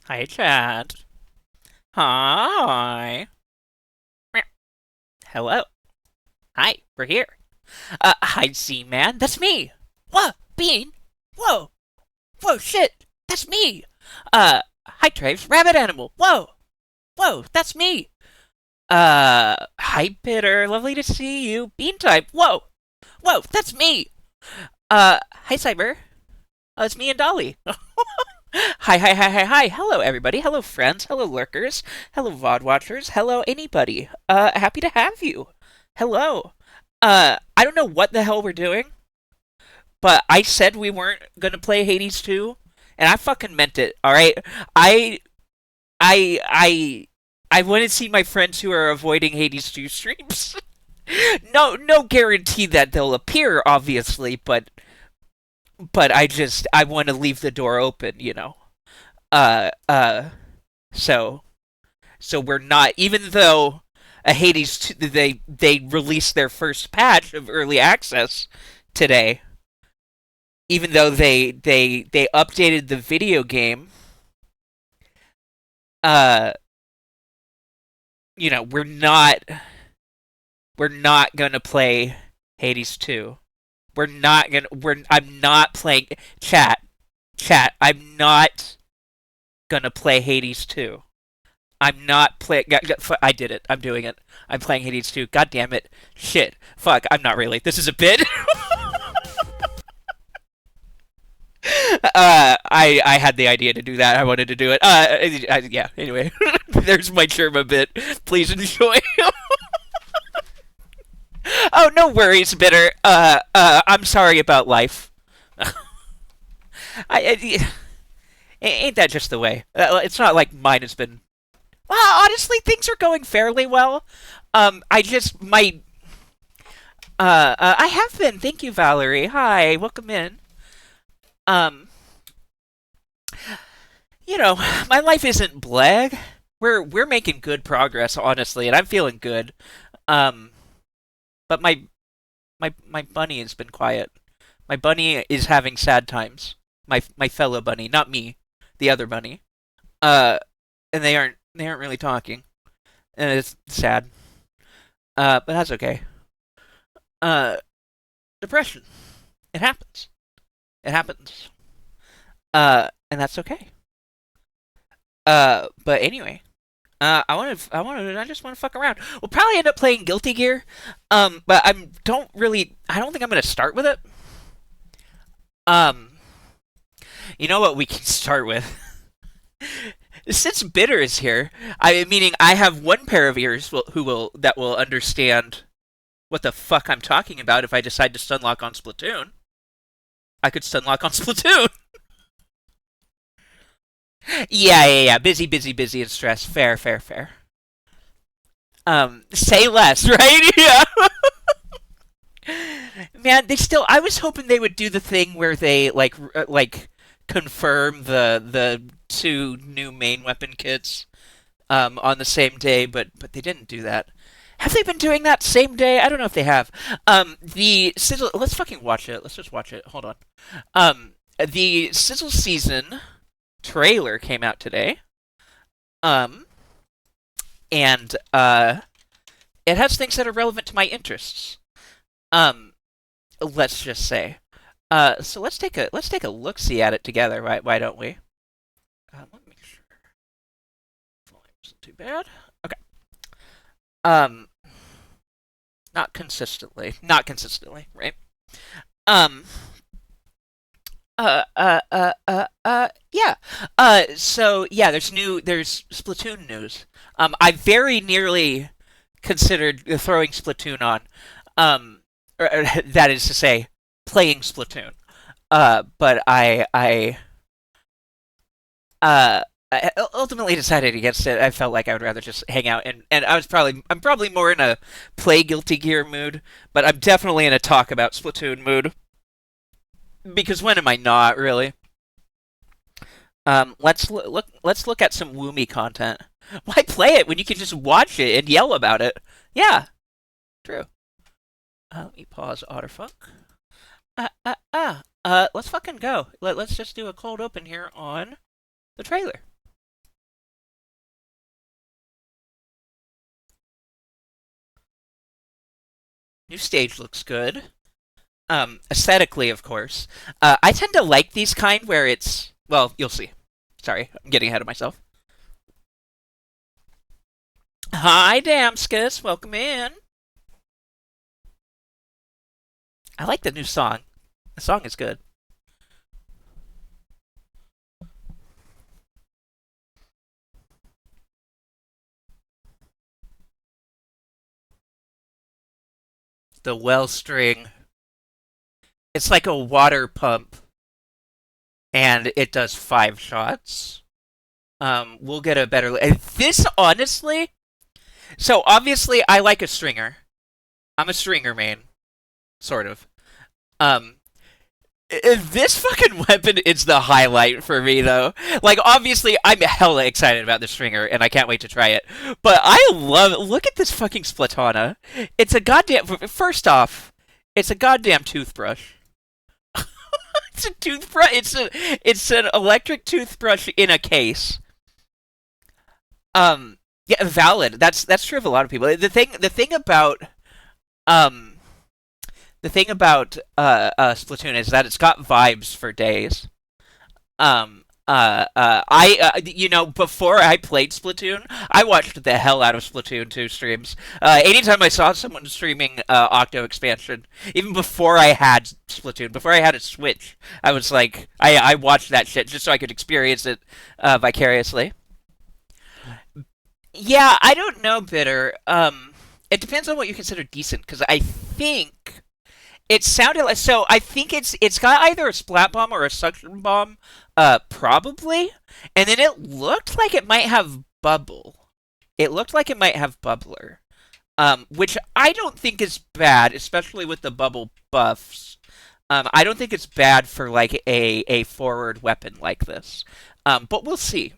Hi, Chad. Hi. Meow. Hello. Hi, we're here. Hi, Z-Man. That's me. Whoa, Bean. Whoa. Whoa, shit. That's me. Hi, Traves. Rabbit Animal. Whoa. Whoa, that's me. Hi, Bitter. Lovely to see you. Bean Type. Whoa. Whoa, that's me. Hi, Cyber. It's me and Dolly. Hi, hi, hi, hi, hi. Hello, everybody. Hello, friends. Hello, lurkers. Hello, VOD watchers. Hello, anybody. Happy to have you. Hello. I don't know what the hell we're doing, but I said we weren't gonna play Hades 2, and I fucking meant it, alright? I, I, I, I want to see my friends who are avoiding Hades 2 streams. No guarantee that they'll appear, obviously, but I want to leave the door open, you know? Uh, uh, so so we're not, even though a Hades 2, they released their first patch of early access today. Even though they updated the video game, uh, we're not gonna play Hades 2. We're not gonna we're I'm not playing chat. I'm not gonna play Hades 2. I'm not playing. I did it. I'm doing it. I'm playing Hades 2. God damn it. Shit. Fuck. I'm not really. This is a bit. I had the idea to do that. I wanted to do it. Yeah. Anyway, there's my Germa bit. Please enjoy. Oh, no worries, Bitter. I'm sorry about life. Ain't that just the way? It's not like mine has been. Well, honestly, things are going fairly well. I just my I have been. Thank you, Valerie. Hi, welcome in. Um, my life isn't blag. We're making good progress, honestly, and I'm feeling good. Um, but my bunny has been quiet. My bunny is having sad times. My fellow bunny, not me, the other bunny. Uh, and they aren't really talking, and it's sad. But that's okay. Uh, depression. It happens. It happens. And that's okay. But anyway, I just want to fuck around. We'll probably end up playing Guilty Gear. But I don't think I'm gonna start with it. Um, you know what we can start with? Since Bitter is here, meaning I have one pair of ears that will understand what the fuck I'm talking about if I decide to stunlock on Splatoon. I could stunlock on Splatoon. Yeah. Busy, busy, busy, and stressed. Fair, fair, fair. Say less, right? Yeah. Man, they still. I was hoping they would do the thing where they like confirm the two new main weapon kits on the same day, but they didn't do that. Have they been doing that same day? I don't know if they have. The sizzle. Let's fucking watch it. Let's just watch it. Hold on. The sizzle season trailer came out today. Um, and it has things that are relevant to my interests. Um, let's just say. So let's take a look see at it together. Why don't we? Let me make sure volume isn't too bad. Okay. Um, not consistently, right? Um. Yeah. So yeah, there's Splatoon news. I very nearly considered throwing Splatoon on. That is to say, playing Splatoon. But I ultimately decided against it. I felt like I would rather just hang out, and I'm probably more in a play Guilty Gear mood, but I'm definitely in a talk about Splatoon mood because when am I not really? Let's look at some Woomy content. Why play it when you can just watch it and yell about it? Yeah, true. Let me pause Otterfuck. Let's fucking go. Let's just do a cold open here on the trailer. New stage looks good. Aesthetically, of course. I tend to like these kind where it's well, you'll see. Sorry, I'm getting ahead of myself. Hi, Damskus. Welcome in. I like the new song. The song is good. The well string. It's like a water pump, and it does 5 shots. We'll get a better. This honestly. So obviously, I like a stringer. I'm a stringer main, sort of. Um, this fucking weapon is the highlight for me, though. Like, obviously, I'm hella excited about the stringer, and I can't wait to try it. But I love it. Look at this fucking Splatana. It's a goddamn. First off, it's a goddamn toothbrush. It's a toothbrush. It's an electric toothbrush in a case. Yeah, valid. That's true of a lot of people. Um the thing about Splatoon is that it's got vibes for days. Before I played Splatoon, I watched the hell out of Splatoon 2 streams. Anytime I saw someone streaming Octo expansion, even before I had Splatoon, before I had a Switch, I was like, I watched that shit just so I could experience it vicariously. Yeah, I don't know, Bitter. It depends on what you consider decent, because I think it sounded like so. I think it's got either a splat bomb or a suction bomb, probably, and then it looked like it might have bubble. It looked like it might have bubbler, which I don't think is bad, especially with the bubble buffs. I don't think it's bad for like a forward weapon like this, but we'll see.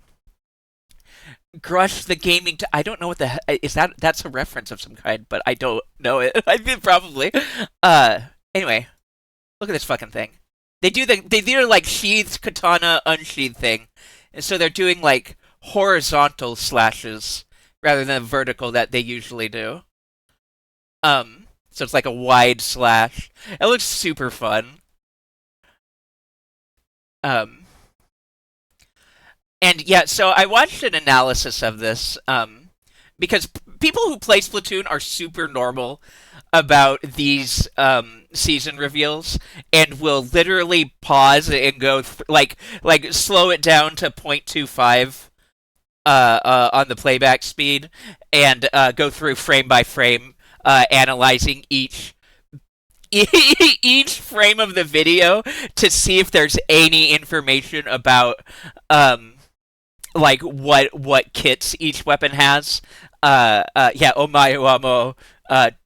Grush the gaming. I don't know what the is that. That's a reference of some kind, but I don't know it. I mean, probably. Uh. Anyway, look at this fucking thing. They do like sheathed katana unsheathed thing, and so they're doing like horizontal slashes rather than vertical that they usually do. So it's like a wide slash. It looks super fun. Um. And yeah, so I watched an analysis of this because people who play Splatoon are super normal about these season reveals and will literally pause and go like slow it down to 0.25 on the playback speed and go through frame by frame analyzing each frame of the video to see if there's any information about like what kits each weapon has. Yeah, omae wa mo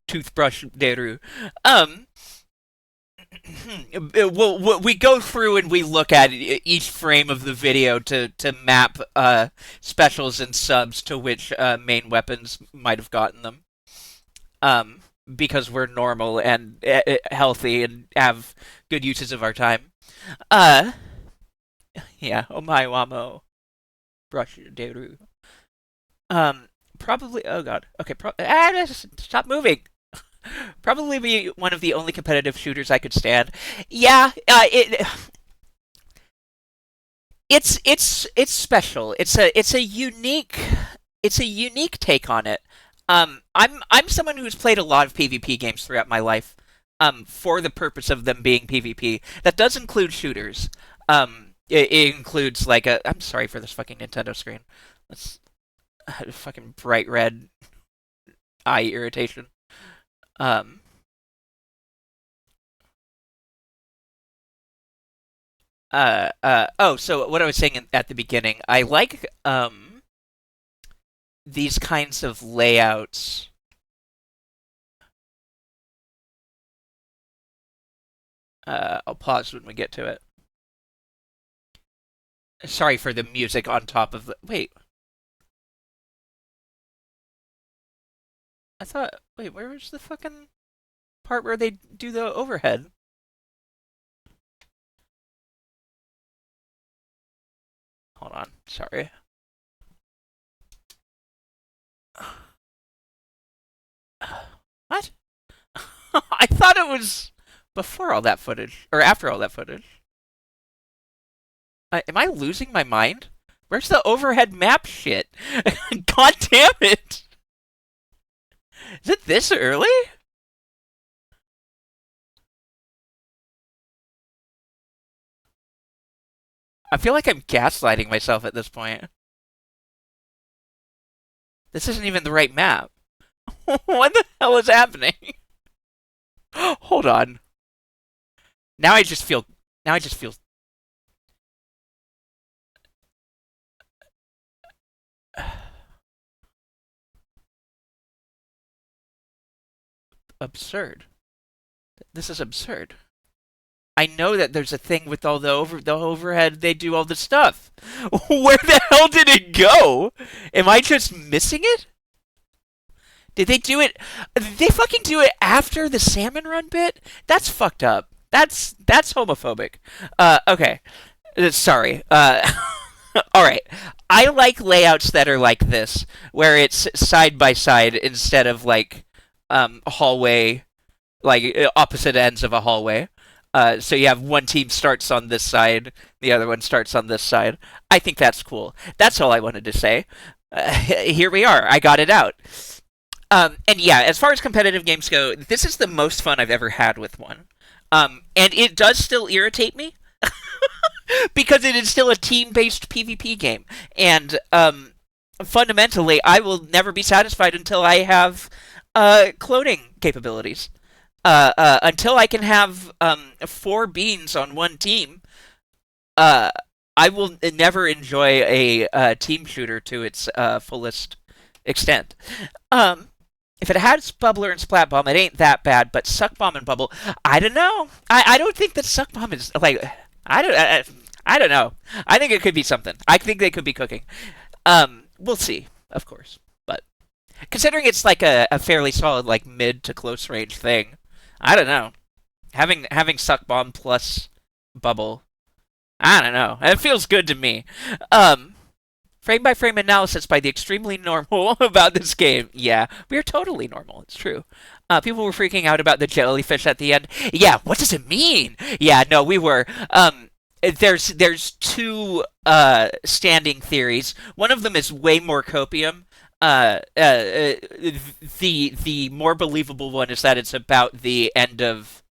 toothbrush deru. Um, we go through and we look at each frame of the video to map specials and subs to which main weapons might have gotten them. Um, because we're normal and healthy and have good uses of our time. Uh, yeah, omae wa mo brush deru. Um, probably. Oh god. Okay. Stop moving. Probably be one of the only competitive shooters I could stand. Yeah. It's special. It's a unique take on it. I'm someone who's played a lot of PvP games throughout my life. For the purpose of them being PvP. That does include shooters. It includes like a. I'm sorry for this fucking Nintendo screen. Let's fucking bright red eye irritation. Um. Oh, so what I was saying at the beginning, I like these kinds of layouts. I'll pause when we get to it. Sorry for the music on top of the. Wait, I thought. Wait, where was the fucking part where they do the overhead? Hold on. Sorry. What? I thought it was before all that footage or after all that footage. Am I losing my mind? Where's the overhead map shit? God damn it! Is it this early? I feel like I'm gaslighting myself at this point. This isn't even the right map. What the hell is happening? Hold on. Now I just feel. Now I just feel absurd. This is absurd. I know that there's a thing with all the overhead. They do all the stuff. Where the hell did it go? Am I just missing it? Did they do it? Did they fucking do it after the salmon run bit? That's fucked up. That's homophobic. Okay. Sorry. All right. I like layouts that are like this, where it's side by side instead of like hallway, like opposite ends of a hallway. So you have one team starts on this side, the other one starts on this side. I think that's cool. That's all I wanted to say. Here we are. I got it out. And yeah, as far as competitive games go, this is the most fun I've ever had with one. And it does still irritate me because it is still a team-based PvP game, and fundamentally, I will never be satisfied until I have cloning capabilities. Until I can have four beans on one team, I will never enjoy a team shooter to its fullest extent. If it has Bubbler and Splat Bomb, it ain't that bad. But Suck Bomb and Bubble, I don't know. I don't think that Suck Bomb is like I don't know. I think it could be something. I think they could be cooking. We'll see, of course. But considering it's like a fairly solid like mid to close range thing, I don't know. Having Suck Bomb plus Bubble, I don't know. It feels good to me. Frame by frame analysis by the extremely normal about this game. Yeah, we are totally normal. It's true. People were freaking out about the jellyfish at the end. Yeah, what does it mean? Yeah, no, we were. There's two standing theories. One of them is way more copium. The more believable one is that it's about the end of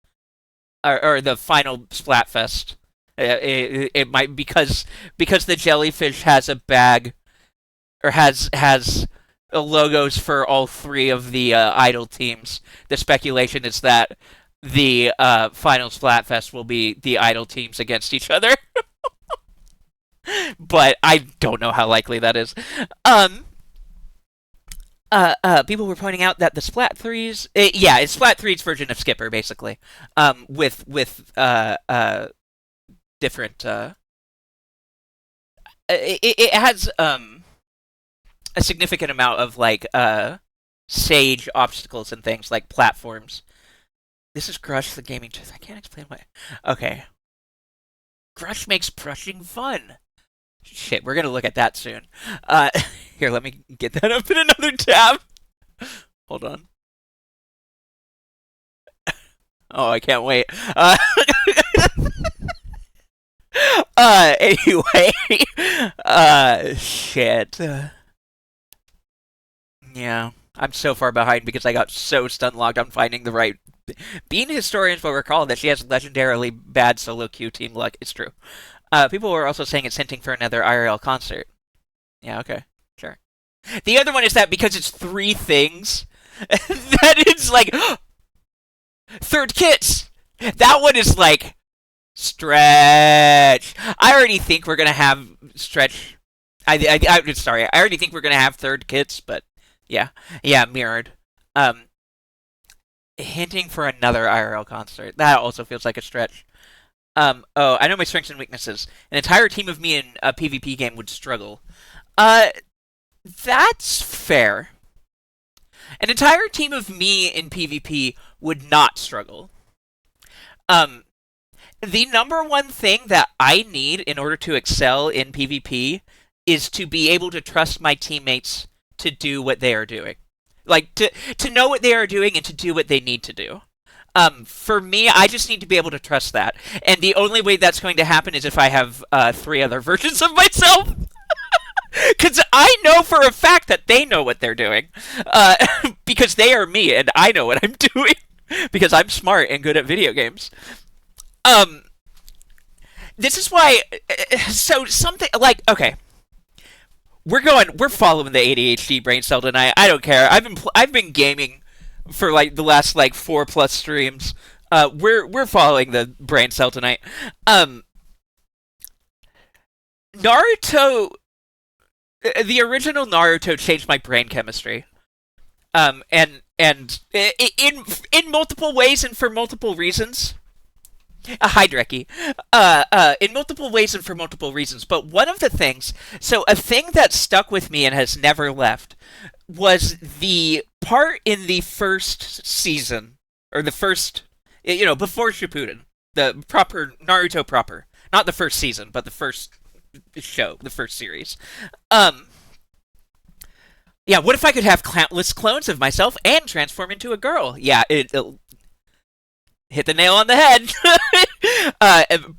or the final Splatfest. It might because the jellyfish has a bag or has logos for all three of the idol teams. The speculation is that the final Splatfest will be the idol teams against each other, but I don't know how likely that is. People were pointing out that the Splat Threes, yeah, it's Splat Three's version of Skipper, basically, with different. It has a significant amount of like sage obstacles and things like platforms. This is Grush, the gaming tooth. I can't explain why. Okay, Grush makes brushing fun. Shit, we're gonna look at that soon. Here, let me get that up in another tab. Hold on. Oh, I can't wait. Anyway, shit. Yeah, I'm so far behind because I got so stun locked on finding the right. Bean historians will recall that she has legendarily bad solo queue team luck. It's true. People were also saying it's hinting for another IRL concert. Yeah, okay, sure. The other one is that because it's three things, that it's like third kits. That one is like stretch. I already think we're gonna have stretch. I'm sorry. I already think we're gonna have third kits, but yeah, mirrored. Hinting for another IRL concert. That also feels like a stretch. Oh, I know my strengths and weaknesses. An entire team of me in a PvP game would struggle. That's fair. An entire team of me in PvP would not struggle. The number one thing that I need in order to excel in PvP is to be able to trust my teammates to do what they are doing. Like, to know what they are doing and to do what they need to do. For me, I just need to be able to trust that, and the only way that's going to happen is if I have three other versions of myself. Because I know for a fact that they know what they're doing, uh, because they are me, and I know what I'm doing because I'm smart and good at video games. Um, this is why. So something like okay, we're following the ADHD brain cell tonight. I don't care. I've been gaming for like the last like 4+ streams. We're following the brain cell tonight. Um, Naruto, the original Naruto changed my brain chemistry. And in multiple ways and for multiple reasons. Hi, Dreki. In multiple ways and for multiple reasons. But one of the things, so a thing that stuck with me and has never left, was the part in the first season, or the first, before Shippuden, the proper Naruto proper, not the first season, but the first show, the first series. Um, yeah, what if I could have countless clones of myself and transform into a girl? Yeah, it'll hit the nail on the head.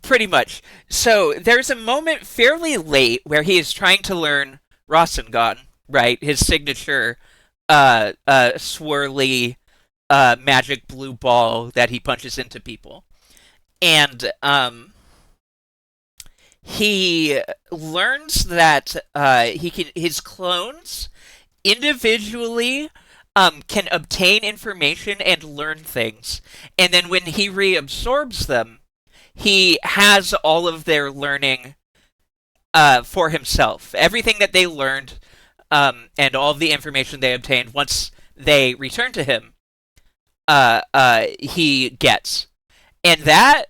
Pretty much. So there's a moment fairly late where he is trying to learn Rasengan, right? His signature, swirly, magic blue ball that he punches into people, and he learns that his clones individually can obtain information and learn things. And then when he reabsorbs them, he has all of their learning for himself. Everything that they learned and all of the information they obtained once they return to him, he gets. And that,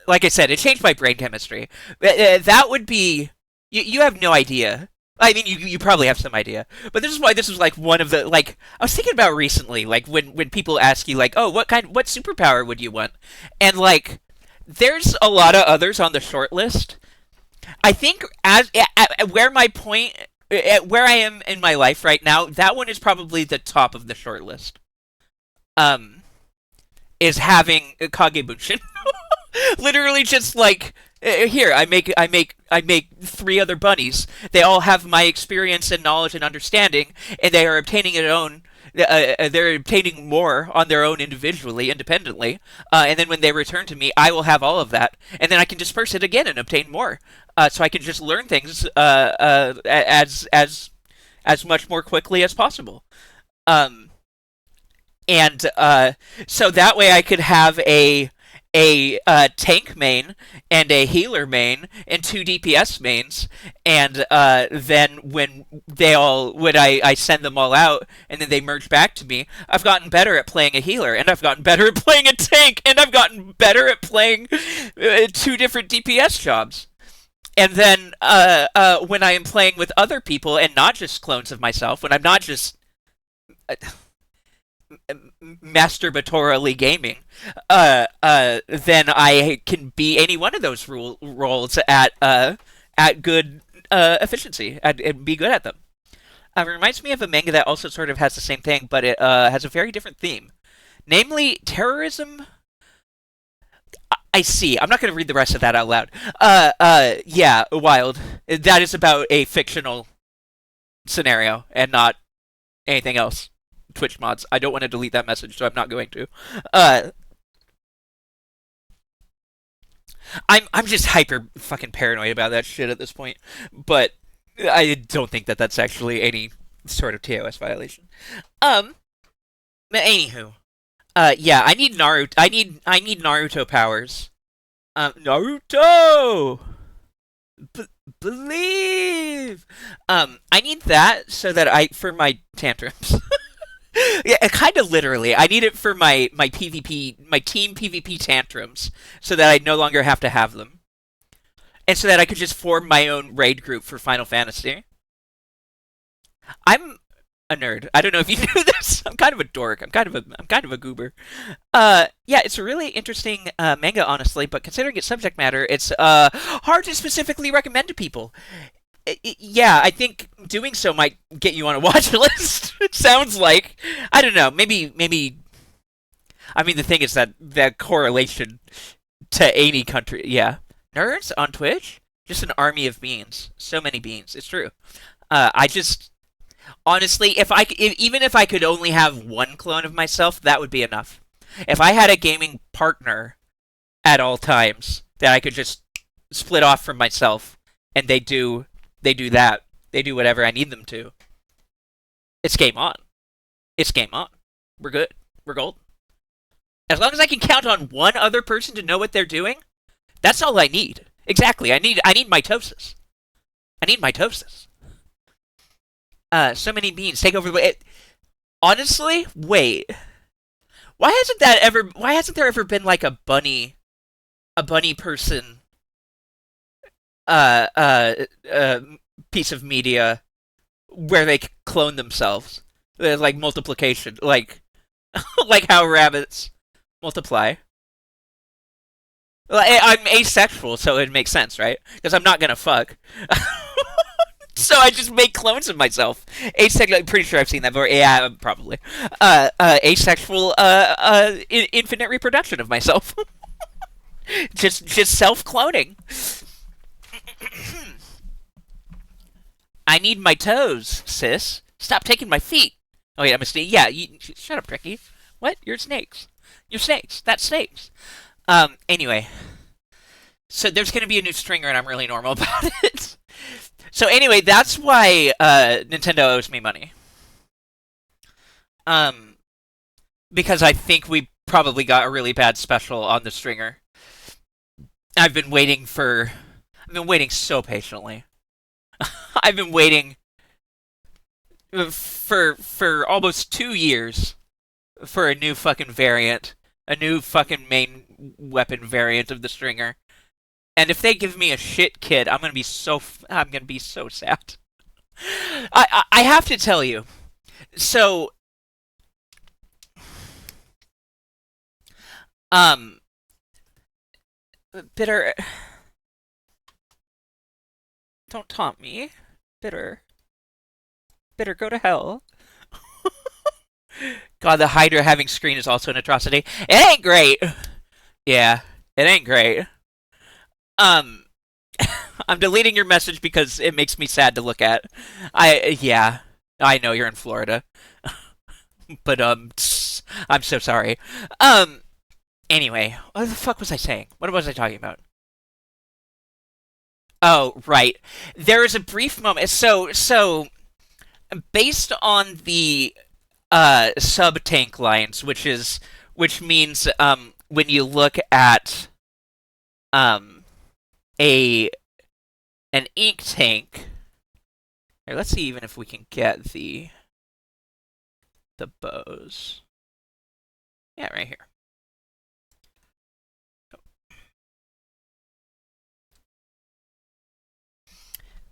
like I said, it changed my brain chemistry. That would be... You have no idea. I mean, you probably have some idea, but this is why this was like one of the like I was thinking about recently, like when people ask you like, oh, what superpower would you want, and like there's a lot of others on the short list. I think at where my point at where I am in my life right now, that one is probably the top of the short list. Um, is having Kagebunshin. Literally just like here I make three other bunnies. They all have my experience and knowledge and understanding, and they are obtaining their own. They're obtaining more on their own individually, independently, and then when they return to me, I will have all of that, and then I can disperse it again and obtain more. So I can just learn things as much more quickly as possible. Um, and so that way I could have a tank main and a healer main and two DPS mains, and then when I send them all out and then they merge back to me, I've gotten better at playing a healer, and I've gotten better at playing a tank, and I've gotten better at playing two different DPS jobs. And then when I am playing with other people and not just clones of myself, when I'm not just uh, masturbatorily gaming, then I can be any one of those roles at good efficiency and be good at them. It reminds me of a manga that also sort of has the same thing, but it has a very different theme, namely terrorism. I see. I'm not going to read the rest of that out loud. Yeah, wild. That is about a fictional scenario and not anything else. Twitch mods. I don't want to delete that message, so I'm not going to. Uh, I'm just hyper fucking paranoid about that shit at this point, but I don't think that that's actually any sort of TOS violation. Um, anywho, yeah, I need Naruto. I need Naruto powers. Naruto. B- believe. I need that so that I for my tantrums. Yeah, kind of literally. I need it for my PvP, my team PvP tantrums, so that I no longer have to have them, and so that I could just form my own raid group for Final Fantasy. I'm a nerd. I don't know if you knew this. I'm kind of a dork. I'm kind of a goober. Yeah, it's a really interesting manga, honestly. But considering its subject matter, it's hard to specifically recommend to people. Yeah, I think doing so might get you on a watch list. It sounds like I don't know. Maybe I mean, the thing is that the correlation to any country, yeah. Nerds on Twitch, just an army of beans. So many beans. It's true. I just honestly, even if I could only have one clone of myself, that would be enough. If I had a gaming partner at all times that I could just split off from myself, and they do that, they do whatever I need them to. It's game on. It's game on. We're good. We're golden. As long as I can count on one other person to know what they're doing, that's all I need. Exactly. I need mitosis. I need mitosis. So many beans take over. Honestly, wait. Why hasn't there ever been like a bunny person, uh, uh, uh, piece of media where they clone themselves? Like multiplication, like like how rabbits multiply. I'm asexual, so it makes sense, right? Because I'm not gonna fuck. So I just make clones of myself. Asexual. I'm pretty sure I've seen that before. Yeah, probably. Asexual. Infinite reproduction of myself. Just self cloning. I need my toes, sis. Stop taking my feet. Oh wait, I'm a snake. Yeah, shut up, Ricky. What? You're snakes. You're snakes. That's snakes. Anyway, so there's gonna be a new stringer, and I'm really normal about it. So anyway, that's why Nintendo owes me money. Um, because I think we probably got a really bad special on the stringer. I've been waiting for. I've been waiting so patiently. I've been waiting for almost 2 years for a new fucking variant, a new fucking main weapon variant of the stringer. And if they give me a shit kid, I'm gonna be so sad. I have to tell you. So um bitter, don't taunt me. Bitter, bitter, go to hell. God, the Hydra having screen is also an atrocity. It ain't great. Yeah, it ain't great. Um, I'm deleting your message because it makes me sad to look at. Yeah, I know you're in Florida, but I'm so sorry. Um, anyway, what the fuck was I saying? What was I talking about? Oh, right. There is a brief moment. So based on the sub tank lines, which means when you look at um a an ink tank. Here, let's see even if we can get the bows. Yeah, right here.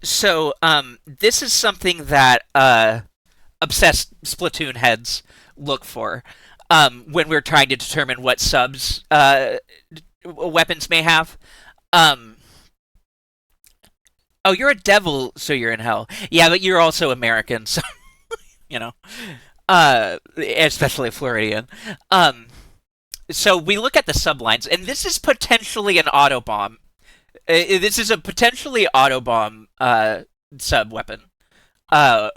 So, this is something that obsessed Splatoon heads look for when we're trying to determine what subs weapons may have. Um, oh, you're a devil, so you're in hell. Yeah, but you're also American, so you know, especially Floridian. Um, so we look at the sublines, and this is potentially an auto bomb. This is a potentially auto bomb sub weapon. Uh,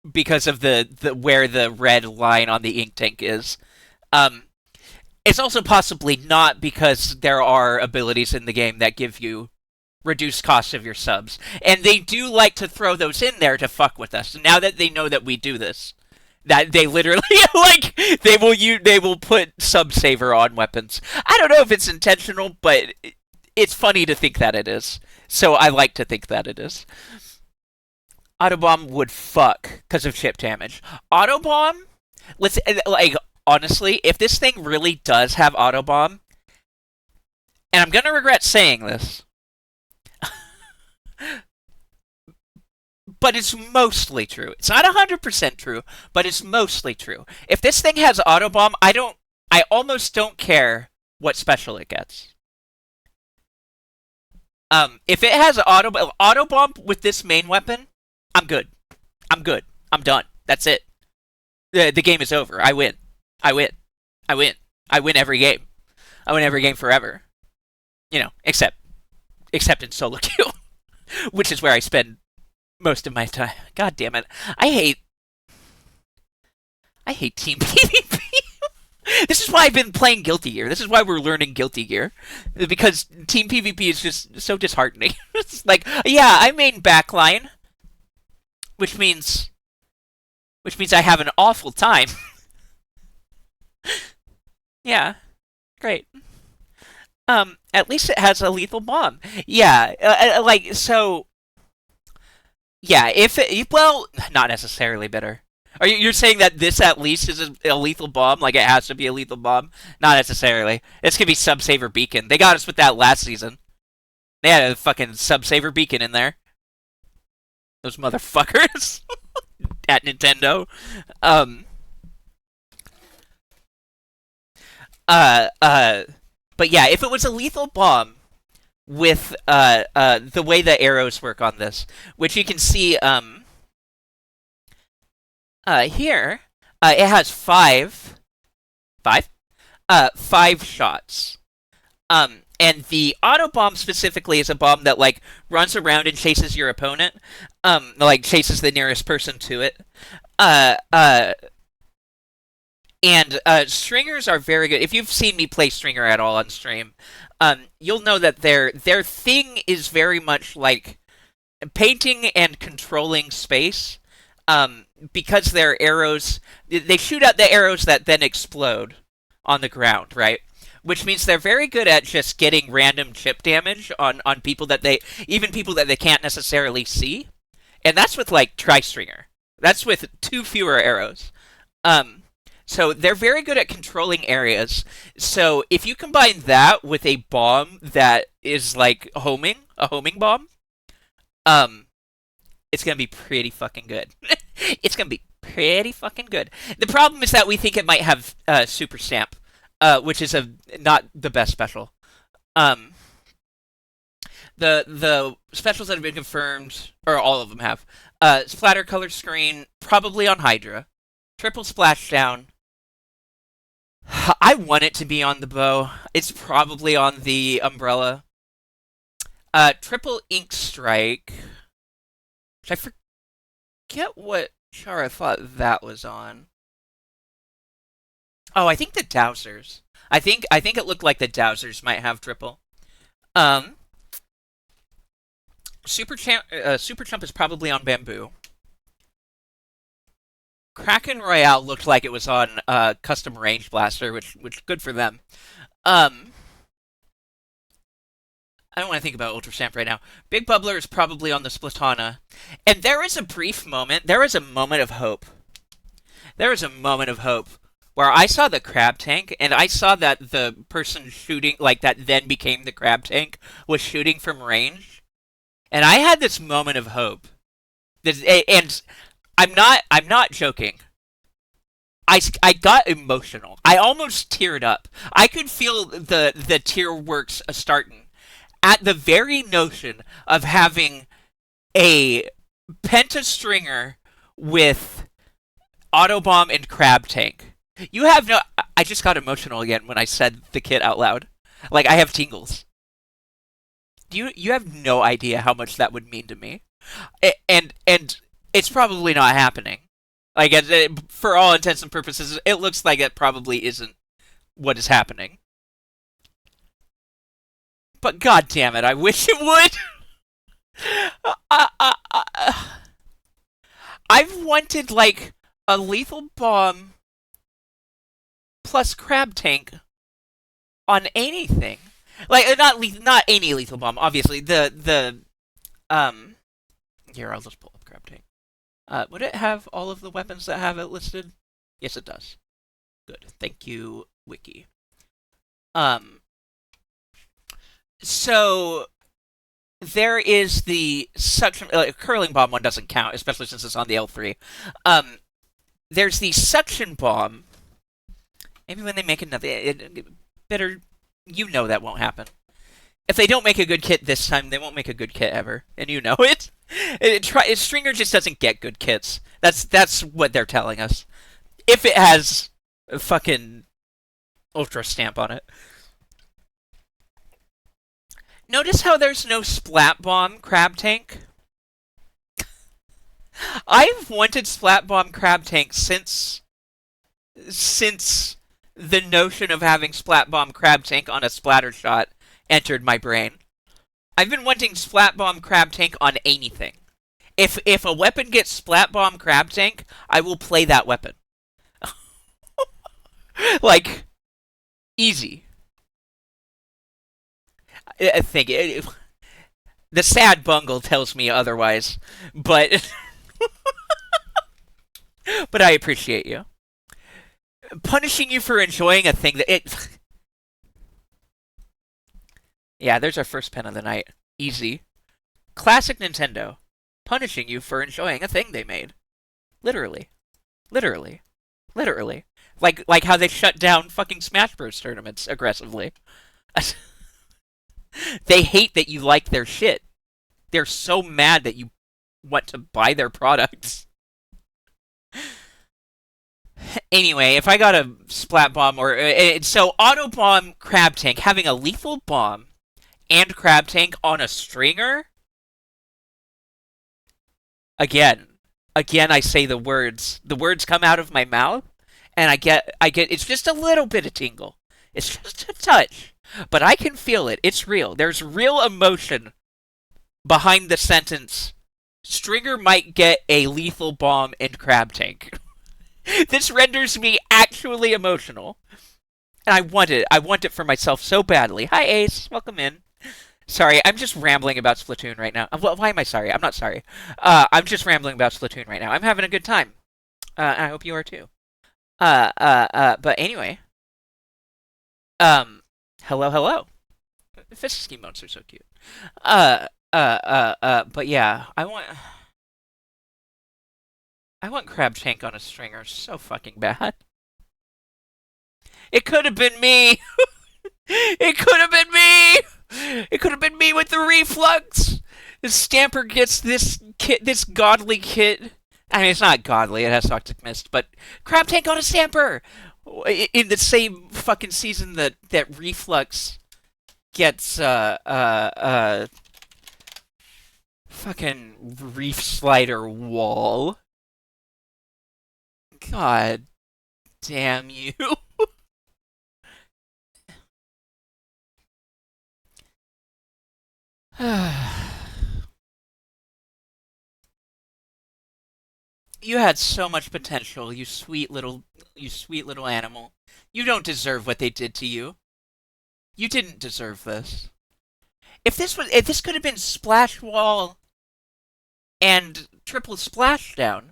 because of the where the red line on the ink tank is. Um, it's also possibly not because there are abilities in the game that give you reduced costs of your subs, and they do like to throw those in there to fuck with us. Now that they know that we do this, that they literally like they will put sub saver on weapons. I don't know if it's intentional, but it's funny to think that it is. So I like to think that it is. Autobomb would fuck because of chip damage. Autobomb, let's like honestly, if this thing really does have autobomb, and I'm gonna regret saying this, but it's mostly true. It's not 100% true, but it's mostly true. If this thing has autobomb, I almost don't care what special it gets. If it has autobomb with this main weapon, I'm good. I'm good. I'm done. That's it. The game is over. I win. I win. I win. I win every game. I win every game forever. You know, except in solo queue, which is where I spend most of my time. God damn it. I hate I hate team PvP. This is why I've been playing Guilty Gear. This is why we're learning Guilty Gear. Because team PvP is just so disheartening. It's like, yeah, I main backline, which means I have an awful time. Yeah, great. At least it has a lethal bomb. Yeah, like so. Yeah, if it, well, not necessarily bitter. Are you're saying that this at least is a lethal bomb? Like it has to be a lethal bomb? Not necessarily. This could be sub-saver beacon. They got us with that last season. They had a fucking sub-saver beacon in there. Those motherfuckers at Nintendo. Um. Uh. Uh. But yeah, if it was a lethal bomb with the way the arrows work on this, which you can see here, it has five, five shots. And the auto bomb specifically is a bomb that like runs around and chases your opponent, like chases the nearest person to it. Uh, uh, and stringers are very good. If you've seen me play stringer at all on stream, you'll know that their thing is very much like painting and controlling space. Because their arrows, they shoot out the arrows that then explode on the ground, right? Which means they're very good at just getting random chip damage on people that even people that they can't necessarily see. And that's with like Tri-Stringer. That's with two fewer arrows. So they're very good at controlling areas. So if you combine that with a bomb that is like a homing bomb, it's gonna be pretty fucking good. It's gonna be pretty fucking good. The problem is that we think it might have super stamp, which is not the best special. The specials that have been confirmed, or all of them have, splatter color screen, probably on Hydra, triple splashdown. I want it to be on the bow. It's probably on the umbrella. Triple ink strike. Which I forget what char I thought that was on. Oh, I think the Dowsers. I think it looked like the Dowsers might have triple. Super Chump is probably on Bamboo. Kraken Royale looked like it was on Custom Range Blaster, which good for them. I don't want to think about Ultra Stamp right now. Big Bubbler is probably on the Splatana. And there is a brief moment, there is a moment of hope. There is a moment of hope where I saw the Crab Tank, and I saw that the person shooting, like that then became the Crab Tank, was shooting from range. And I had this moment of hope. And I'm not joking. I got emotional. I almost teared up. I could feel the tear works starting at the very notion of having a pentastringer with Autobomb and Crab Tank. You have no... I just got emotional again when I said the kit out loud. Like, I have tingles. You have no idea how much that would mean to me. And it's probably not happening. Like, for all intents and purposes, it looks like it probably isn't what is happening. But god damn it, I wish it would! I've wanted, like, a lethal bomb plus Crab Tank on anything. Like, not any lethal bomb, obviously. Here, I'll just pull up Crab Tank. Would it have all of the weapons that have it listed? Yes, it does. Good. Thank you, Wiki. So there is the suction curling bomb one doesn't count, especially since it's on the L3. There's the suction bomb. Maybe when they make another better, you know that won't happen. If they don't make a good kit this time, they won't make a good kit ever, and you know it. Stringer just doesn't get good kits. That's what they're telling us. If it has fucking ultra stamp on it. Notice how there's no Splat Bomb Crab Tank? I've wanted Splat Bomb Crab Tank since the notion of having Splat Bomb Crab Tank on a splatter shot entered my brain. I've been wanting Splat Bomb Crab Tank on anything. If a weapon gets Splat Bomb Crab Tank, I will play that weapon. Like, easy. I think the sad bungle tells me otherwise, but but I appreciate you. Punishing you for enjoying a thing that it. Yeah, there's our first pen of the night. Easy. Classic Nintendo. Punishing you for enjoying a thing they made. Literally. Literally. Literally. Like how they shut down fucking Smash Bros. Tournaments aggressively. They hate that you like their shit. They're so mad that you want to buy their products. Anyway, if I got a Splat Bomb or... so, Auto Bomb Crab Tank, having a lethal bomb and Crab Tank on a stringer? Again, I say the words. The words come out of my mouth, and I get, it's just a little bit of tingle. It's just a touch. But I can feel it. It's real. There's real emotion behind the sentence, Stringer might get a lethal bomb and Crab Tank. This renders me actually emotional. And I want it. I want it for myself so badly. Hi, Ace. Welcome in. Sorry, I'm just rambling about Splatoon right now. Why am I sorry? I'm not sorry. I'm just rambling about Splatoon right now. I'm having a good time. I hope you are too. But anyway. Hello, hello. Fist emotes are so cute. But yeah, I want Crab Tank on a stringer so fucking bad. It could have been me! It could have been me! It could have been me with the reflux! The Stamper gets this kit, this godly kit. I mean, it's not godly, it has Toxic Mist, but Crab Tank on a Stamper! In the same fucking season that Reflux gets, fucking Reef Slider Wall. God damn you. You had so much potential, you sweet little animal. You don't deserve what they did to you. You didn't deserve this. If this could have been Splash Wall and Triple Splashdown.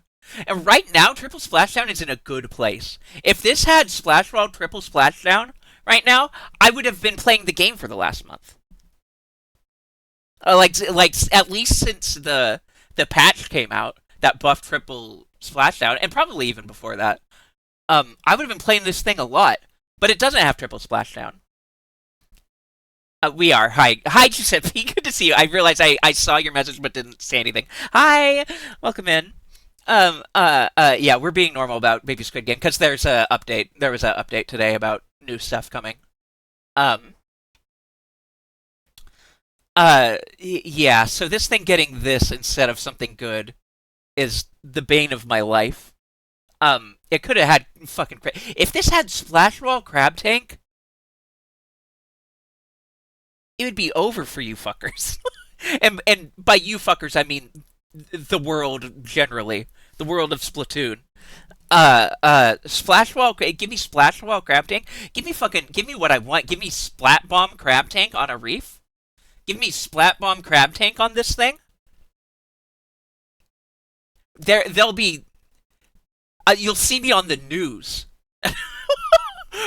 And right now, Triple Splashdown is in a good place. If this had Splash Wall Triple Splashdown right now, I would have been playing the game for the last month. Like at least since the patch came out that buffed Triple Splashdown, and probably even before that. I would have been playing this thing a lot, but it doesn't have Triple Splashdown. We are. Hi, Giuseppe. Good to see you. I realized I saw your message but didn't say anything. Hi, welcome in. Yeah, we're being normal about Baby Squid Game because there's a update. There was an update today about new stuff coming. Yeah. So this thing getting this instead of something good is the bane of my life. It could have had fucking. If this had Splash Wall Crab Tank, it would be over for you fuckers. and by you fuckers, I mean the world generally, the world of Splatoon. Splash Wall, give me Splash Wall Crab Tank. Give me what I want. Give me Splat Bomb Crab Tank on a reef. Give me Splat Bomb Crab Tank on this thing. They'll be. You'll see me on the news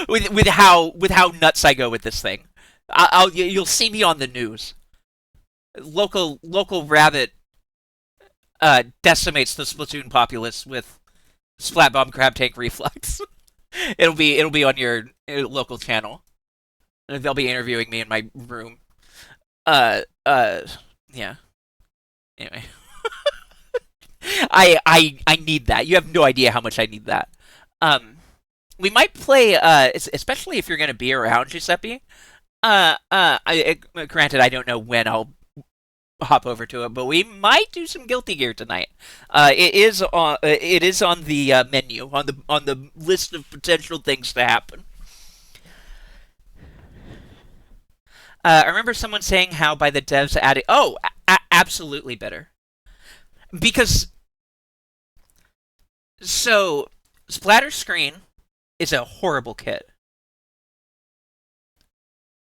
with how nuts I go with this thing. You'll see me on the news. Local rabbit decimates the Splatoon populace with Splat Bomb Crab Tank Reflux. it'll be on your local channel. They'll be interviewing me in my room. Yeah. Anyway. I need that. You have no idea how much I need that. We might play, especially if you're going to be around Giuseppe. Granted, I don't know when I'll hop over to it, but we might do some Guilty Gear tonight. It is on the menu on the list of potential things to happen. I remember someone saying how by the devs adding. Oh, absolutely better because so Splatter Screen is a horrible kit.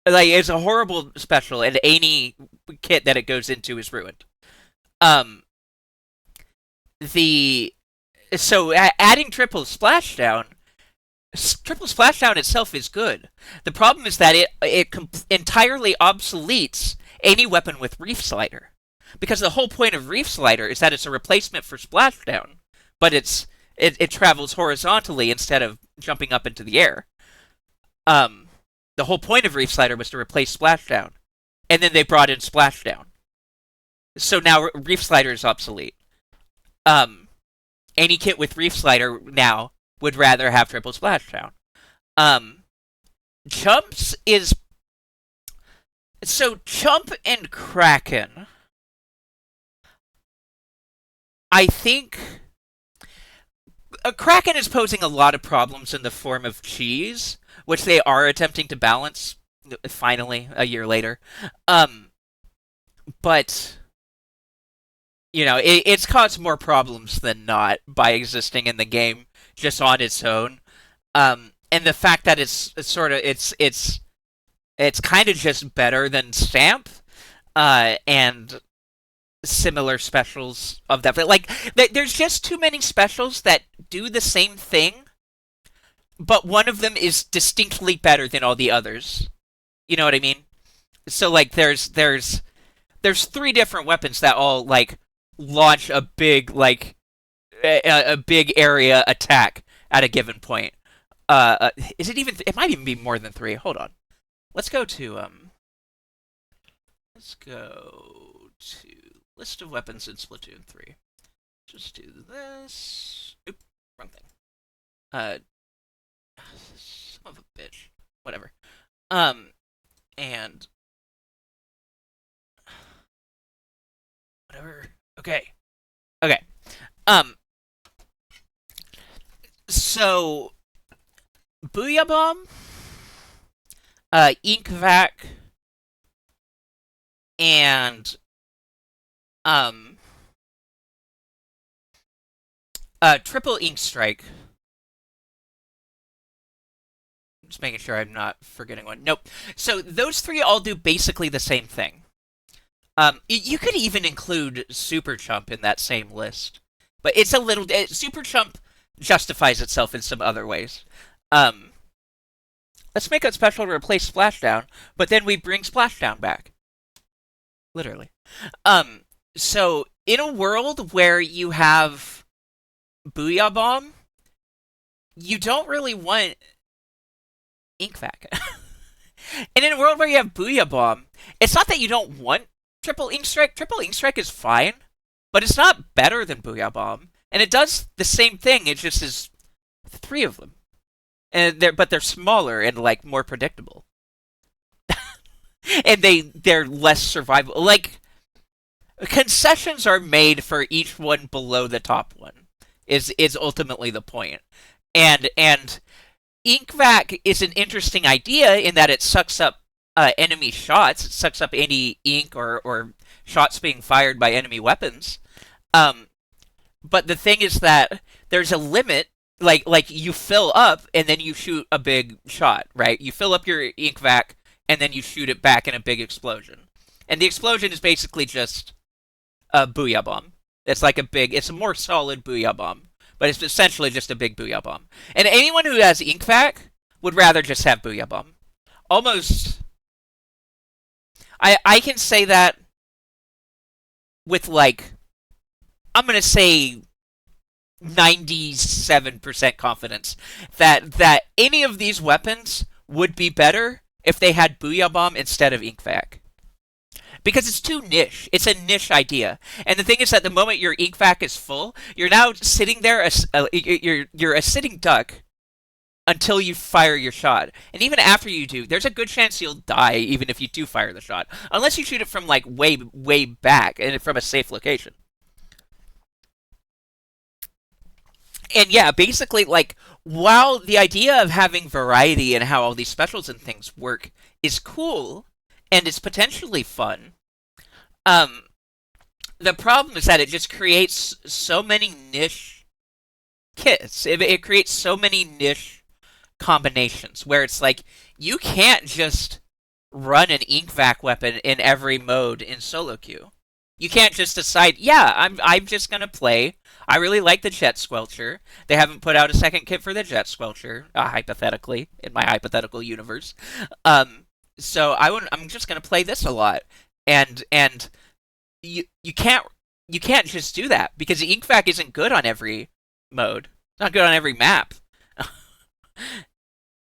Like it's a horrible special, and any kit that it goes into is ruined. Um, the so adding triple splashdown itself is good. The problem is that it entirely obsoletes any weapon with reef slider, because the whole point of reef slider is that it's a replacement for splashdown, but it travels horizontally instead of jumping up into the air. Um, the whole point of reef slider was to replace splashdown, and then they brought in splashdown. So now reef slider is obsolete. Um, any kit with reef slider now would rather have triple splashdown. Um, Chumps is so Chump and Kraken. I think a Kraken is posing a lot of problems in the form of cheese, which they are attempting to balance. Finally, a year later, um, but it's caused more problems than not by existing in the game just on its own. And the fact that it's kind of just better than Stamp, and similar specials of that. But like, there's just too many specials that do the same thing, but one of them is distinctly better than all the others. You know what I mean? So like, there's three different weapons that all like launch a big like a big area attack at a given point. Is it even? It might even be more than three. Hold on. Let's go to Let's go to list of weapons in Splatoon 3. Just do this. Oop, wrong thing. Uh, son of a bitch. Whatever. And whatever. Okay. Okay. Um. So, Booyah Bomb, Ink Vac, and um, Triple Ink Strike. Just making sure I'm not forgetting one. Nope. So those three all do basically the same thing. You could even include Super Chump in that same list, but it's a little Super Chump justifies itself in some other ways. Um, let's make a special to replace Splashdown, but then we bring Splashdown back. Literally. Um, so in a world where you have Booyah Bomb, you don't really want Ink Vac. And in a world where you have Booyah Bomb, it's not that you don't want Triple Ink Strike. Triple Ink Strike is fine, but it's not better than Booyah Bomb. And it does the same thing, it just is three of them. And they're smaller and like more predictable. And they're less survivable. Like, concessions are made for each one below the top one. Is ultimately the point. And Ink Vac is an interesting idea in that it sucks up enemy shots. It sucks up any ink or shots being fired by enemy weapons. But the thing is that there's a limit. Like you fill up and then you shoot a big shot, right? You fill up your Ink Vac and then you shoot it back in a big explosion. And the explosion is basically just a Booyah Bomb. It's a more solid Booyah Bomb. But it's essentially just a big Booyah Bomb. And anyone who has Ink Vac would rather just have Booyah Bomb. Almost. I can say that with like, I'm going to say 97% confidence that any of these weapons would be better if they had Booyah Bomb instead of Ink Vac. Because it's too niche. It's a niche idea. And the thing is that the moment your Ink Vac is full, you're now sitting there, you're a sitting duck until you fire your shot. And even after you do, there's a good chance you'll die even if you do fire the shot. Unless you shoot it from like way back and from a safe location. And yeah, basically like while the idea of having variety and how all these specials and things work is cool and it's potentially fun, um the problem is that it just creates so many niche kits. It creates so many niche combinations where it's like you can't just run an ink vac weapon in every mode in solo queue. You can't just decide, yeah, I'm just gonna play. I really like the Jet Squelcher. They haven't put out a second kit for the Jet Squelcher, hypothetically, in my hypothetical universe. Um, I'm just gonna play this a lot, and you can't just do that because the ink vac isn't good on every mode. It's not good on every map.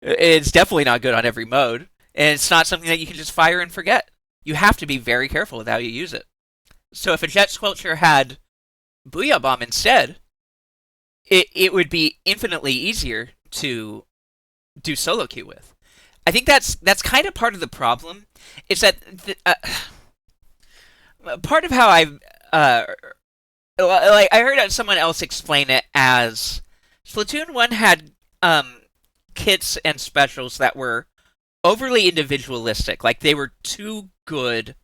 It's definitely not good on every mode, and it's not something that you can just fire and forget. You have to be very careful with how you use it. So if a Jet Squelcher had Booyah Bomb instead, it would be infinitely easier to do solo queue with. I think that's kind of part of the problem. Is that part of how like I heard someone else explain it as Splatoon 1 had kits and specials that were overly individualistic, like they were too good.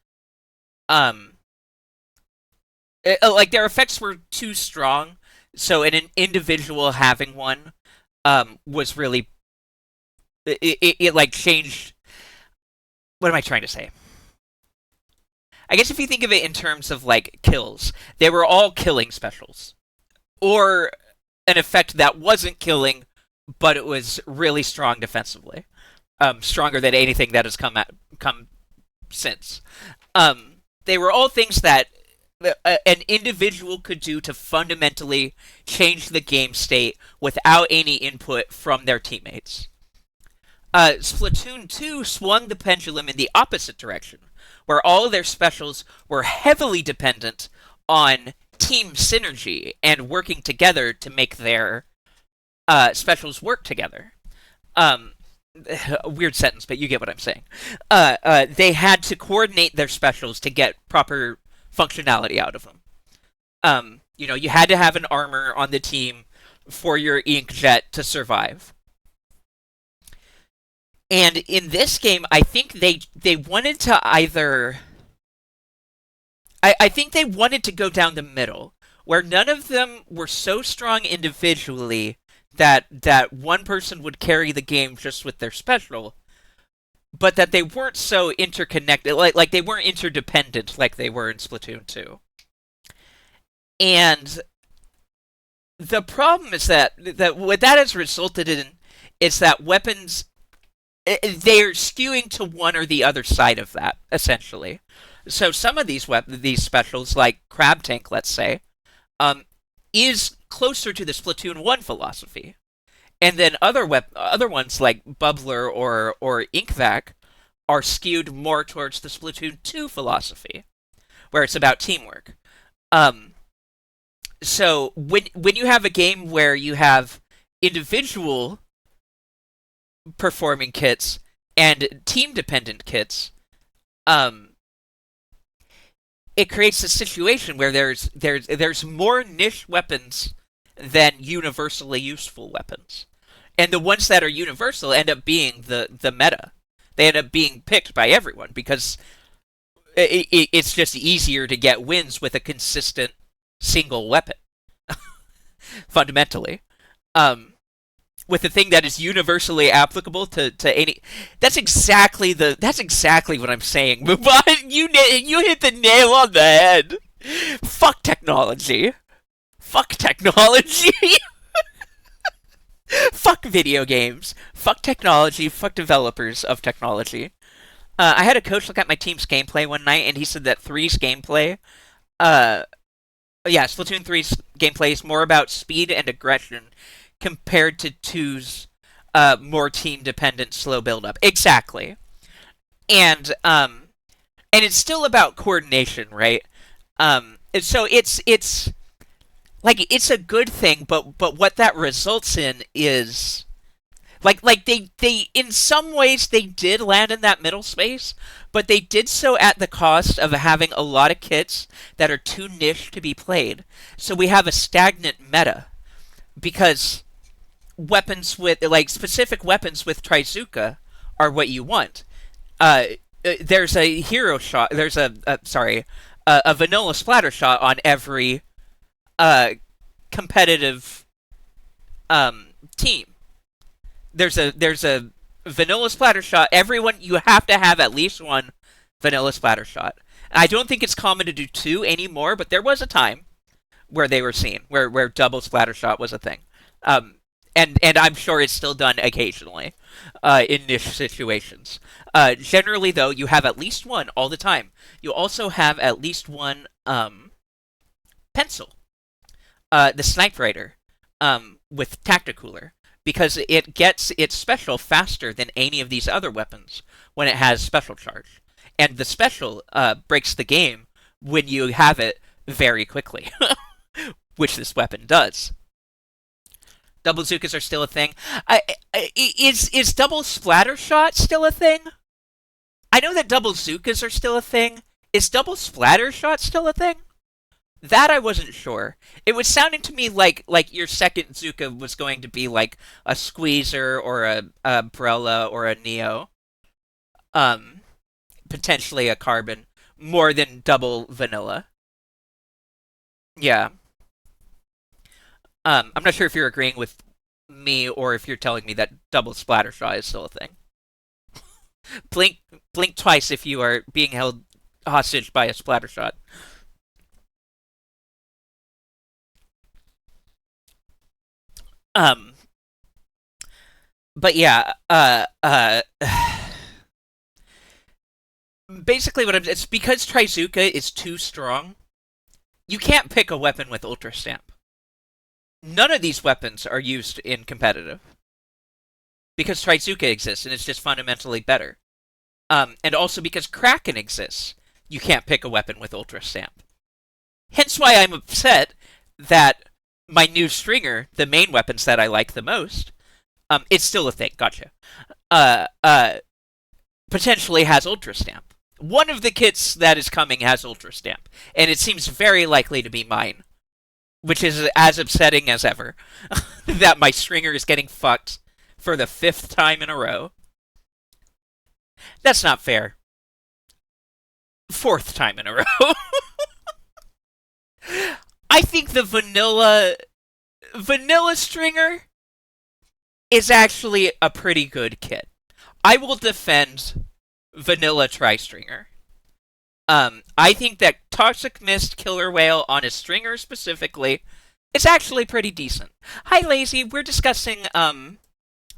Like their effects were too strong, so an individual having one was really it like changed. What am I trying to say? I guess if you think of it in terms of like kills, they were all killing specials, or an effect that wasn't killing, but it was really strong defensively, stronger than anything that has come since. They were all things that an individual could do to fundamentally change the game state without any input from their teammates. Splatoon 2 swung the pendulum in the opposite direction, where all of their specials were heavily dependent on team synergy and working together to make their specials work together. A weird sentence, but you get what I'm saying. They had to coordinate their specials to get proper functionality out of them. You had to have an armor on the team for your inkjet to survive. And in this game, I think they wanted to either... I think they wanted to go down the middle, where none of them were so strong individually that one person would carry the game just with their special, but that they weren't so interconnected, like they weren't interdependent like they were in Splatoon 2. And the problem is that what that has resulted in is that weapons, they're skewing to one or the other side of that, essentially. So some of these specials, like Crab Tank, let's say, is closer to the Splatoon 1 philosophy. And then other ones like Bubbler or Inkvac are skewed more towards the Splatoon 2 philosophy, where it's about teamwork. So when you have a game where you have individual performing kits and team-dependent kits, it creates a situation where there's more niche weapons than universally useful weapons. And the ones that are universal end up being the meta. They end up being picked by everyone because it's just easier to get wins with a consistent single weapon. Fundamentally. With a thing that is universally applicable to any... That's exactly what I'm saying. Mubin, you hit the nail on the head. Fuck technology. Fuck technology. Fuck video games. Fuck technology. Fuck developers of technology. I had a coach look at my team's gameplay one night, and he said that 3's gameplay... Splatoon 3's gameplay is more about speed and aggression compared to 2's more team-dependent slow build-up. Exactly. And it's still about coordination, right? And so it's like it's a good thing, but what that results in is Like they in some ways they did land in that middle space, but they did so at the cost of having a lot of kits that are too niche to be played. So we have a stagnant meta because weapons with like specific weapons with Trizuka are what you want. Uh, there's a hero shot. There's a vanilla splatter shot on every uh competitive team. There's a vanilla splatter shot. Everyone, you have to have at least one vanilla splatter shot. I don't think it's common to do two anymore, but there was a time where they were seen, where double splatter shot was a thing. Um, and I'm sure it's still done occasionally in niche situations. Generally, though, you have at least one all the time. You also have at least one pencil, the snipe rider, with Tacticooler, because it gets its special faster than any of these other weapons when it has special charge. And the special breaks the game when you have it very quickly, which this weapon does. Double Zookas are still a thing. Is double splatter shot still a thing? I know that double Zookas are still a thing. Is double splatter shot still a thing? That I wasn't sure. It was sounding to me like your second Zuka was going to be like a Squeezer or a Brella or a Neo. Um, Potentially a Carbon, more than double vanilla. Yeah. I'm not sure if you're agreeing with me or if you're telling me that double splatter shot is still a thing. Blink blink twice if you are being held hostage by a splatter shot. Um, but yeah, basically it's because Trizuka is too strong. You can't pick a weapon with Ultra Stamp. None of these weapons are used in competitive because Trizuka exists and it's just fundamentally better. And also because Kraken exists, you can't pick a weapon with Ultra Stamp. Hence why I'm upset that my new stringer, the main weapons that I like the most, it's still a thing. Gotcha. Uh, uh, Potentially has Ultra Stamp. One of the kits that is coming has Ultra Stamp, and it seems very likely to be mine, which is as upsetting as ever. That my stringer is getting fucked for the fifth time in a row. That's not fair. Fourth time in a row. I think the vanilla stringer is actually a pretty good kit. I will defend vanilla tri-stringer. I think that Toxic Mist Killer Whale on a stringer specifically is actually pretty decent. Hi, Lazy. We're discussing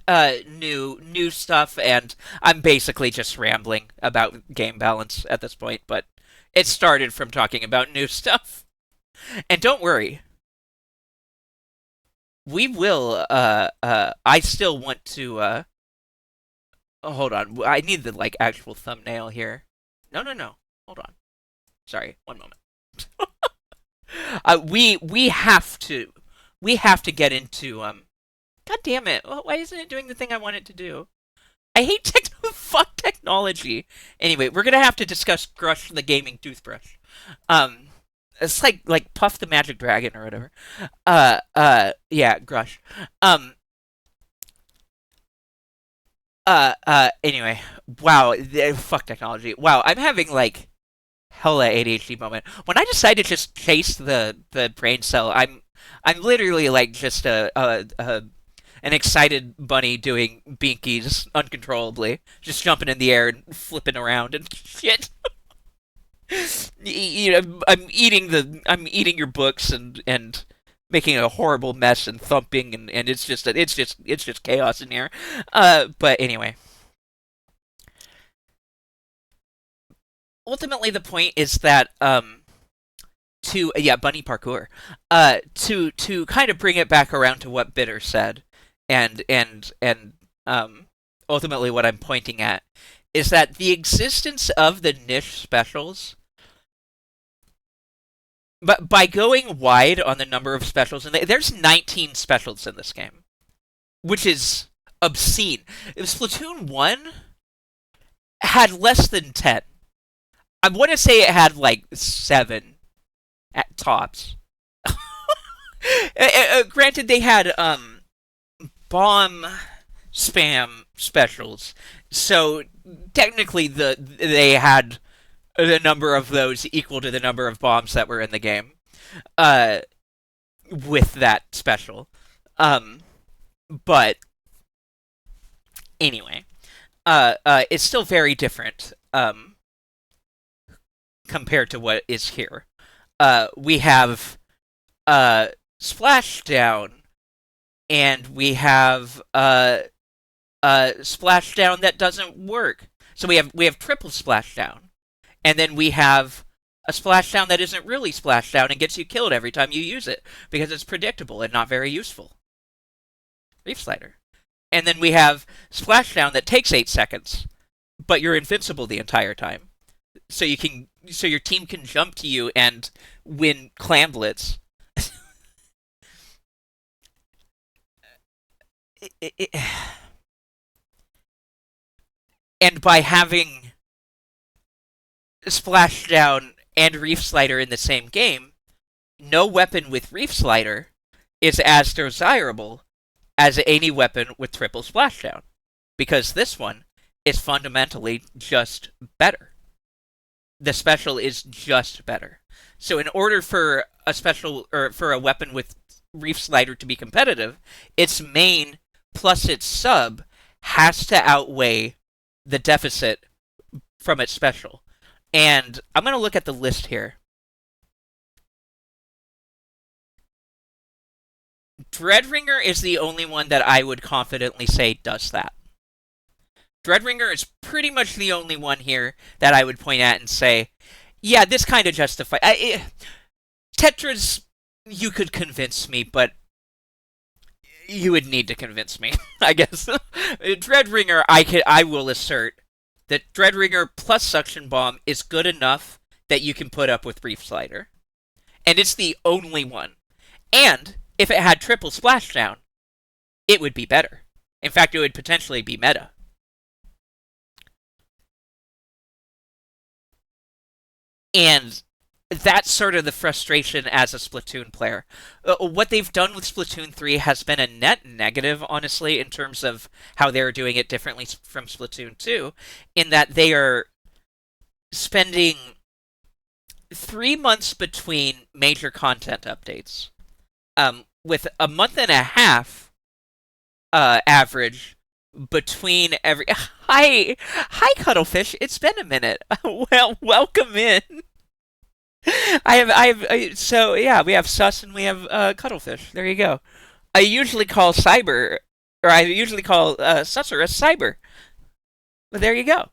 new stuff, and I'm basically just rambling about game balance at this point. But it started from talking about new stuff. And don't worry, we will. I still want to. Hold on. I need the like actual thumbnail here. No, no, no. Hold on. Sorry. One moment. We have to get into God damn it! Why isn't it doing the thing I want it to do? I hate fuck technology. Anyway, we're gonna have to discuss Grush the gaming toothbrush. Um, it's like Puff the Magic Dragon or whatever. Yeah, Grush. Um, Anyway, wow, fuck technology. Wow, I'm having like hella ADHD moment. When I decide to just chase the brain cell, I'm literally like just a an excited bunny doing binkies uncontrollably, just jumping in the air and flipping around and shit. I'm eating your books and making a horrible mess and thumping and it's just chaos in here. But anyway, ultimately the point is that to yeah, bunny parkour. To kind of bring it back around to what Bitter said, and ultimately what I'm pointing at is that the existence of the niche specials, but by going wide on the number of specials, and there's 19 specials in this game, which is obscene. Splatoon 1 had less than 10. I want to say it had like 7 at tops. Granted, they had bomb spam specials, so technically they had the number of those equal to the number of bombs that were in the game. Uh, with that special. But anyway, it's still very different compared to what is here. We have splashdown, and we have splashdown that doesn't work. So we have triple splashdown, and then we have a splashdown that isn't really splashdown and gets you killed every time you use it because it's predictable and not very useful. Reef Slider. And then we have splashdown that takes 8 seconds, but you're invincible the entire time. So your team can jump to you and win clamblets. And by having splashdown and Reef Slider in the same game, no weapon with Reef Slider is as desirable as any weapon with triple splashdown, because this one is fundamentally just better. The special is just better. So in order for a special or for a weapon with Reef Slider to be competitive, its main plus its sub has to outweigh the deficit from its special. And I'm going to look at the list here. Dreadringer is the only one that I would confidently say does that. Dreadringer is pretty much the only one here that I would point at and say, yeah, this kind of justifies... Tetris, you could convince me, but you would need to convince me, I guess. Dreadringer, I will assert that Dreadringer plus Suction Bomb is good enough that you can put up with Reef Slider. And it's the only one. And if it had triple splashdown, it would be better. In fact, it would potentially be meta. And that's sort of the frustration as a Splatoon player. What they've done with Splatoon 3 has been a net negative, honestly, in terms of how they're doing it differently from Splatoon 2, in that they are spending 3 months between major content updates, with a month and a half average between every... Hi, Cuttlefish. It's been a minute. Well, welcome in. So yeah, we have Sus and we have Cuttlefish. There you go. I usually call Sussurus Cyber. But there you go.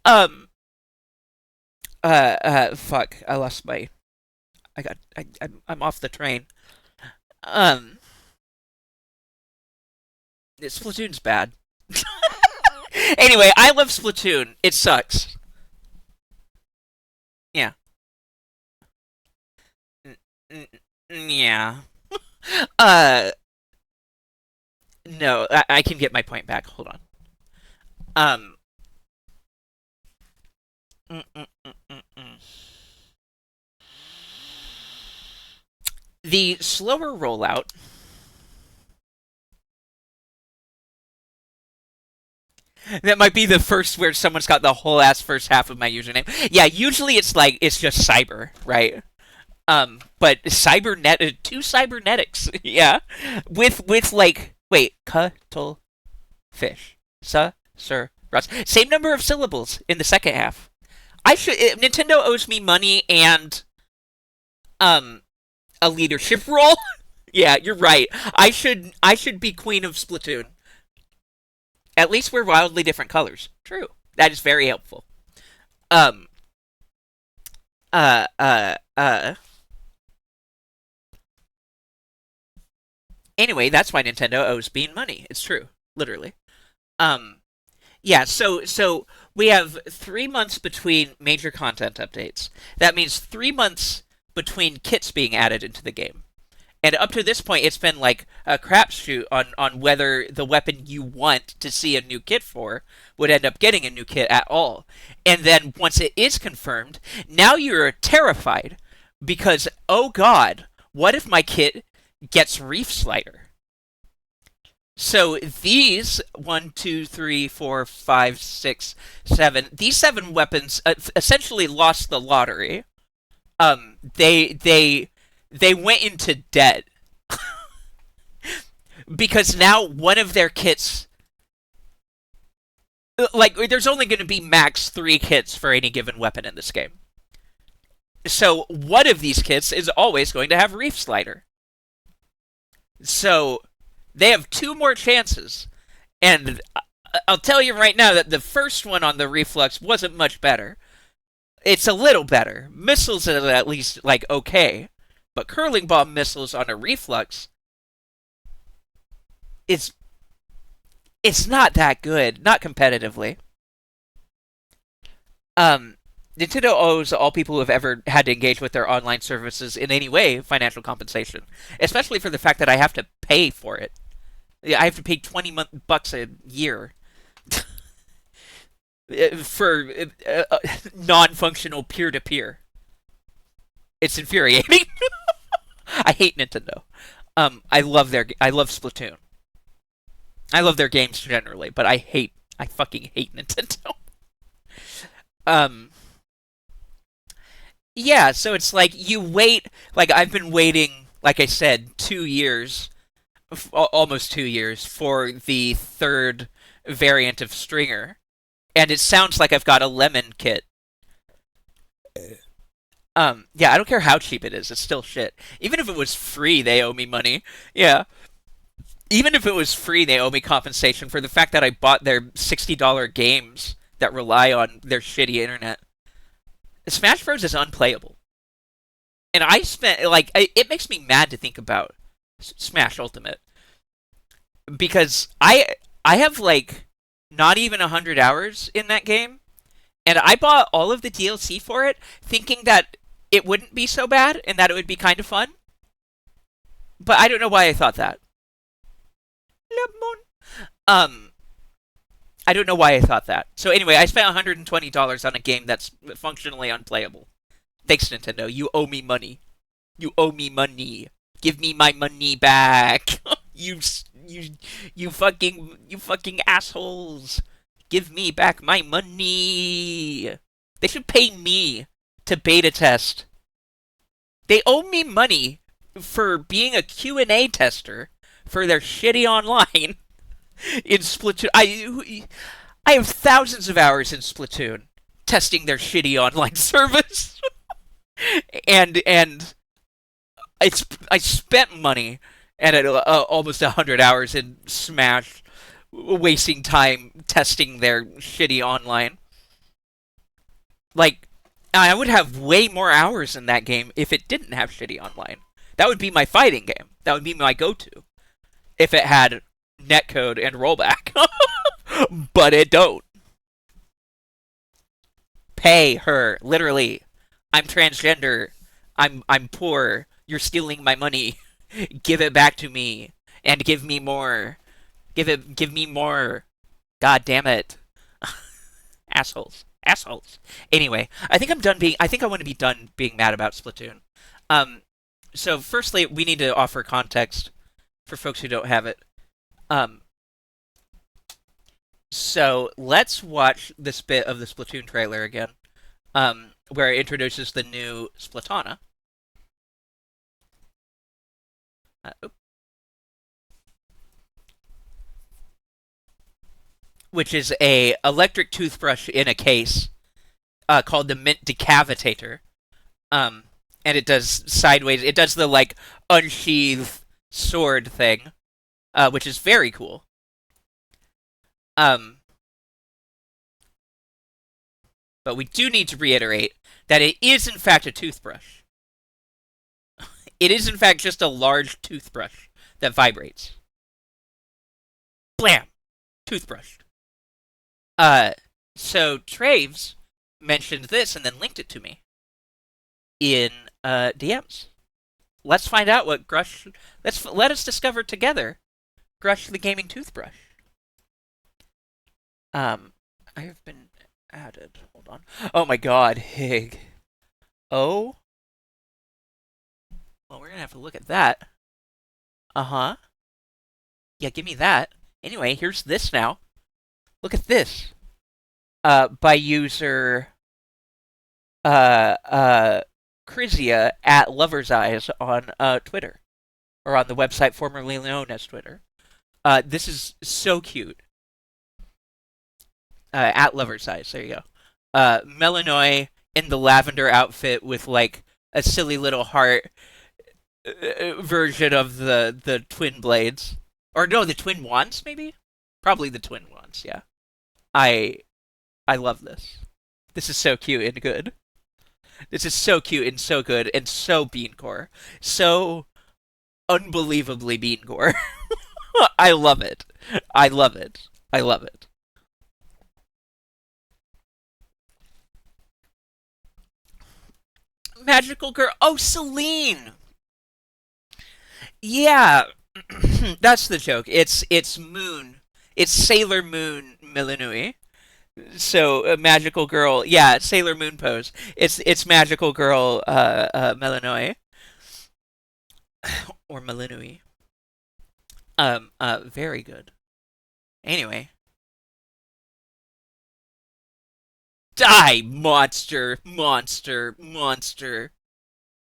um. Fuck. I lost my. I'm off the train. Splatoon's bad. Anyway, I love Splatoon. It sucks. Yeah. Yeah. Uh, no, I can get my point back. Hold on. Um. mm, mm, mm, mm, mm. The slower rollout. That might be the first where someone's got the whole ass first half of my username. Yeah, usually it's just cyber, right? But two cybernetics, yeah, with like wait, Cuttlefish, sir, Russ, same number of syllables in the second half. Nintendo owes me money and a leadership role. Yeah, you're right. I should be queen of Splatoon. At least we're wildly different colors. True. That is very helpful. Um. Uh. Uh. Uh. Anyway, that's why Nintendo owes Bean money. It's true, literally. Um. Yeah. So we have 3 months between major content updates. That means 3 months between kits being added into the game, And up to this point, it's been like a crapshoot on whether the weapon you want to see a new kit for would end up getting a new kit at all. And then once it is confirmed, now you're terrified because, oh god, what if my kit gets Reef Slider? So these one, two, three, four, five, six, seven. These seven weapons essentially lost the lottery. They went into debt because now one of their kits, like, there's only going to be max 3 kits for any given weapon in this game. So one of these kits is always going to have Reef Slider. So they have 2 more chances, and I'll tell you right now that the first one on the Reflux wasn't much better. It's a little better. Missiles are at least, like, okay. But curling bomb missiles on a Reflux, it's not that good. Not competitively. Nintendo owes all people who have ever had to engage with their online services in any way financial compensation. Especially for the fact that I have to pay for it. I have to pay $20 a year for non-functional peer-to-peer. It's infuriating. I hate Nintendo. I love Splatoon. I love their games generally, but I fucking hate Nintendo. Yeah, so it's like you wait, like I've been waiting, like I said, 2 years, almost 2 years for the third variant of Stringer, and it sounds like I've got a lemon kit. Yeah, I don't care how cheap it is, it's still shit. Even if it was free, they owe me money. Yeah. Even if it was free, they owe me compensation for the fact that I bought their $60 games that rely on their shitty internet. Smash Bros. Is unplayable. And I spent, like, it makes me mad to think about Smash Ultimate. Because I have, like, not even 100 hours in that game. And I bought all of the DLC for it, thinking that it wouldn't be so bad and that it would be kind of fun. But I don't know why I thought that. Lemon. I don't know why I thought that. So anyway, I spent $120 on a game that's functionally unplayable. Thanks, Nintendo. You owe me money. You owe me money. Give me my money back. you fucking assholes. Give me back my money. They should pay me to beta test. They owe me money for being a Q&A tester for their shitty online in Splatoon. I have thousands of hours in Splatoon testing their shitty online service. and I spent money and almost 100 hours in Smash wasting time testing their shitty online. Like, I would have way more hours in that game if it didn't have shitty online. That would be my fighting game. That would be my go-to. If it had netcode and rollback. But it don't. Pay her, literally. I'm transgender. I'm poor. You're stealing my money. Give it back to me. And give me more. Give me more. God damn it. Assholes. Anyway, I think I want to be done being mad about Splatoon. So firstly, we need to offer context for folks who don't have it. So let's watch this bit of the Splatoon trailer again, where it introduces the new Splatana. Which is a electric toothbrush in a case called the Mint Decavitator. And it does sideways. It does the, like, unsheath sword thing, which is very cool. But we do need to reiterate that it is, in fact, a toothbrush. It is, in fact, just a large toothbrush that vibrates. Blam! Toothbrush. So Traves mentioned this and then linked it to me in DMs. let's find out what Grush. Let us discover together Grush the gaming toothbrush. Um, I have been added. Hold on. Oh my God, Hig. Oh, well, we're gonna have to look at that. Uh huh. Yeah, give me that. Anyway, here's this now. Look at this. By user Crizia at Lover's Eyes on Twitter, or on the website formerly known as Twitter. This is so cute. At Lover's Eyes. There you go. Melanoy in the lavender outfit with like a silly little heart version of the twin blades, or no, the twin wands maybe. Probably the twin wands. Yeah. I I love this. This is so cute and good. This is so cute and so good and so beancore. So unbelievably beancore. I love it. I love it. I love it. Magical girl. Oh, Celine. Yeah, that's the joke. It's Moon. It's Sailor Moon Milanui. So magical girl. Yeah, Sailor Moon pose. It's magical girl Melanoi or Melanui. Very good. Anyway, die, monster, monster, monster.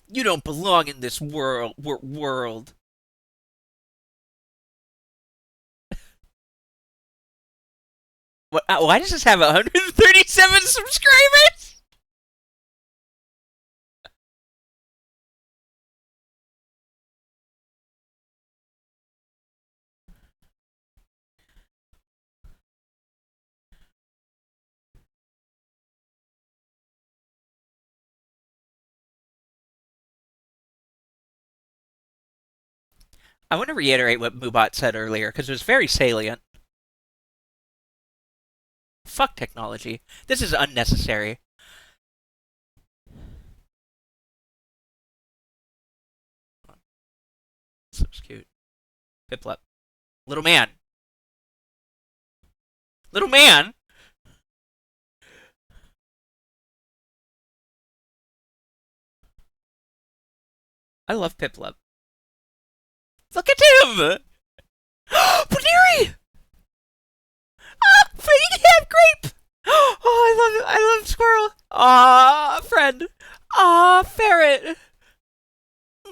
You don't belong in this world. What, why does this have 137 subscribers? I want to reiterate what Mubot said earlier because it was very salient. Fuck technology. This is unnecessary. This looks cute. Piplup. Little man. Little man? I love Piplup. Look at him! Paneri! Ah, you have grape! Oh, I love it. I love squirrel. Aw, friend. Aw, ferret.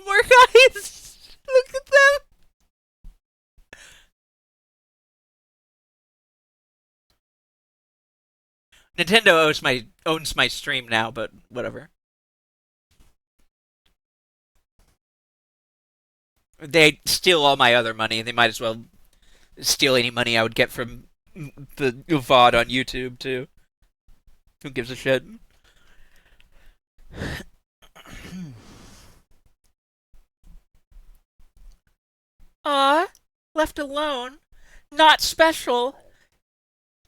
More guys. Look at them. Nintendo owns my stream now, but whatever. They steal all my other money. They might as well steal any money I would get from the VOD on YouTube too. Who gives a shit? Aw, left alone. Not special.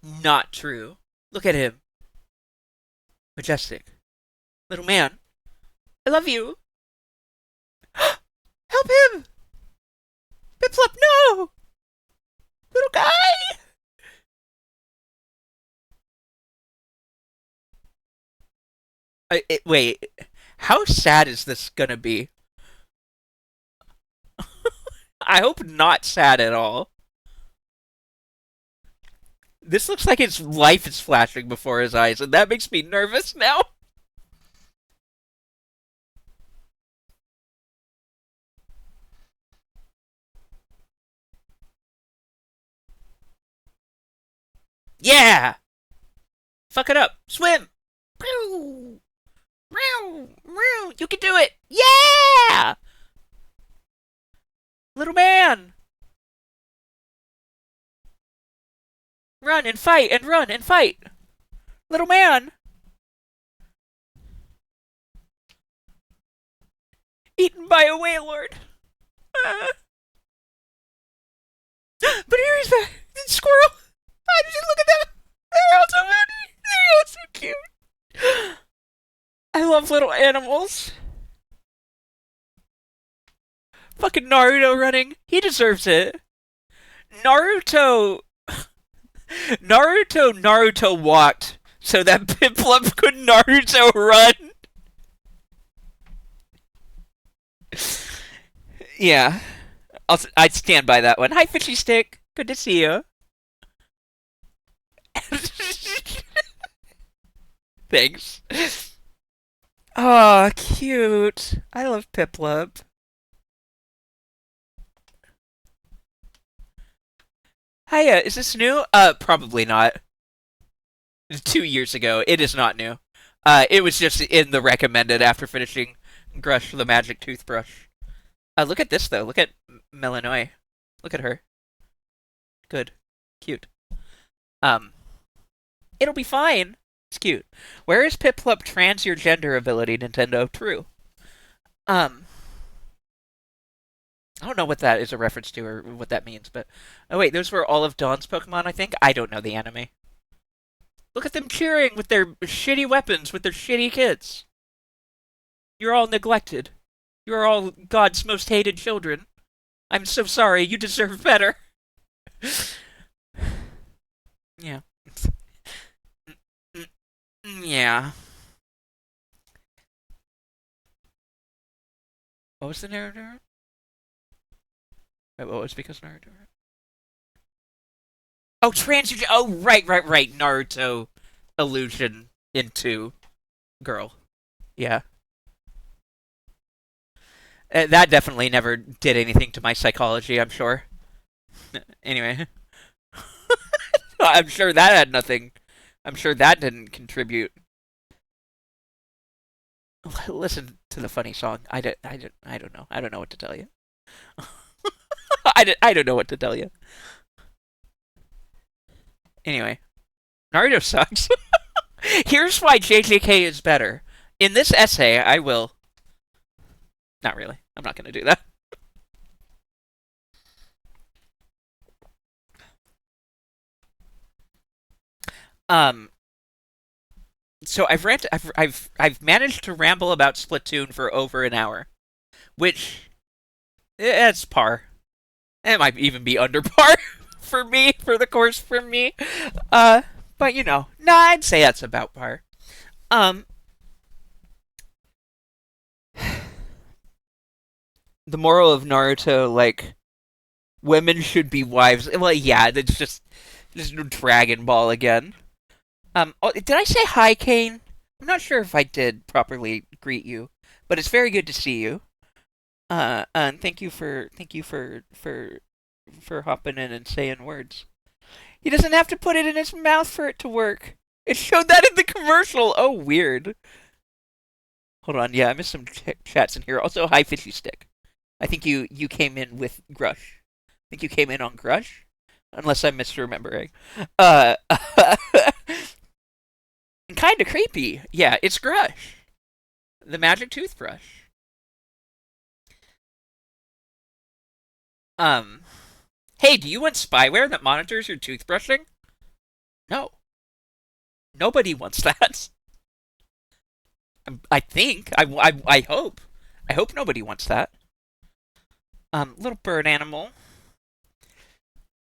Not true. Look at him. Majestic. Little man. I love you. Help him! Piplup, no! Little guy! Wait, how sad is this gonna be? I hope not sad at all. This looks like his life is flashing before his eyes, and that makes me nervous now. Yeah! Fuck it up. Swim! You can do it! Yeah! Little man! Run and fight and run and fight! Little man! Eaten by a wailord! But here he's back! Squirrel! I just look at them! They're all so many! They're all so cute! I love little animals. Fucking Naruto running. He deserves it. Naruto. Naruto walked so that Piplup could Naruto run. Yeah. I'd stand by that one. Hi, Fishy Stick. Good to see you. Thanks. Oh, cute. I love Piplup. Hiya, is this new? Probably not. 2 years ago. It is not new. It was just in the recommended after finishing Grush the Magic Toothbrush. Look at this though. Look at Melanoy. Look at her. Good. Cute. Um, it'll be fine. It's cute. Where is Piplup trans your gender ability, Nintendo? True. Um, I don't know what that is a reference to or what that means, but oh wait, those were all of Dawn's Pokemon, I think. I don't know the anime. Look at them cheering with their shitty weapons, with their shitty kids. You're all neglected. You are all God's most hated children. I'm so sorry. You deserve better. Yeah. Yeah. What was the narrator? Wait, what was because Naruto? Oh, transfusion. Oh, right. Naruto illusion into girl. Yeah. That definitely never did anything to my psychology, I'm sure. Anyway. I'm sure that had nothing. I'm sure that didn't contribute. Listen to the funny song. I don't know. I don't know what to tell you. I don't know what to tell you. Anyway, Naruto sucks. Here's why JJK is better. In this essay, I will. Not really. I'm not going to do that. Um. So I've managed to ramble about Splatoon for over an hour, which it's par. It might even be under par for me for the course for me. But nah, I'd say that's about par. Um, the moral of Naruto, like, women should be wives. Well, yeah, it's just Dragon Ball again. Oh, did I say hi, Kane? I'm not sure if I did properly greet you, but it's very good to see you. And thank you for hopping in and saying words. He doesn't have to put it in his mouth for it to work. It showed that in the commercial. Oh, weird. Hold on, yeah, I missed some chats in here. Also, hi, Fishy Stick. I think you came in with Grush. I think you came in on Grush, unless I'm misremembering. Uh, kind of creepy. Yeah, it's Grush, the magic toothbrush. Um, hey, do you want spyware that monitors your toothbrushing? No, nobody wants that. I think. I hope. I hope nobody wants that. Little bird animal.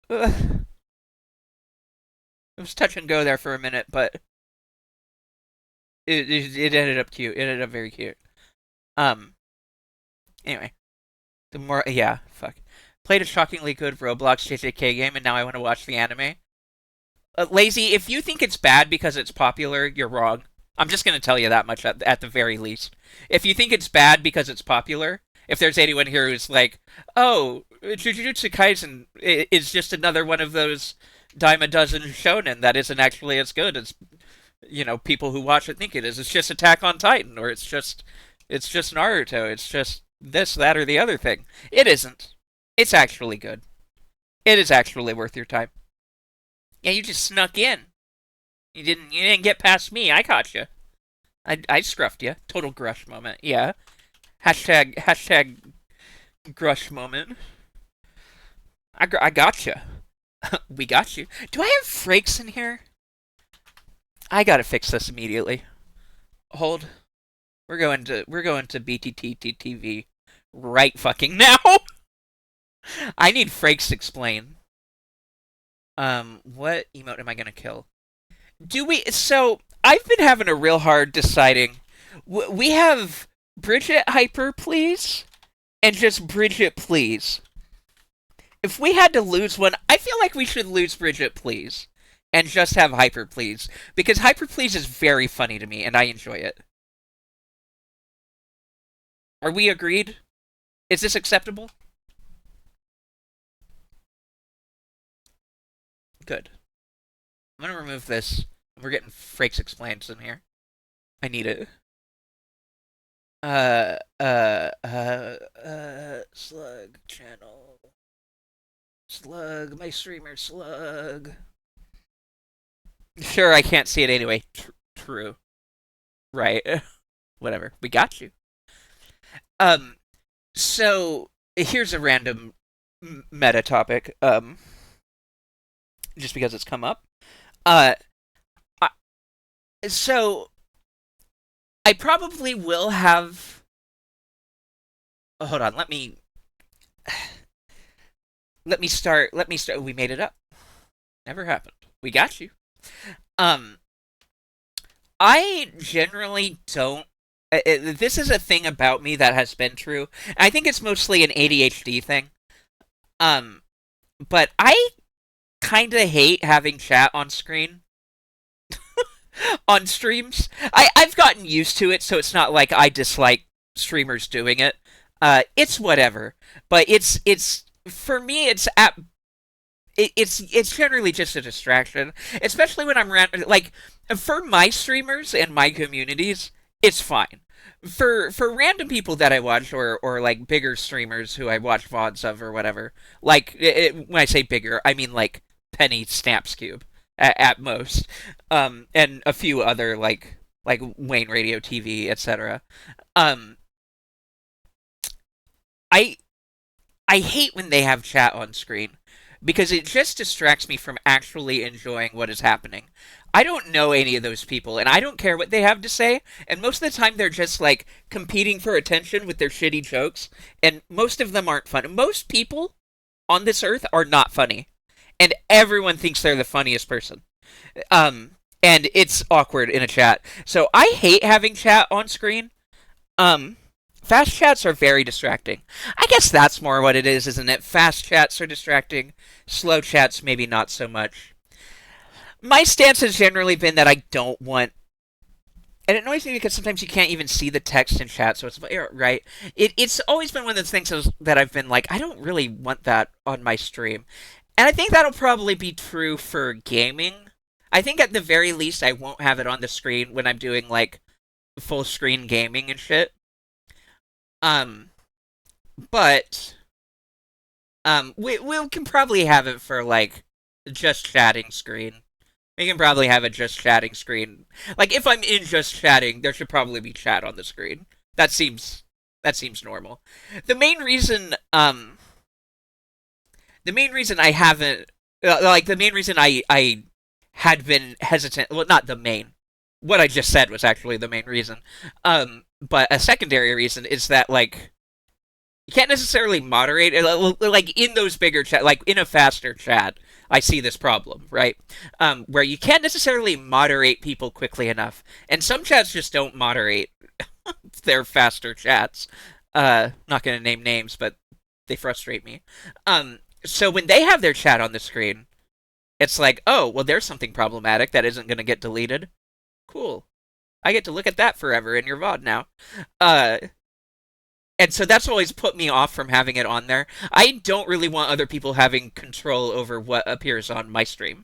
It was touch and go there for a minute, but it ended up cute. It ended up very cute. Um. Anyway, the more yeah, fuck. Played a shockingly good Roblox JJK game, and now I want to watch the anime. Lazy, if you think it's bad because it's popular, you're wrong. I'm just gonna tell you that much at the very least. If you think it's bad because it's popular, if there's anyone here who's like, oh, Jujutsu Kaisen is just another one of those dime a dozen shonen that isn't actually as good as people who watch it think it is. It's just Attack on Titan, or it's just Naruto. It's just this, that, or the other thing. It isn't. It's actually good. It is actually worth your time. Yeah, you just snuck in. You didn't get past me. I caught you. I scruffed you. Total grush moment. Yeah. Hashtag grush moment. I got you. We got you. Do I have frakes in here? I gotta fix this immediately. Hold. We're going to BTTTV right fucking now. I need Frakes explain. What emote am I gonna kill? Do we? So I've been having a real hard deciding. We have Bridget Hyper, please, and just Bridget, please. If we had to lose one, I feel like we should lose Bridget, please, and just have Hyper, please, because Hyper, please is very funny to me, and I enjoy it. Are we agreed? Is this acceptable? Good. I'm gonna remove this. We're getting Frakes explains in here. I need it. Slug channel. Slug, my streamer slug. Sure, I can't see it anyway. True. Right. Whatever. We got you. Um, so here's a random meta topic. Just because it's come up. Uh, I, so I probably will have. Oh, hold on. Let me start. Let me start. We made it up. Never happened. We got you. Um, I generally don't. This is a thing about me that has been true. I think it's mostly an ADHD thing. Um, but I kind of hate having chat on screen on streams. I've gotten used to it, so it's not like I dislike streamers doing it. It's whatever. But it's for me. It's generally just a distraction, especially when I'm like for my streamers and my communities. It's fine. For random people that I watch or like bigger streamers who I watch VODs of or whatever. Like when I say bigger, I mean like Penny Snaps Cube at most, and a few other like Wayne Radio TV, etc. Um, I I hate when they have chat on screen because it just distracts me from actually enjoying what is happening. I don't know any of those people, and I don't care what they have to say. And most of the time, they're just like competing for attention with their shitty jokes, and most of them aren't fun. Most people on this earth are not funny, and everyone thinks they're the funniest person. And it's awkward in a chat. So I hate having chat on screen. Um, Fast chats are very distracting. I guess that's more what it is, isn't it? Fast chats are distracting. Slow chats, maybe not so much. My stance has generally been that I don't want. And it annoys me because sometimes you can't even see the text in chat, so it's right. It's always been one of those things that I've been like, I don't really want that on my stream. And I think that'll probably be true for gaming. I think at the very least I won't have it on the screen when I'm doing like full screen gaming and shit. Um, but we can probably have it for like just chatting screen. We can probably have a just chatting screen. Like if I'm in just chatting, there should probably be chat on the screen. That seems normal. The main reason the main reason I haven't like the main reason I had been hesitant, well not the main. What I just said was actually the main reason. But a secondary reason is that like you can't necessarily moderate like in those bigger chat, like in a faster chat. I see this problem, right? Where you can't necessarily moderate people quickly enough, and some chats just don't moderate their faster chats. Not gonna name names, but they frustrate me. So when they have their chat on the screen, it's like, oh, well, there's something problematic that isn't gonna get deleted. Cool. I get to look at that forever in your VOD now. Uh, and so that's always put me off from having it on there. I don't really want other people having control over what appears on my stream.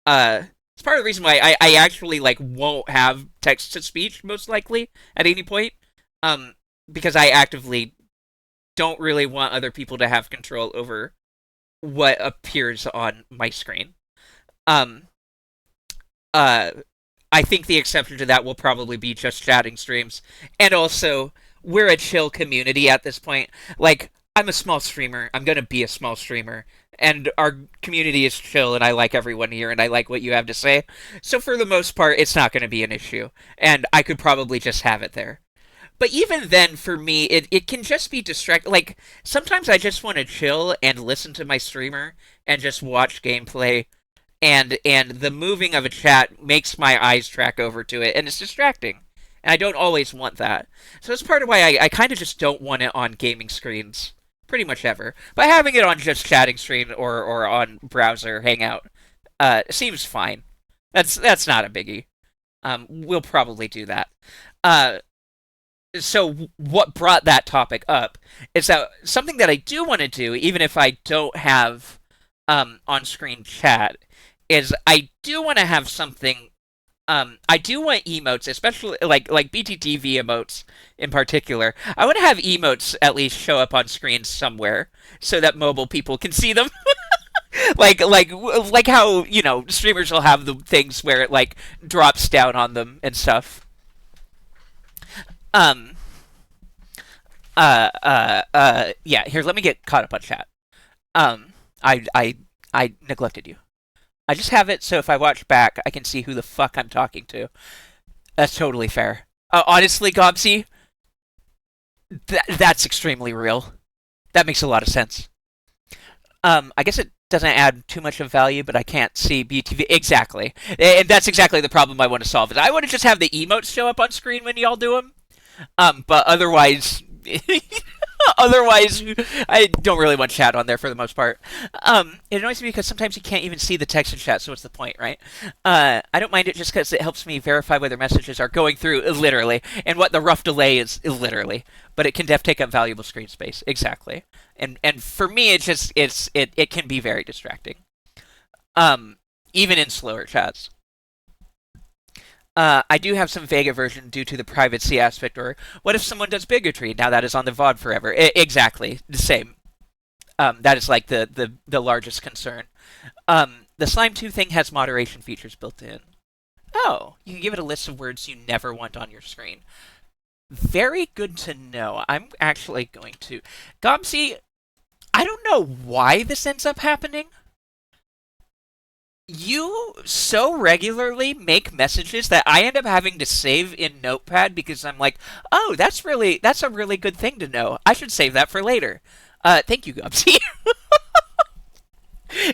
It's part of the reason why I actually like won't have text to speech most likely at any point. Because I actively don't really want other people to have control over what appears on my screen. Um, uh, I think the exception to that will probably be just chatting streams. And also, we're a chill community at this point. Like, I'm a small streamer. I'm going to be a small streamer. And our community is chill, and I like everyone here, and I like what you have to say. So for the most part, it's not going to be an issue. And I could probably just have it there. But even then, for me, it can just be distract. Like sometimes I just want to chill and listen to my streamer and just watch gameplay, and the moving of a chat makes my eyes track over to it, and it's distracting. And I don't always want that. So that's part of why I kind of just don't want it on gaming screens pretty much ever. But having it on just chatting screen or on browser hangout seems fine. That's not a biggie. We'll probably do that. Uh, so what brought that topic up is that something that I do want to do, even if I don't have on-screen chat, is I do want to have something. I do want emotes, especially like BTTV emotes in particular. I want to have emotes at least show up on screen somewhere so that mobile people can see them. like how streamers will have the things where it like drops down on them and stuff. Um, yeah, here, let me get caught up on chat. Um, I neglected you. I just have it so if I watch back, I can see who the fuck I'm talking to. That's totally fair. Honestly, Gobsy, that's extremely real. That makes a lot of sense. I guess it doesn't add too much of value, but I can't see BTV exactly, and that's exactly the problem I want to solve. Is I want to just have the emotes show up on screen when y'all do them. But otherwise, otherwise, I don't really want chat on there for the most part. It annoys me because sometimes you can't even see the text in chat, so what's the point, right? I don't mind it just because it helps me verify whether messages are going through, literally, and what the rough delay is, literally. But it can take up valuable screen space, exactly. And for me, it can be very distracting. Even in slower chats. I do have some vague aversion due to the privacy aspect, or what if someone does bigotry? Now that is on the VOD forever. Exactly, the same. That is like the largest concern. The Slime 2 thing has moderation features built in. Oh, you can give it a list of words you never want on your screen. Very good to know. I'm actually going to... Gomsy, I don't know why this ends up happening. You so regularly make messages that I end up having to save in Notepad because I'm like, oh, that's a really good thing to know. I should save that for later. Thank you, Gubsy.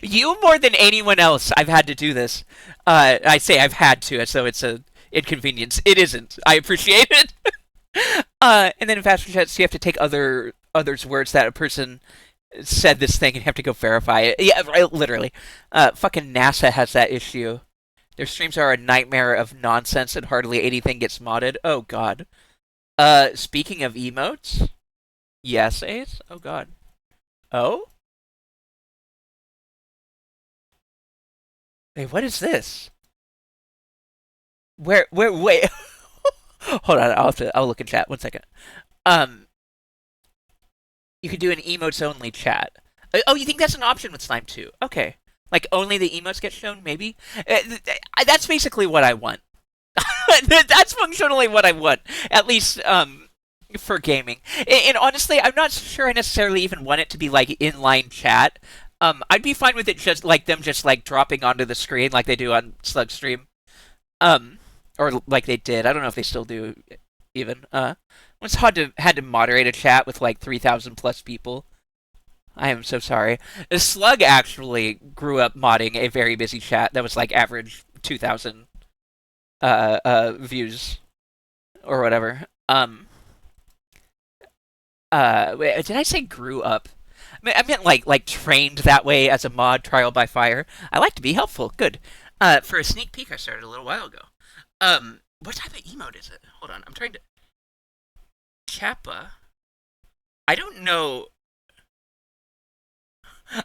You more than anyone else, I've had to do this. I say I've had to, as though it's a inconvenience. It isn't. I appreciate it. And then in faster chats, you have to take others' words that a person said this thing and you have to go verify it. Yeah, right, literally. Fucking NASA has that issue. Their streams are a nightmare of nonsense and hardly anything gets modded. Oh god. Speaking of emotes? Yes, Ace? Oh god. Oh? Wait, what is this? Wait. Hold on, I'll look in chat. 1 second. Um, you can do an emotes only chat. Oh, you think that's an option with Slime 2? Okay. Like only the emotes get shown, maybe? That's basically what I want. That's functionally what I want. At least, for gaming. And honestly, I'm not sure I necessarily even want it to be like inline chat. I'd be fine with it just like them just like dropping onto the screen like they do on Slugstream. Um, or like they did. I don't know if they still do even. Once had to moderate a chat with like 3,000 plus people. I am so sorry. The Slug actually grew up modding a very busy chat that was like average 2,000 views or whatever. Did I say grew up? I meant like trained that way as a mod trial by fire. I like to be helpful. Good. For a sneak peek, I started a little while ago. What type of emote is it? Hold on, I'm trying to. Chappa. I don't know.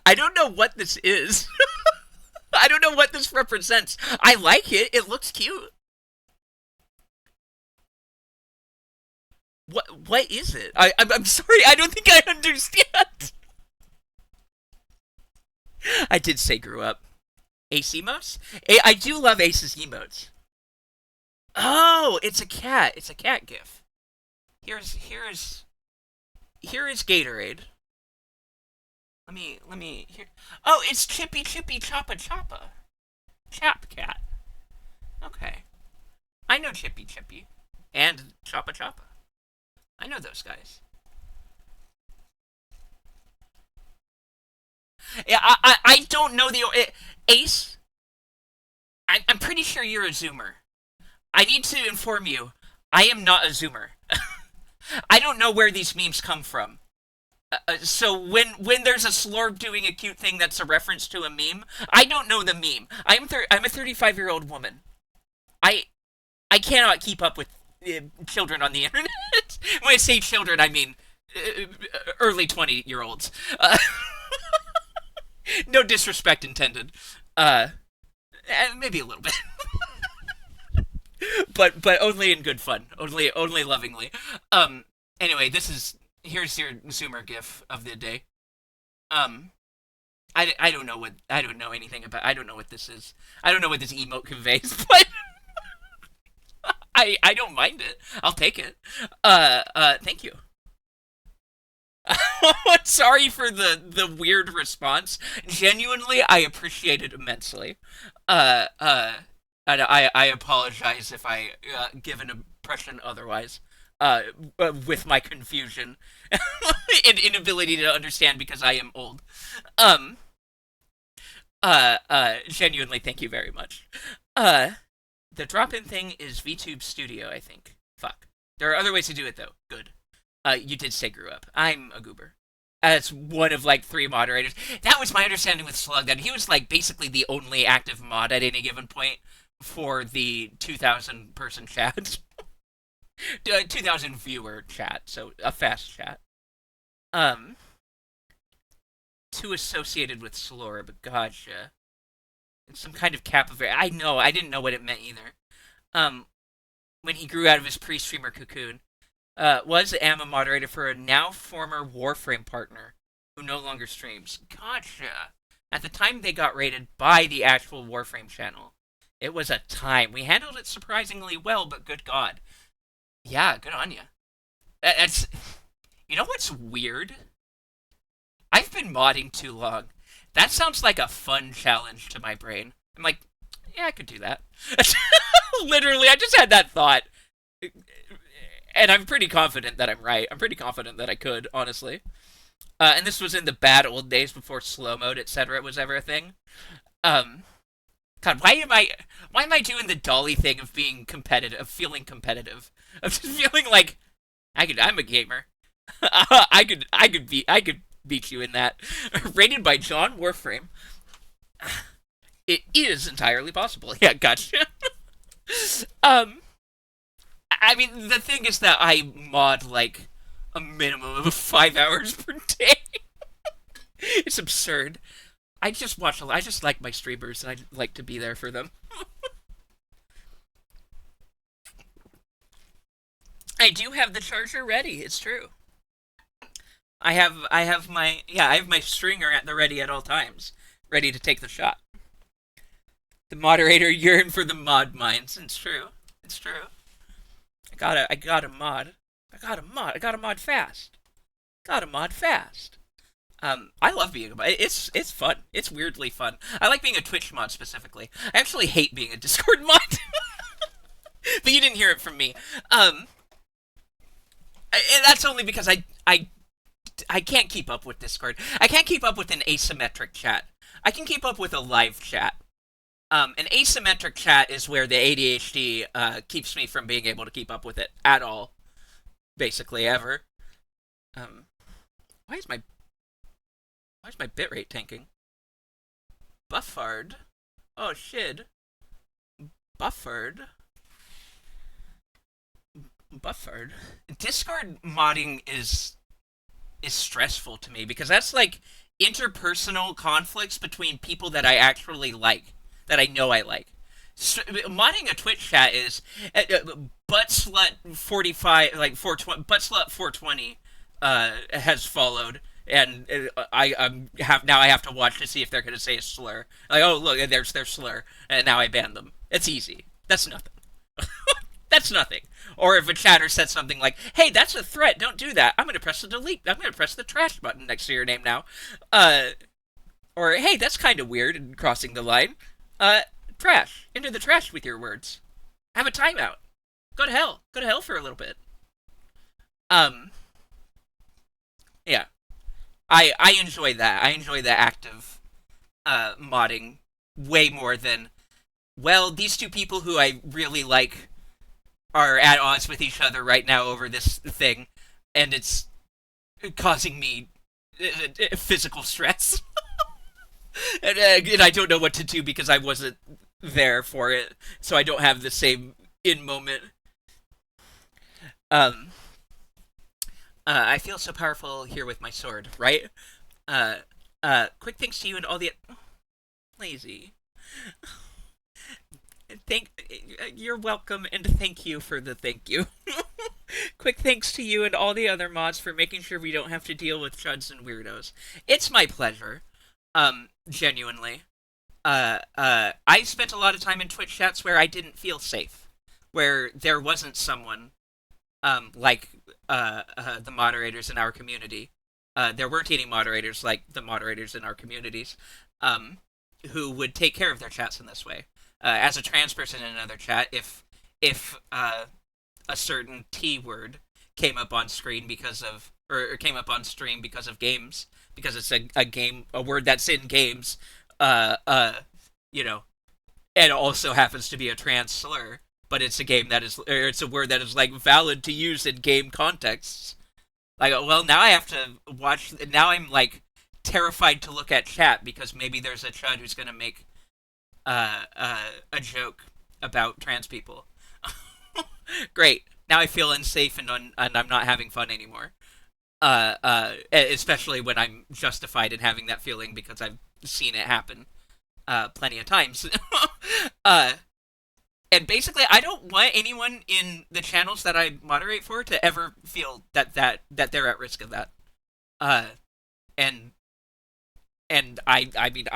I don't know what this is. I don't know what this represents. I like it. It looks cute. What is it? I'm sorry. I don't think I understand. I did say grew up. Ace emotes? I do love Ace's emotes. Oh, it's a cat. It's a cat gif. Here is Gatorade. Let me here. Oh, it's Chippy Chippy Choppa Choppa. Chap cat. Okay. I know Chippy Chippy. And Choppa Choppa. I know those guys. Yeah, I don't know the Ace. I'm pretty sure you're a Zoomer. I need to inform you, I am not a Zoomer. I don't know where these memes come from. So when there's a slurp doing a cute thing that's a reference to a meme, I don't know the meme. I'm a 35-year-old woman. I I cannot keep up with children on the internet. When I say children, I mean early 20-year-olds. No disrespect intended. Uh, Maybe a little bit, but only in good fun. Only lovingly. Um. Anyway, here's your Zoomer gif of the day. Um. I don't know what I don't know anything about. I don't know what this is. I don't know what this emote conveys, but I don't mind it. I'll take it. Thank you. Sorry for the weird response. Genuinely, I appreciate it immensely. And I apologize if I give an impression otherwise. With my confusion and inability to understand because I am old. Um. Genuinely, thank you very much. Uh. The drop-in thing is VTube Studio, I think. Fuck. There are other ways to do it though. Good. You did say grew up. I'm a goober. As one of like three moderators. That was my understanding with Slug, that he was like basically the only active mod at any given point for the 2,000 person chat. 2,000 viewer chat, so a fast chat. Um, Too associated with Slur, but gotcha. It's some kind of cap of I know, I didn't know what it meant either. Um, when he grew out of his pre-streamer cocoon, was Am a moderator for a now former Warframe partner who no longer streams. Gotcha. At the time they got rated by the actual Warframe channel. It was a time. We handled it surprisingly well, but good God. Yeah, good on you. That's. You know what's weird? I've been modding too long. That sounds like a fun challenge to my brain. I'm like, yeah, I could do that. Literally, I just had that thought. And I'm pretty confident that I'm right. I'm pretty confident that I could, honestly. And this was in the bad old days before slow mode, etc. was ever a thing. Um, God, why am I doing the Dolly thing of being competitive, of feeling competitive, of just feeling like I'm a gamer. I could beat you in that. Rated by John Warframe. It is entirely possible. Yeah, gotcha. um, I mean, the thing is that I mod like a minimum of 5 hours per day. It's absurd. I just watch. I just like my streamers, and I like to be there for them. I do have the charger ready. It's true. I have my stringer at the ready at all times, ready to take the shot. The moderator yearned for the mod mines. It's true. It's true. I got a mod. I got a mod fast. Got a mod fast. I love being a mod. It's fun. It's weirdly fun. I like being a Twitch mod specifically. I actually hate being a Discord mod. But you didn't hear it from me. And that's only because I can't keep up with Discord. I can't keep up with an asymmetric chat. I can keep up with a live chat. An asymmetric chat is where the ADHD keeps me from being able to keep up with it at all, basically ever. Um, why is my bitrate tanking? Buffered. Oh shit. Buffered. Buffered. Discord modding is stressful to me because that's like interpersonal conflicts between people that I actually like, that I know I like. So, modding a Twitch chat is butt slut 45 like 420 butt slut 420 has followed, and I have to watch to see if they're gonna say a slur. Like, oh look, there's their slur, and now I ban them. It's easy. That's nothing. That's nothing. Or if a chatter said something like, "Hey, that's a threat. Don't do that. I'm gonna press the delete. I'm gonna press the trash button next to your name now." Uh, or hey, that's kind of weird and crossing the line. Uh, Trash. Into the trash with your words. Have a timeout. Go to hell. Go to hell for a little bit. Um, yeah, I enjoy that. I enjoy the active modding way more than, well, these two people who I really like are at odds with each other right now over this thing, and it's causing me physical stress. And I don't know what to do because I wasn't there for it, so I don't have the same in moment. Um, I feel so powerful here with my sword, right? Uh, quick thanks to you and all the lazy. Thank you're welcome, and thank you for the thank you. Quick thanks to you and all the other mods for making sure we don't have to deal with chuds and weirdos. It's my pleasure. Genuinely. I spent a lot of time in Twitch chats where I didn't feel safe, where there wasn't someone, like, the moderators in our community. There weren't any moderators like the moderators in our communities, who would take care of their chats in this way. As a trans person in another chat, if a certain T word came up on screen because of, or came up on stream because of games, because it's a word that's in games, uh, uh, you know, and also happens to be a trans slur, but it's a game that is, or it's a word that is like valid to use in game contexts. Like, well, now I have to watch. Now I'm like terrified to look at chat because maybe there's a chud who's gonna make a joke about trans people. Great. Now I feel unsafe and I'm not having fun anymore. Especially when I'm justified in having that feeling because I've seen it happen plenty of times. uh, and basically, I don't want anyone in the channels that I moderate for to ever feel that they're at risk of that. Uh, and I mean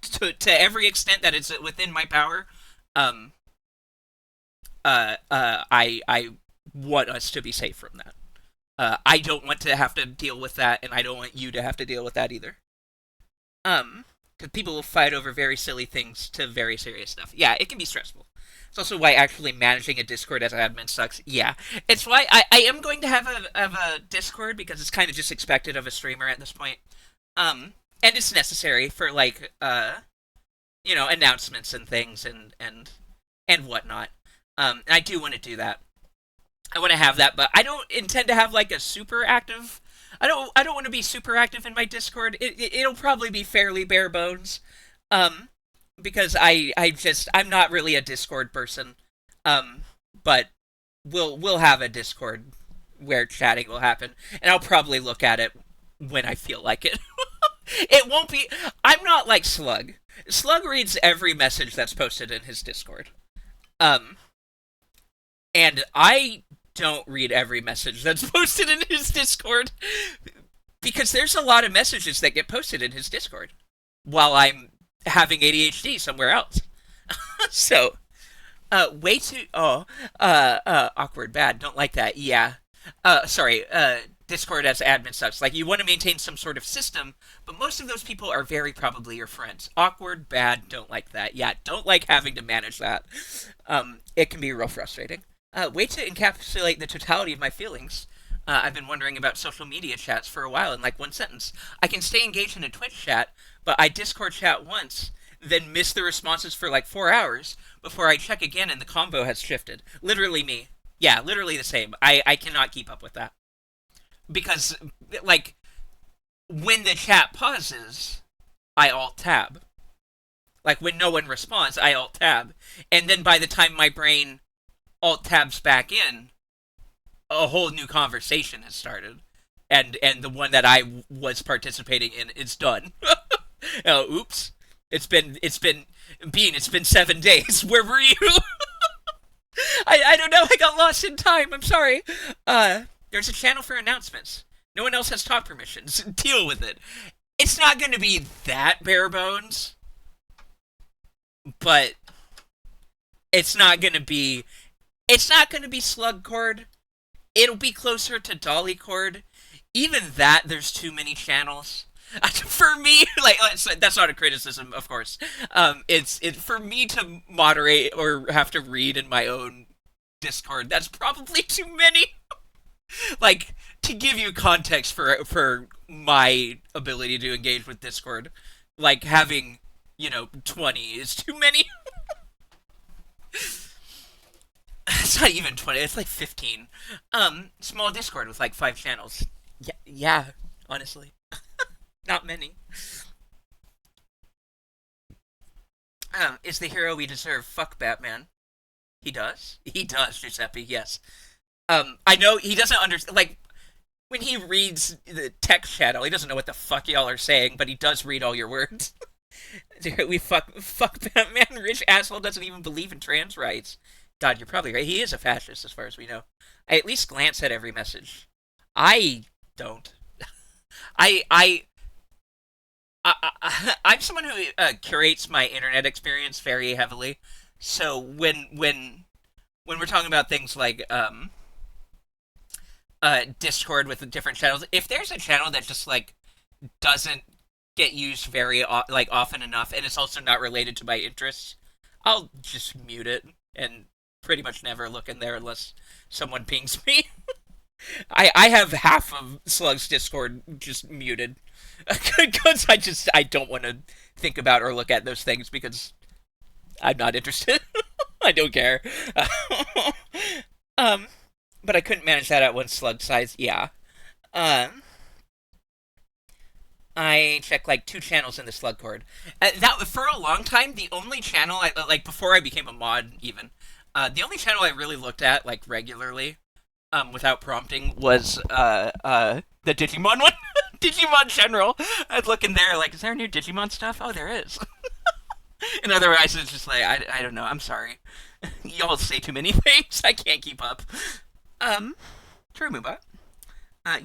to every extent that it's within my power, um, I want us to be safe from that. I don't want to have to deal with that, and I don't want you to have to deal with that either. Because people will fight over very silly things to very serious stuff. Yeah, it can be stressful. It's also why actually managing a Discord as an admin sucks. Yeah, it's why I am going to have a Discord because it's kind of just expected of a streamer at this point. And it's necessary for like announcements and things and whatnot. And I do want to do that. I want to have that, but I don't intend to have like a super active. I don't want to be super active in my Discord. It'll probably be fairly bare bones, um, because I'm not really a Discord person. Um, but we'll have a Discord where chatting will happen, and I'll probably look at it when I feel like it. It won't be. I'm not like Slug. Slug reads every message that's posted in his Discord. Um, and I don't read every message that's posted in his Discord because there's a lot of messages that get posted in his Discord while I'm having ADHD somewhere else. So, way too awkward, bad. Don't like that. Yeah. Sorry. Discord as admin sucks. Like you want to maintain some sort of system, but most of those people are very probably your friends. Awkward, bad. Don't like that. Yeah. Don't like having to manage that. It can be real frustrating. Way to encapsulate the totality of my feelings. I've been wondering about social media chats for a while in like one sentence. I can stay engaged in a Twitch chat, but I Discord chat once, then miss the responses for like 4 hours before I check again and the combo has shifted. Literally me. Yeah, literally the same. I cannot keep up with that. Because, like, when the chat pauses, I alt tab. Like, when no one responds, I alt tab. And then by the time my brain alt tabs back in, a whole new conversation has started. And the one that I was participating in is done. Oops. It's been 7 days. Where were you? I don't know. I got lost in time. I'm sorry. There's a channel for announcements. No one else has talk permissions. Deal with it. It's not going to be that bare bones, but it's not going to be. It's not going to be slug cord. It'll be closer to dolly cord. Even that, there's too many channels. For me, like that's not a criticism, of course. It's for me to moderate or have to read in my own Discord. That's probably too many. Like, to give you context for my ability to engage with Discord, like having 20 is too many. It's not even 20. It's like 15. Small Discord with like 5 channels. Yeah, yeah. Honestly, not many. Is the hero we deserve? Fuck Batman. He does. He does, Giuseppe. Yes. I know he doesn't understand. Like when he reads the text channel, he doesn't know what the fuck y'all are saying, but he does read all your words. We fuck Batman. Rich asshole doesn't even believe in trans rights. God, you're probably right. He is a fascist, as far as we know. I at least glance at every message. I don't. I I. I'm someone who curates my internet experience very heavily. So when we're talking about things like Discord with the different channels, if there's a channel that just like doesn't get used very like often enough, and it's also not related to my interests, I'll just mute it and pretty much never look in there unless someone pings me. I have half of Slug's Discord just muted because I don't want to think about or look at those things because I'm not interested. I don't care. um, but I couldn't manage that at one slug size. Yeah. Um, I checked like 2 channels in the slug cord. That for a long time, the only channel I like before I became a mod even. The only channel I really looked at like regularly, without prompting, was the Digimon one, Digimon General. I'd look in there like, is there new Digimon stuff? Oh, there is. And otherwise, it's just like I don't know. I'm sorry. Y'all say too many things. I can't keep up. Um, True, Moobot.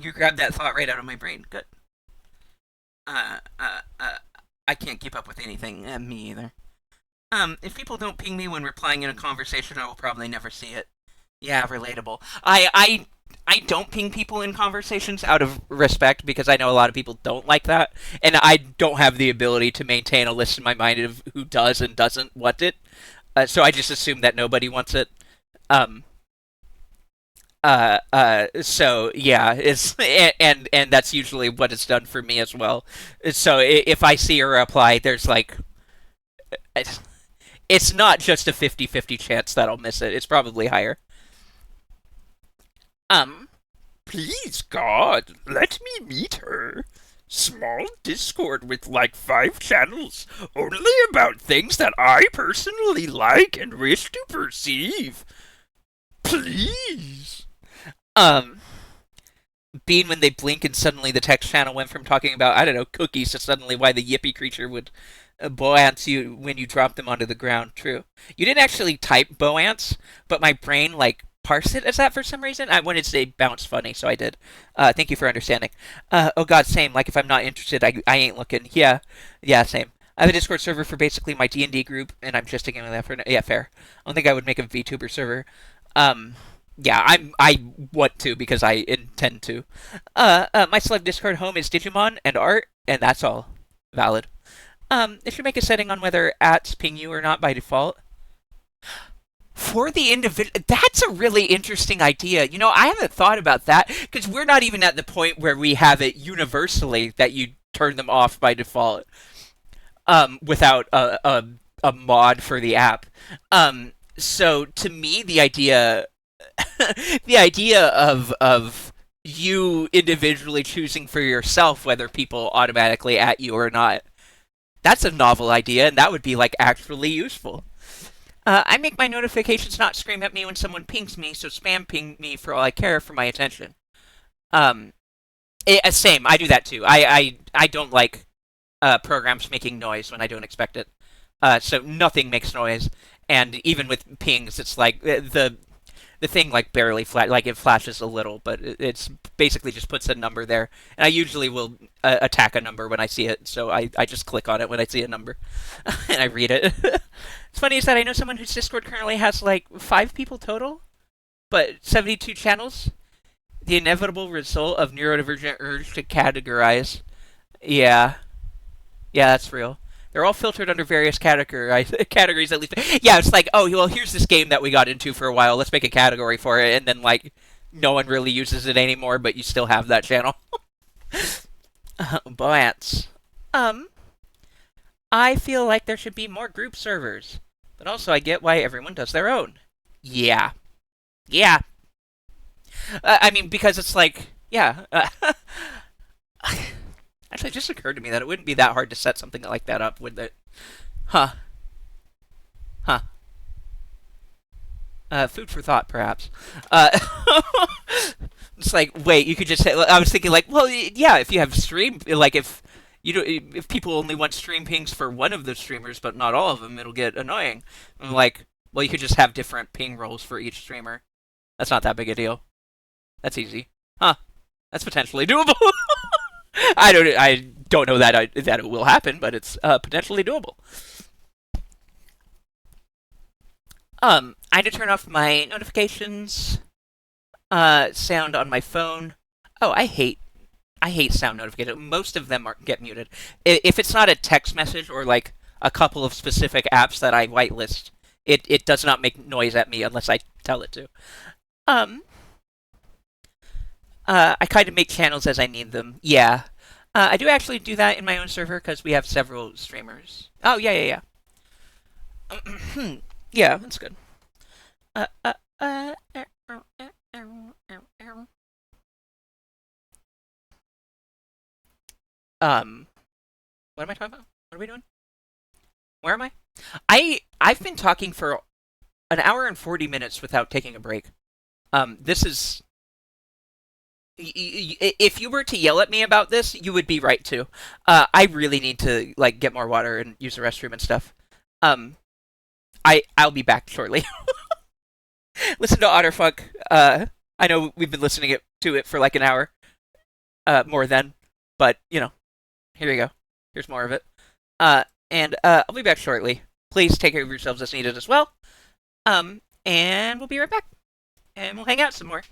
You grabbed that thought right out of my brain. Good. Uh, uh, uh, I can't keep up with anything. Me either. If people don't ping me when replying in a conversation, I will probably never see it. Yeah, relatable. I don't ping people in conversations out of respect because I know a lot of people don't like that, and I don't have the ability to maintain a list in my mind of who does and doesn't want it. So I just assume that nobody wants it. Um, so yeah, it's and that's usually what it's done for me as well. So if I see a reply, there's like it's not just a 50-50 chance that I'll miss it. It's probably higher. Um, Please, God, let me meet her. Small Discord with like 5 channels, only about things that I personally like and wish to perceive. Please. Um, Bean when they blink and suddenly the text channel went from talking about, I don't know, cookies to suddenly why the yippie creature would bow ants you when you drop them onto the ground. True. You didn't actually type bow ants, but my brain like parsed it as that for some reason. I wanted to say bounce funny, so I did. Thank you for understanding. Oh god, same. Like if I'm not interested, I ain't looking. Yeah, yeah, same. I have a Discord server for basically my D&D group, and I'm just taking that for yeah, fair. I don't think I would make a VTuber server. Um, yeah, I want to because I intend to. My select Discord home is Digimon and art, and that's all valid. It should make a setting on whether ats ping you or not by default. For the individual, that's a really interesting idea. I haven't thought about that because we're not even at the point where we have it universally that you turn them off by default, without a mod for the app. So to me, the idea, the idea of you individually choosing for yourself whether people automatically at you or not, that's a novel idea, and that would be like actually useful. I make my notifications not scream at me when someone pings me, so spam ping me for all I care for my attention. Um, Same, I do that too. I don't like programs making noise when I don't expect it. So nothing makes noise, and even with pings, it's like the thing like barely flat, like it flashes a little, but it's basically just puts a number there. And I usually will attack a number when I see it, so I just click on it when I see a number, and I read it. It's funny is that I know someone whose Discord currently has like 5 people total, but 72 channels. The inevitable result of neurodivergent urge to categorize. Yeah, yeah, that's real. They're all filtered under various categories at least. Yeah, it's like, oh, well, here's this game that we got into for a while. Let's make a category for it, and then like no one really uses it anymore, but you still have that channel. But um, I feel like there should be more group servers, but also I get why everyone does their own. Yeah, yeah. I mean, because it's like, yeah. Actually, it just occurred to me that it wouldn't be that hard to set something like that up, would it? Huh. Huh. Food for thought, perhaps. Uh, it's like, wait, you could just say. I was thinking, like, well, yeah, if you have stream, like, if people only want stream pings for one of the streamers, but not all of them, it'll get annoying. I'm like, well, you could just have different ping roles for each streamer. That's not that big a deal. That's easy. Huh. That's potentially doable. I don't know that that it will happen, but it's potentially doable. I had to turn off my notifications sound on my phone. Oh, I hate sound notifications. Most of them get muted. If it's not a text message or like a couple of specific apps that I whitelist, it does not make noise at me unless I tell it to. Um, I kind of make channels as I need them. Yeah. I do actually do that in my own server because we have several streamers. Oh, yeah, yeah. Yeah, that's good. Uh, uh, uh, uh, uh, uh, um, what am I talking about? What are we doing? Where am I? I've been talking for an hour and 40 minutes without taking a break. This is if you were to yell at me about this, you would be right too. I really need to like get more water and use the restroom and stuff. Um, I'll be back shortly. Listen to Otterfuck. I know we've been listening to it for like an hour, more than, but here you go. Here's more of it. And I'll be back shortly. Please take care of yourselves as needed as well. And we'll be right back, and we'll hang out some more.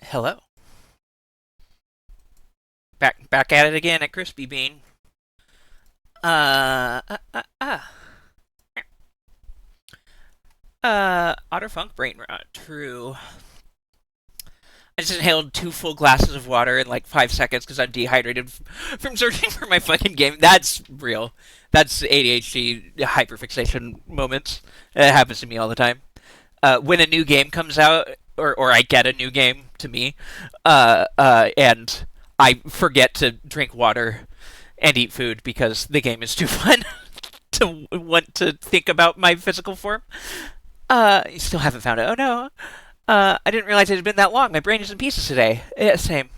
Hello. Back at it again at Crispy Bean. Uh, uh, uh, uh. Otter Funk Brain Rot. True. I just inhaled 2 full glasses of water in like 5 seconds because I'm dehydrated from searching for my fucking game. That's real. That's ADHD hyperfixation moments. It happens to me all the time. When a new game comes out, or I get a new game to me, and I forget to drink water and eat food because the game is too fun to want to think about my physical form. You still haven't found it. Oh no. I didn't realize it had been that long. My brain is in pieces today. Yeah, same.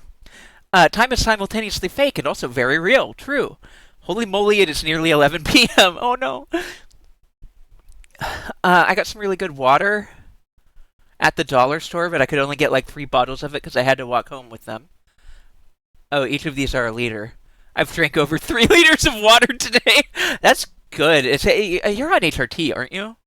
Time is simultaneously fake and also very real. True. Holy moly, it is nearly 11 p.m. Oh no. I got some really good water at the dollar store, but I could only get like 3 bottles of it because I had to walk home with them. Oh, each of these are a liter. I've drank over 3 liters of water today. That's good. You're on HRT, aren't you?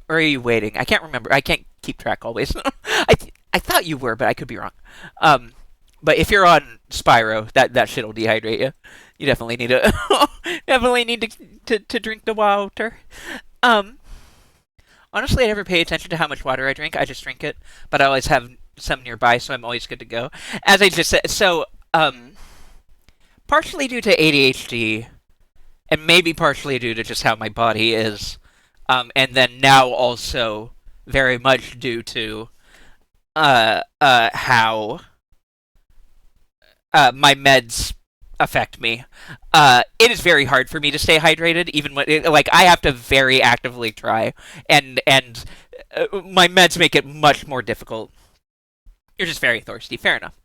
Or are you waiting? I can't remember. I can't keep track always. I thought you were, but I could be wrong. Um, but if you're on Spyro, that shit'll dehydrate you. You definitely need to definitely need to drink the water. Um, Honestly, I never pay attention to how much water I drink. I just drink it, but I always have some nearby, so I'm always good to go. As I just said, so partially due to ADHD, and maybe partially due to just how my body is, and then now also very much due to how my meds affect me. It is very hard for me to stay hydrated, even when like I have to very actively try, and my meds make it much more difficult. You're just very thirsty. Fair enough.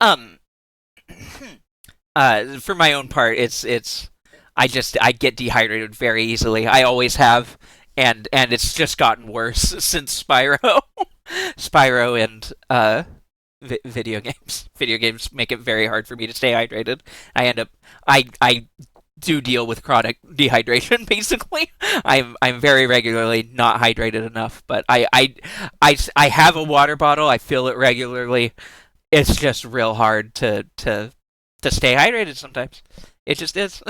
Um, for my own part, I get dehydrated very easily. I always have, and it's just gotten worse since Spyro, Spyro, and video games. Video games make it very hard for me to stay hydrated. I end up I do deal with chronic dehydration basically. I'm very regularly not hydrated enough, but I have a water bottle. I fill it regularly. It's just real hard to stay hydrated sometimes. It just is.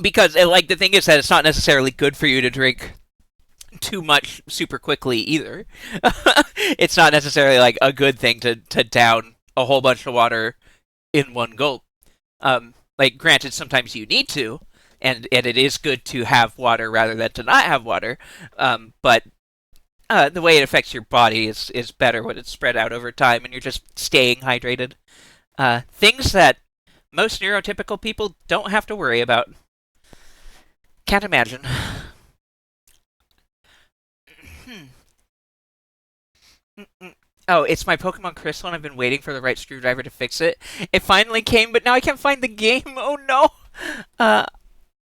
Because like the thing is that it's not necessarily good for you to drink too much super quickly either. It's not necessarily like a good thing to down a whole bunch of water in one gulp. Like granted, sometimes you need to, and it is good to have water rather than to not have water. But the way it affects your body is better when it's spread out over time and you're just staying hydrated. Things that most neurotypical people don't have to worry about. Can't imagine. Hmm. Mm-mm. Oh, it's my Pokemon Crystal, and I've been waiting for the right screwdriver to fix it. It finally came, but now I can't find the game. Oh no! Uh,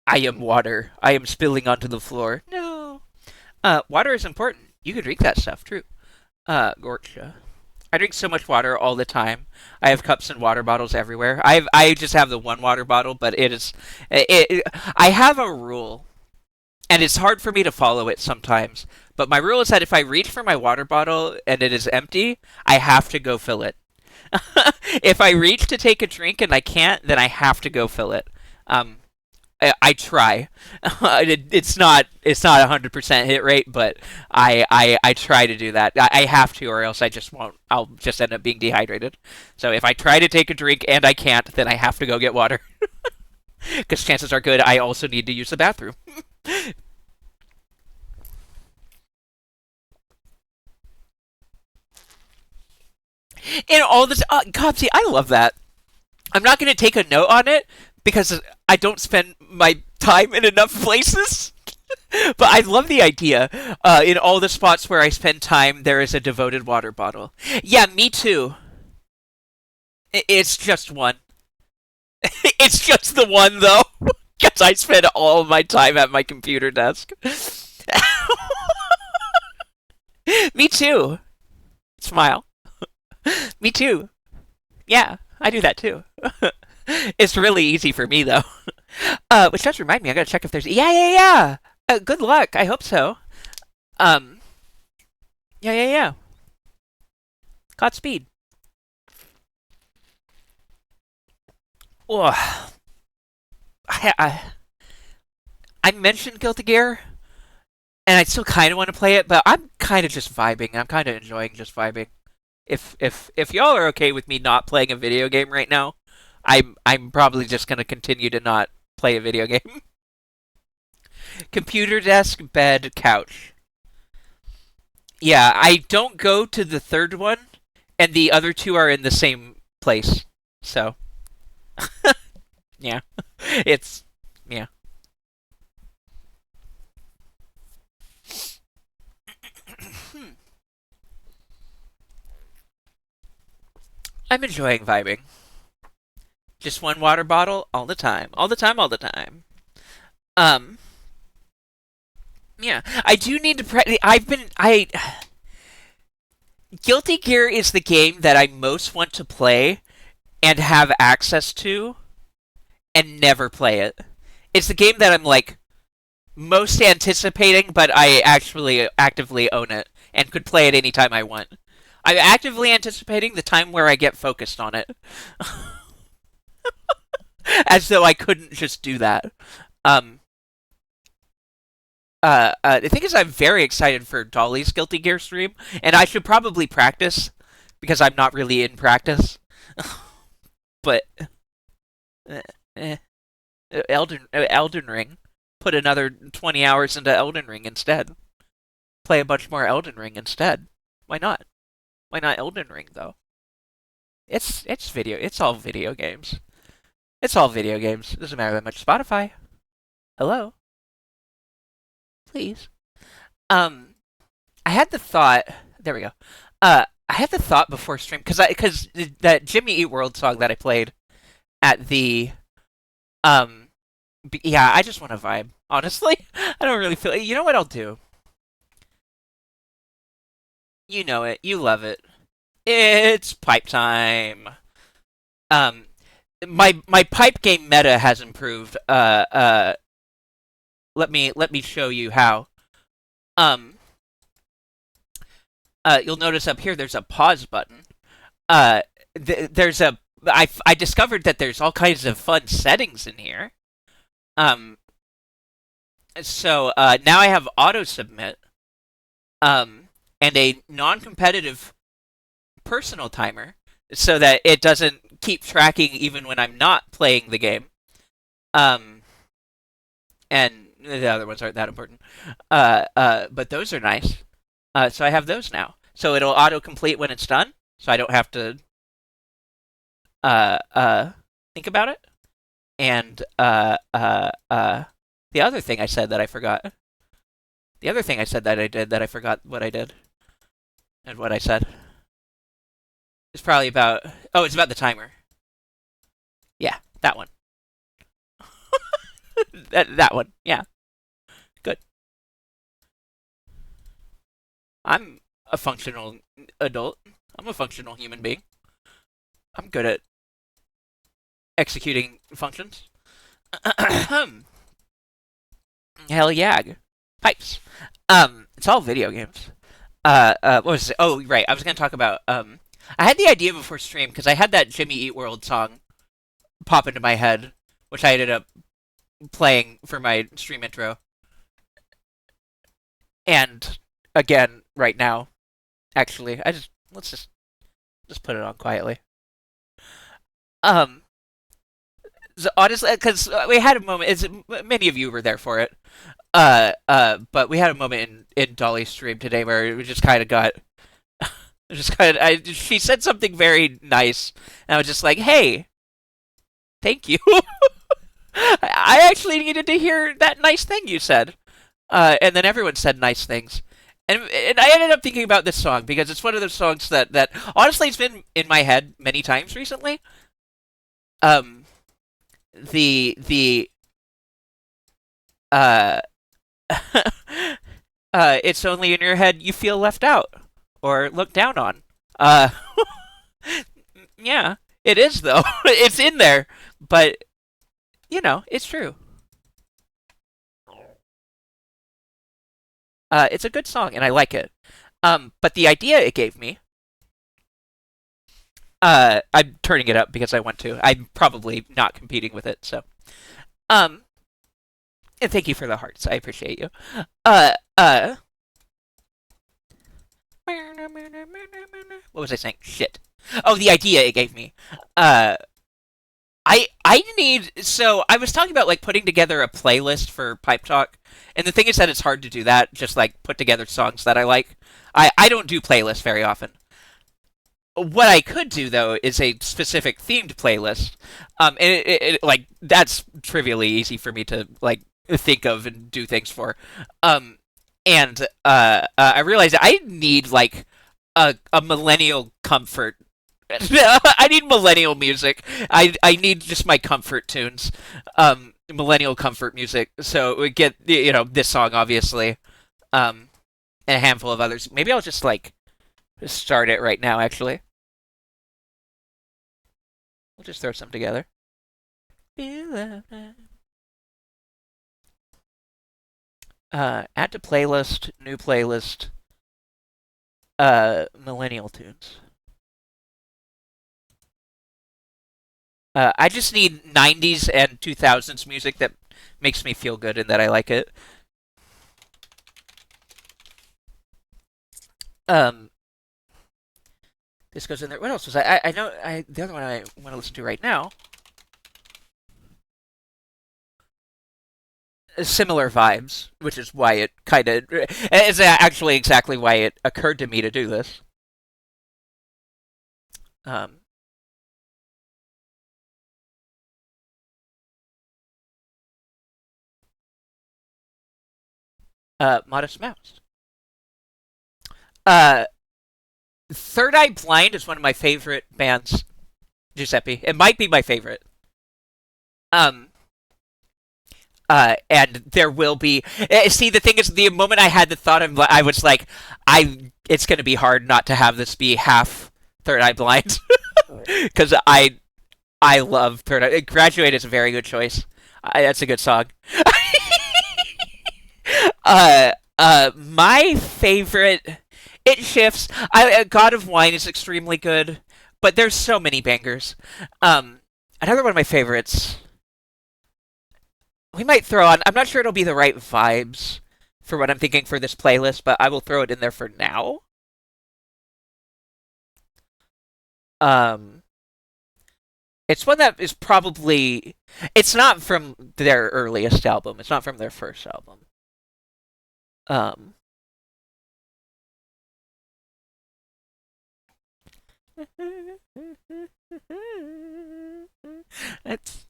I am water. I am spilling onto the floor. No. Water is important. You could drink that stuff, true. Gorcha. I drink so much water all the time. I have cups and water bottles everywhere. I just have the one water bottle, but I have a rule, and it's hard for me to follow it sometimes. But my rule is that if I reach for my water bottle and it is empty, I have to go fill it. If I reach to take a drink and I can't, then I have to go fill it. Um, I try. It's not 100% hit rate, but I try to do that. I have to, or else I just won't. I'll just end up being dehydrated. So if I try to take a drink and I can't, then I have to go get water. Because chances are good I also need to use the bathroom. In all this, God, see, I love that. I'm not going to take a note on it because I don't spend my time in enough places. But I love the idea. In all the spots where I spend time, there is a devoted water bottle. Yeah, me too. It's just one. It's just the one, though. Because I spend all of my time at my computer desk. Me too. Smile. Me too. Yeah, I do that too. It's really easy for me, though. Which does remind me, I gotta check if there's. Yeah, yeah, yeah! Good luck, I hope so. Um, yeah, yeah, yeah. Godspeed. Oh, I, I mentioned Guilty Gear, and I still kind of want to play it, but I'm kind of just vibing. I'm kind of enjoying just vibing. If y'all are okay with me not playing a video game right now, I'm probably just gonna continue to not play a video game. Computer desk, bed, couch. Yeah, I don't go to the third one, and the other two are in the same place. So, yeah. It's yeah. I'm enjoying vibing. Just one water bottle all the time. All the time, all the time. Um yeah, I do need to I Guilty Gear is the game that I most want to play and have access to and never play it. It's the game that I'm like most anticipating, but I actually actively own it and could play it anytime I want. I'm actively anticipating the time where I get focused on it, as though I couldn't just do that. Um, the thing is, I'm very excited for Dolly's Guilty Gear stream, and I should probably practice because I'm not really in practice. But uh, eh, Elden Ring, put another 20 hours into Elden Ring instead. Play a bunch more Elden Ring instead. Why not? Why not Elden Ring though? It's video. It's all video games. It's all video games. Doesn't matter that much. Spotify. Hello, please. Um, I had the thought. There we go. I had the thought before stream because that Jimmy Eat World song that I played at the um, yeah, I just want to vibe. Honestly, I don't really feel. You know what I'll do? You know it. You love it. It's pipe time. Um, my pipe game meta has improved. Let me show you how. Um, you'll notice up here there's a pause button. There's a I discovered that there's all kinds of fun settings in here. Um, so now I have auto submit. And a non-competitive personal timer, so that it doesn't keep tracking even when I'm not playing the game. Um, and the other ones aren't that important. But those are nice. So I have those now. So it'll auto-complete when it's done, so I don't have to uh, uh, think about it. And the other thing I said that I forgot. The other thing I said that I did that I forgot what I did and what I said. It's probably about. Oh, it's about the timer. Yeah, that one. that one. Yeah, good. I'm a functional adult. I'm a functional human being. I'm good at executing functions. Hell yeah. Pipes. It's all video games. What was it? Oh, right. I was gonna talk about. I had the idea before stream because I had that Jimmy Eat World song pop into my head, which I ended up playing for my stream intro. And again, right now, actually, let's just put it on quietly. Um, so honestly, because we had a moment. Many of you were there for it. But we had a moment in Dolly's stream today where we just kind of got, just kind of. She said something very nice, and I was just like, "Hey, thank you." I actually needed to hear that nice thing you said. And then everyone said nice things. And I ended up thinking about this song because it's one of those songs that honestly it's been in my head many times recently. Um, the uh it's only in your head you feel left out or looked down on. Uh, yeah, it is though. It's in there, but it's true. It's a good song, and I like it. But the idea it gave me, I'm turning it up because I want to. I'm probably not competing with it, so. Um, and thank you for the hearts. I appreciate you. Uh, uh. What was I saying? Shit. Oh, the idea it gave me. Uh, I need so I was talking about like putting together a playlist for Pipe Talk, and the thing is that it's hard to do that. Just like put together songs that I like. I don't do playlists very often. What I could do though is a specific themed playlist. And like that's trivially easy for me to like think of and do things for. Um, and I realized I need like a millennial comfort. I need millennial music. I need just my comfort tunes. Millennial comfort music. So we get this song obviously. And a handful of others. Maybe I'll just like start it right now. Actually, we'll just throw some together. Add to playlist. New playlist. Millennial tunes. I just need 90s and 2000s music that makes me feel good and that I like it. Um, this goes in there. What else was I know the other one I want to listen to right now. Similar vibes, which is why it kind of is actually exactly why it occurred to me to do this. Um, Modest Mouse. Uh, Third Eye Blind is one of my favorite bands. Giuseppe, it might be my favorite. Um, and there will be. See, the thing is, the moment I had the thought of, I was like, it's going to be hard not to have this be half Third Eye Blind, because I love Third Eye. Graduate is a very good choice. That's a good song. My favorite. It shifts. God of Wine is extremely good, but there's so many bangers. Another one of my favorites. We might throw on. I'm not sure it'll be the right vibes for what I'm thinking for this playlist, but I will throw it in there for now. Um, it's one that is probably. It's not from their earliest album. It's not from their first album. Um, it's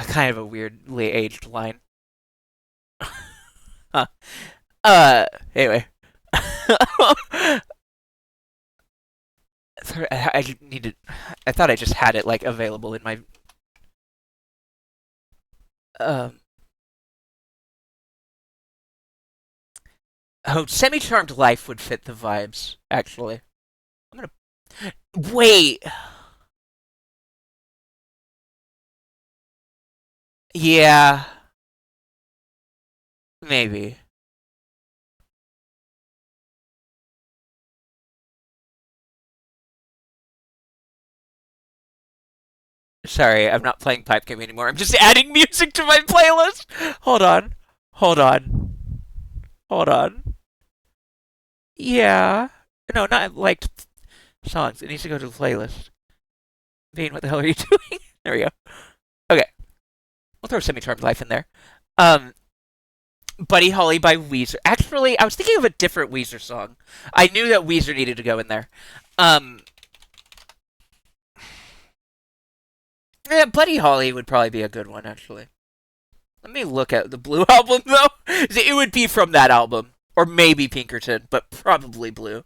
kind of a weirdly aged line. Huh. Anyway. Sorry, I needed. I thought I just had it like available in my. Um. Oh, semi-charmed life would fit the vibes. Actually, I'm gonna wait. Yeah, maybe. Sorry, I'm not playing Pipe Game anymore. I'm just adding music to my playlist. Hold on. Hold on. Hold on. Yeah. No, not liked songs. It needs to go to the playlist. Bean, what the hell are you doing? There we go. Okay. We'll throw Semi-Charmed Life in there. Um, Buddy Holly by Weezer. Actually, I was thinking of a different Weezer song. I knew that Weezer needed to go in there. Um, yeah, Buddy Holly would probably be a good one, actually. Let me look at the Blue album, though. It would be from that album. Or maybe Pinkerton, but probably Blue.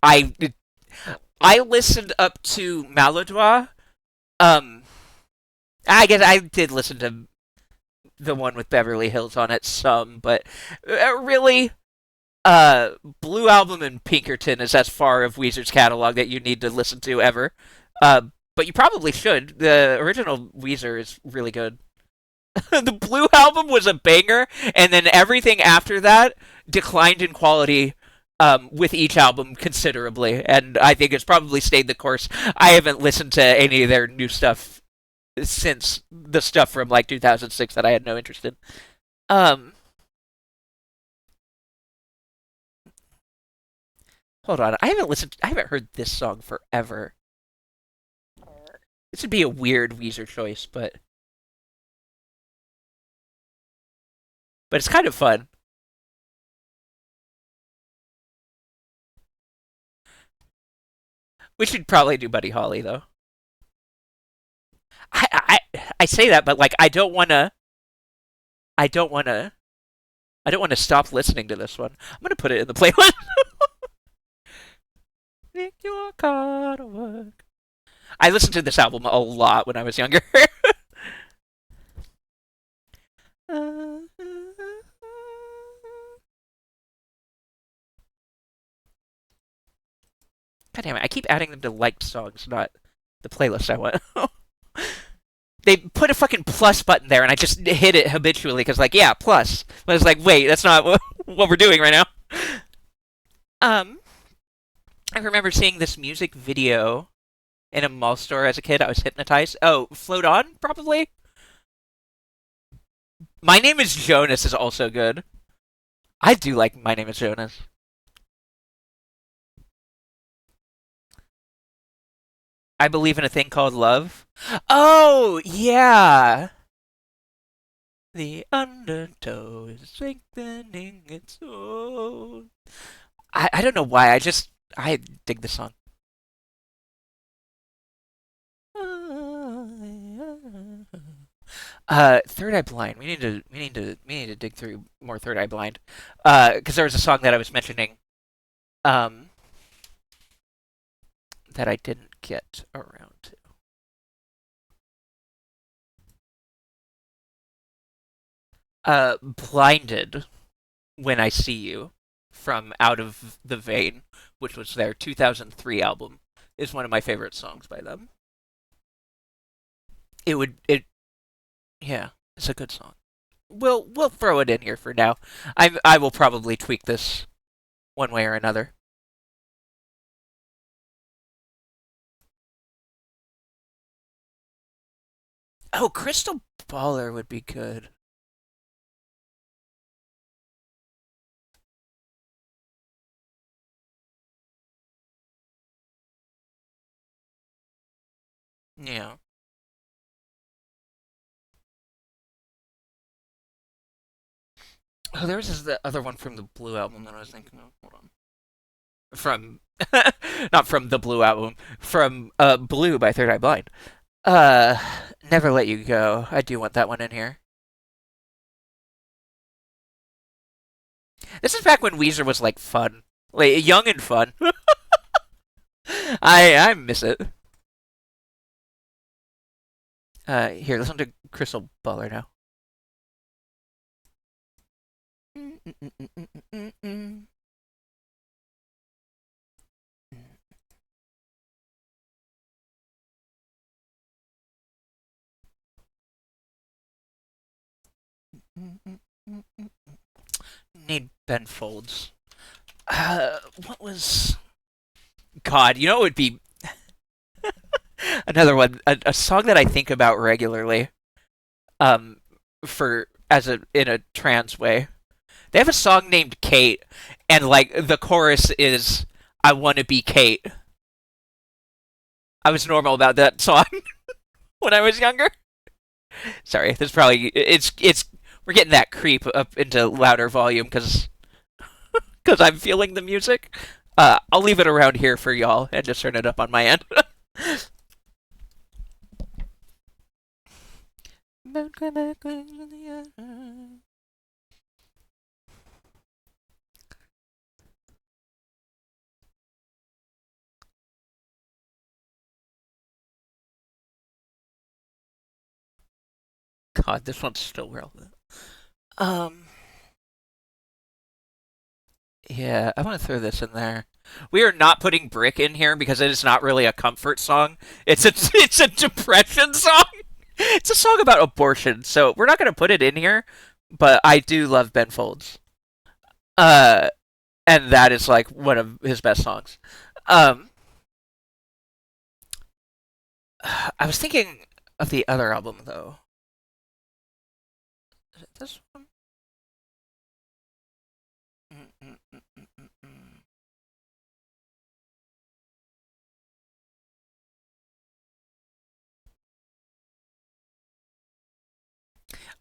I I listened up to Maladroit. Um, I guess I did listen to the one with Beverly Hills on it some, but really, Blue Album and Pinkerton is as far of Weezer's catalog that you need to listen to ever. Uh, but you probably should. The original Weezer is really good. The Blue album was a banger, and then everything after that declined in quality with each album considerably, and I think it's probably stayed the course. I haven't listened to any of their new stuff since the stuff from like 2006 that I had no interest in. Um, Hold on, I haven't heard this song forever. This would be a weird Weezer choice, but it's kind of fun. We should probably do Buddy Holly though. I say that, but like I don't wanna, I don't wanna stop listening to this one. I'm gonna put it in the playlist. Make your car work. I listened to this album a lot when I was younger. God damn it! I keep adding them to liked songs, not the playlist I want. They put a fucking plus button there, and I just hit it habitually because, like, yeah, plus. But it's like, wait, that's not what we're doing right now. Um, I remember seeing this music video in a mall store as a kid. I was hypnotized. Oh, Float On, probably. My Name is Jonas is also good. I do like My Name is Jonas. I Believe in a Thing Called Love. Oh, yeah. The undertow is strengthening its own. I don't know why. I dig the song. Third Eye Blind. We need to dig through more Third Eye Blind. Because there was a song that I was mentioning, um, that I didn't get around to. Blinded When I See You from Out of the Vein, which was their 2003 album, is one of my favorite songs by them. Yeah, it's a good song. We'll throw it in here for now. I will probably tweak this one way or another. Oh, Crystal Baller would be good. Yeah. Oh, there was the other one from the Blue album that I was thinking of. Hold on. From not from the Blue album, from Blue by Third Eye Blind. Uh, Never Let You Go. I do want that one in here. This is back when Weezer was like fun, like young and fun. I miss it. Here, listen to Crystal Baller now. Need Ben Folds. What was? God, you know it would be another one, a song that I think about regularly. Um, for as a in a trans way. They have a song named Kate, and like the chorus is "I want to be Kate." I was normal about that song when I was younger. Sorry, this probably it's we're getting that creep up into louder volume because I'm feeling the music. I'll leave it around here for y'all and just turn it up on my end. God, this one's still relevant. Um, yeah, I want to throw this in there. We are not putting Brick in here because it is not really a comfort song. It's a it's a depression song. It's a song about abortion, so we're not gonna put it in here. But I do love Ben Folds. Uh, and that is like one of his best songs. Um, I was thinking of the other album though. Is it this one? Mm, mm, mm, mm, mm, mm.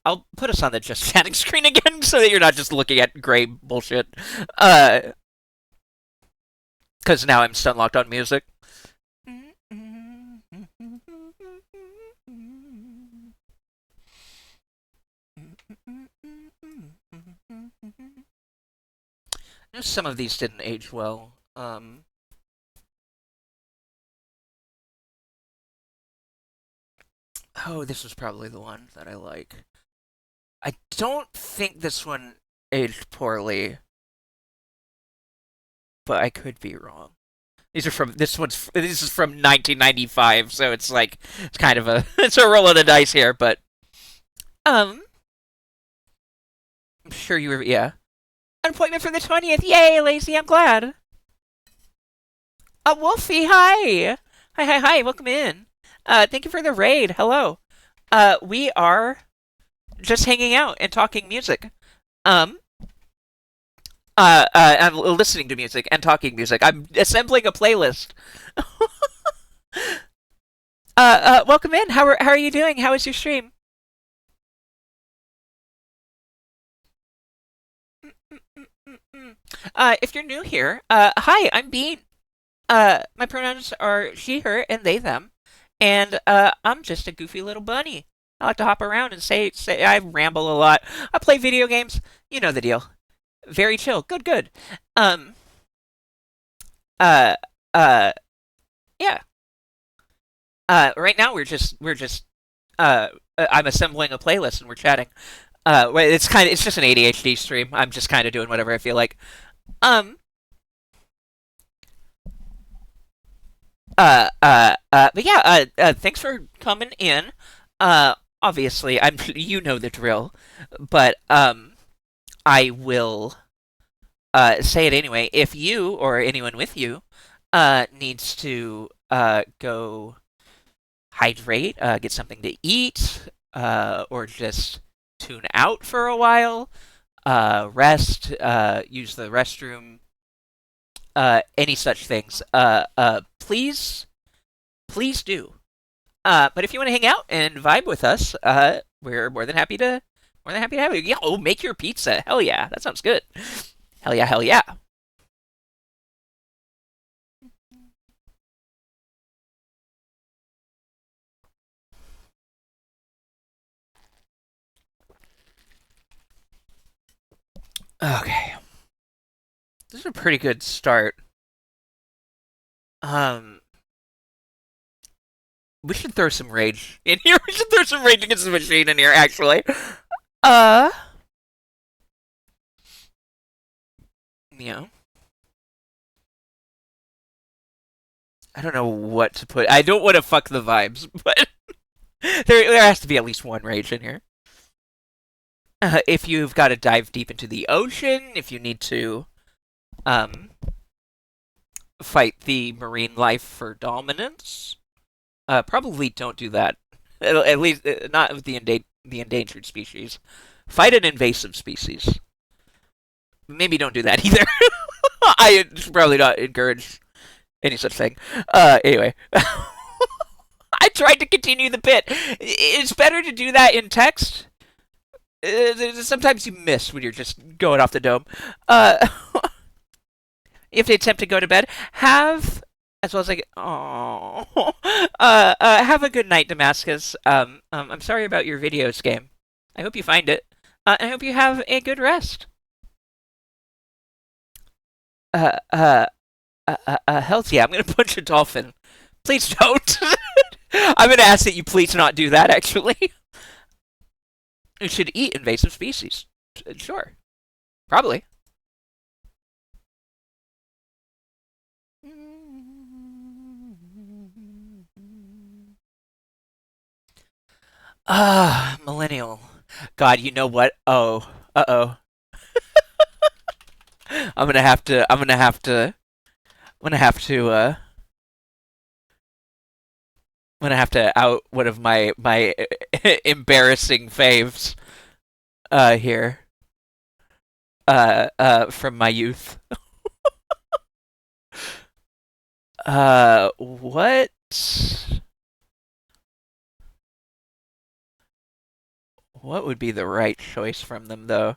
I'll put us on the just chatting screen again so that you're not just looking at gray bullshit. Uh, because now I'm stun locked on music. Some of these didn't age well. Oh, this was probably the one that I like. I don't think this one aged poorly, but I could be wrong. These are from this is from 1995, so it's like it's kind of a it's a roll of the dice here, but um, I'm sure you were yeah. An appointment for the 20th. Yay, Lacey, I'm glad. Wolfie, hi. Hi. Welcome in. Thank you for the raid. Hello. We are just hanging out and talking music. Um, I'm listening to music and talking music. I'm assembling a playlist. Welcome in. How are you doing? How is your stream? If you're new here, hi, I'm Bean. My pronouns are she, her, and they, them, and I'm just a goofy little bunny. I like to hop around and say. I ramble a lot. I play video games. You know the deal. Very chill. Good. Um. Uh. Uh. Yeah. Right now we're just. I'm assembling a playlist and we're chatting. It's just an ADHD stream. I'm just kind of doing whatever I feel like. Um. But yeah. Thanks for coming in. Obviously, I'm. You know the drill, but I will say it anyway. If you or anyone with you needs to go hydrate, get something to eat, or just tune out for a while, rest, use the restroom, any such things, please do. But if you want to hang out and vibe with us, we're more than happy to have you. Yeah, oh, make your pizza. Hell yeah, that sounds good. Hell yeah. Okay, this is a pretty good start. Um, we should throw some rage in here. We should throw some rage against the machine in here. Actually, uh, yeah. I don't know what to put. I don't want to fuck the vibes, but there has to be at least one rage in here. If you've got to dive deep into the ocean, if you need to um, fight the marine life for dominance, probably don't do that. At least not with the endangered species. Fight an invasive species. Maybe don't do that either. I should probably not encourage any such thing. Anyway. I tried to continue the bit. It's better to do that in text. Sometimes you miss when you're just going off the dome. Uh, if they attempt to go to bed, have as well as like, oh, have a good night, Damascus. I'm sorry about your videos game. I hope you find it. I hope you have a good rest. Uh, uh, Hells yeah, I'm gonna punch a dolphin. Please don't. I'm gonna ask that you please not do that. Actually, you should eat invasive species. Sure, probably. Millennial. God, you know what? Oh, uh-oh. I'm gonna have to. I'm gonna have to. I'm gonna have to out one of my embarrassing faves. Here. From my youth. What? What would be the right choice from them, though?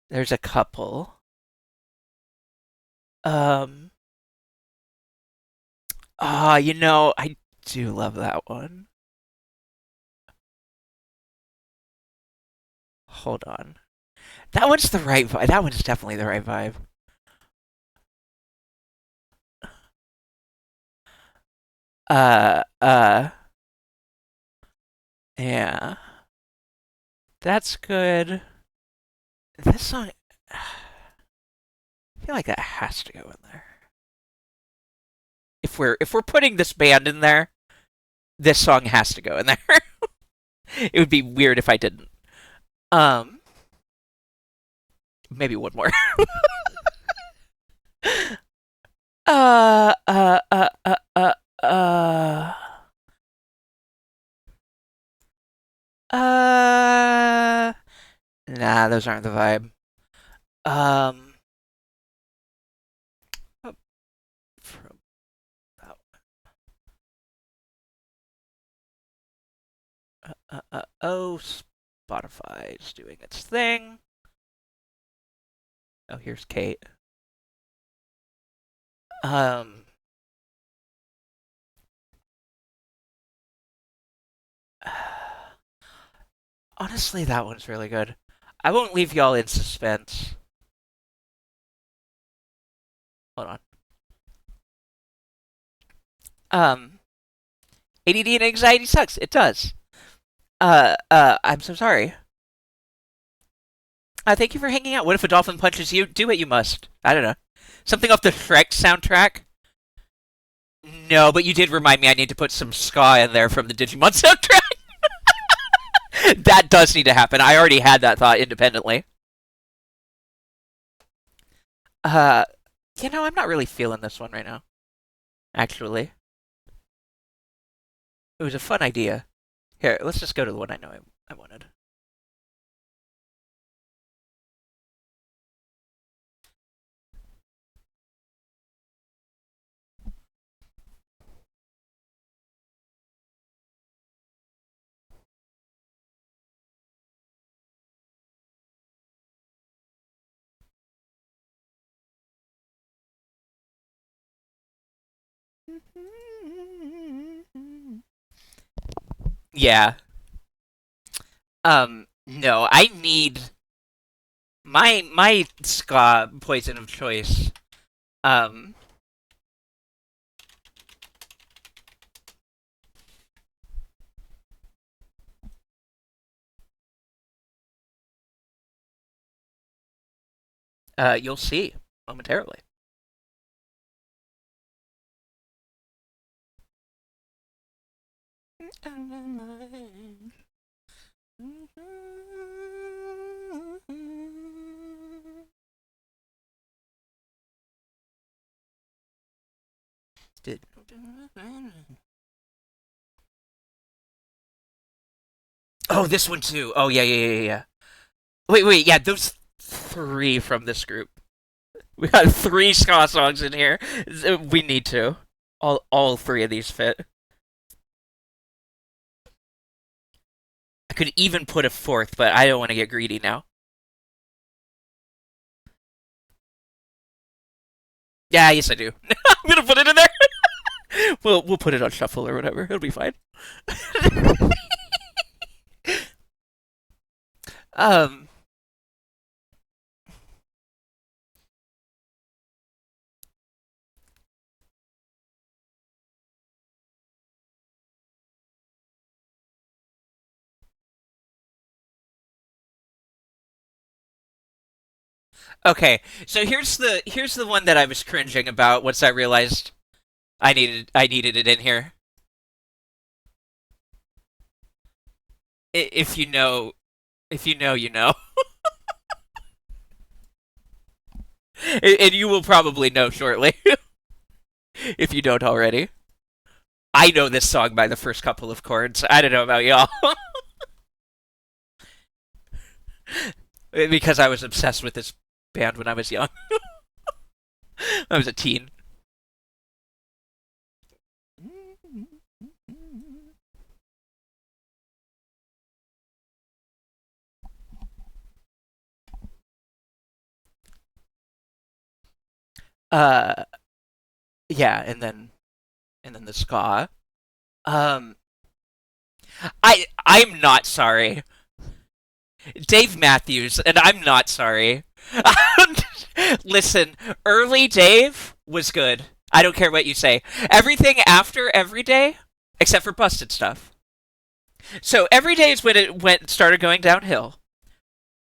There's a couple. Um. I do love that one. Hold on. That one's the right vibe. That one's definitely the right vibe. Uh, uh, yeah. That's good. This song, I feel like that has to go in there. If we're putting this band in there, this song has to go in there. It would be weird if I didn't. Um, Maybe one more. uh, uh, uh, uh, uh, uh, uh. Nah, those aren't the vibe. Um, from that oh, Spotify is doing its thing. Oh, here's Kate. Um, Honestly, that one's really good. I won't leave y'all in suspense. Hold on. Um, ADD and anxiety sucks. It does. I'm so sorry. Thank you for hanging out. What if a dolphin punches you? Do what you must. I don't know. Something off the Shrek soundtrack? No, but you did remind me I need to put some ska in there from the Digimon soundtrack. That does need to happen. I already had that thought independently. Uh, I'm not really feeling this one right now. Actually, it was a fun idea. Here, let's just go to the one I know I wanted. Yeah. No, I need my ska poison of choice. Um, you'll see momentarily. Oh, this one too. Oh, yeah, yeah, yeah, yeah. Wait, yeah, those three from this group. We got three ska songs in here. We need to. All three of these fit. I could even put a fourth, but I don't want to get greedy now. Yeah, yes, I do. I'm gonna put it in there. We'll put it on shuffle or whatever. It'll be fine. um. Okay, so here's the one that I was cringing about once I realized I needed it in here. If you know, you know. And you will probably know shortly if you don't already. I know this song by the first couple of chords. I don't know about y'all. Because I was obsessed with this band when I was young. I was a teen. Uh, yeah, and then the ska. Um, I'm not sorry. Dave Matthews, and I'm not sorry. Listen, early Dave was good. I don't care what you say. Everything after Every Day, except for Busted Stuff. So Every Day is when it went started going downhill.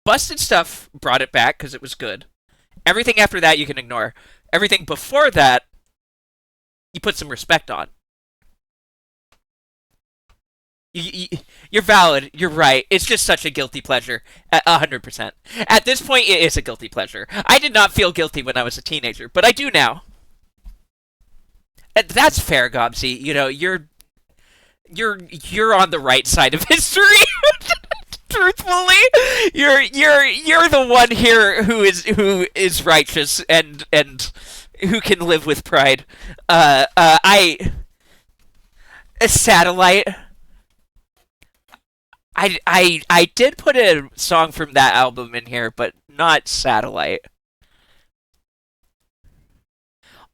Busted Stuff brought it back because it was good. Everything after that you can ignore. Everything before that you put some respect on. You're valid. You're right. It's just such a guilty pleasure. 100%. At this point, it is a guilty pleasure. I did not feel guilty when I was a teenager, but I do now. And that's fair, Gobsy. You know, you're on the right side of history. Truthfully, you're the one here who is righteous and who can live with pride. I a satellite. I did put a song from that album in here, but not Satellite.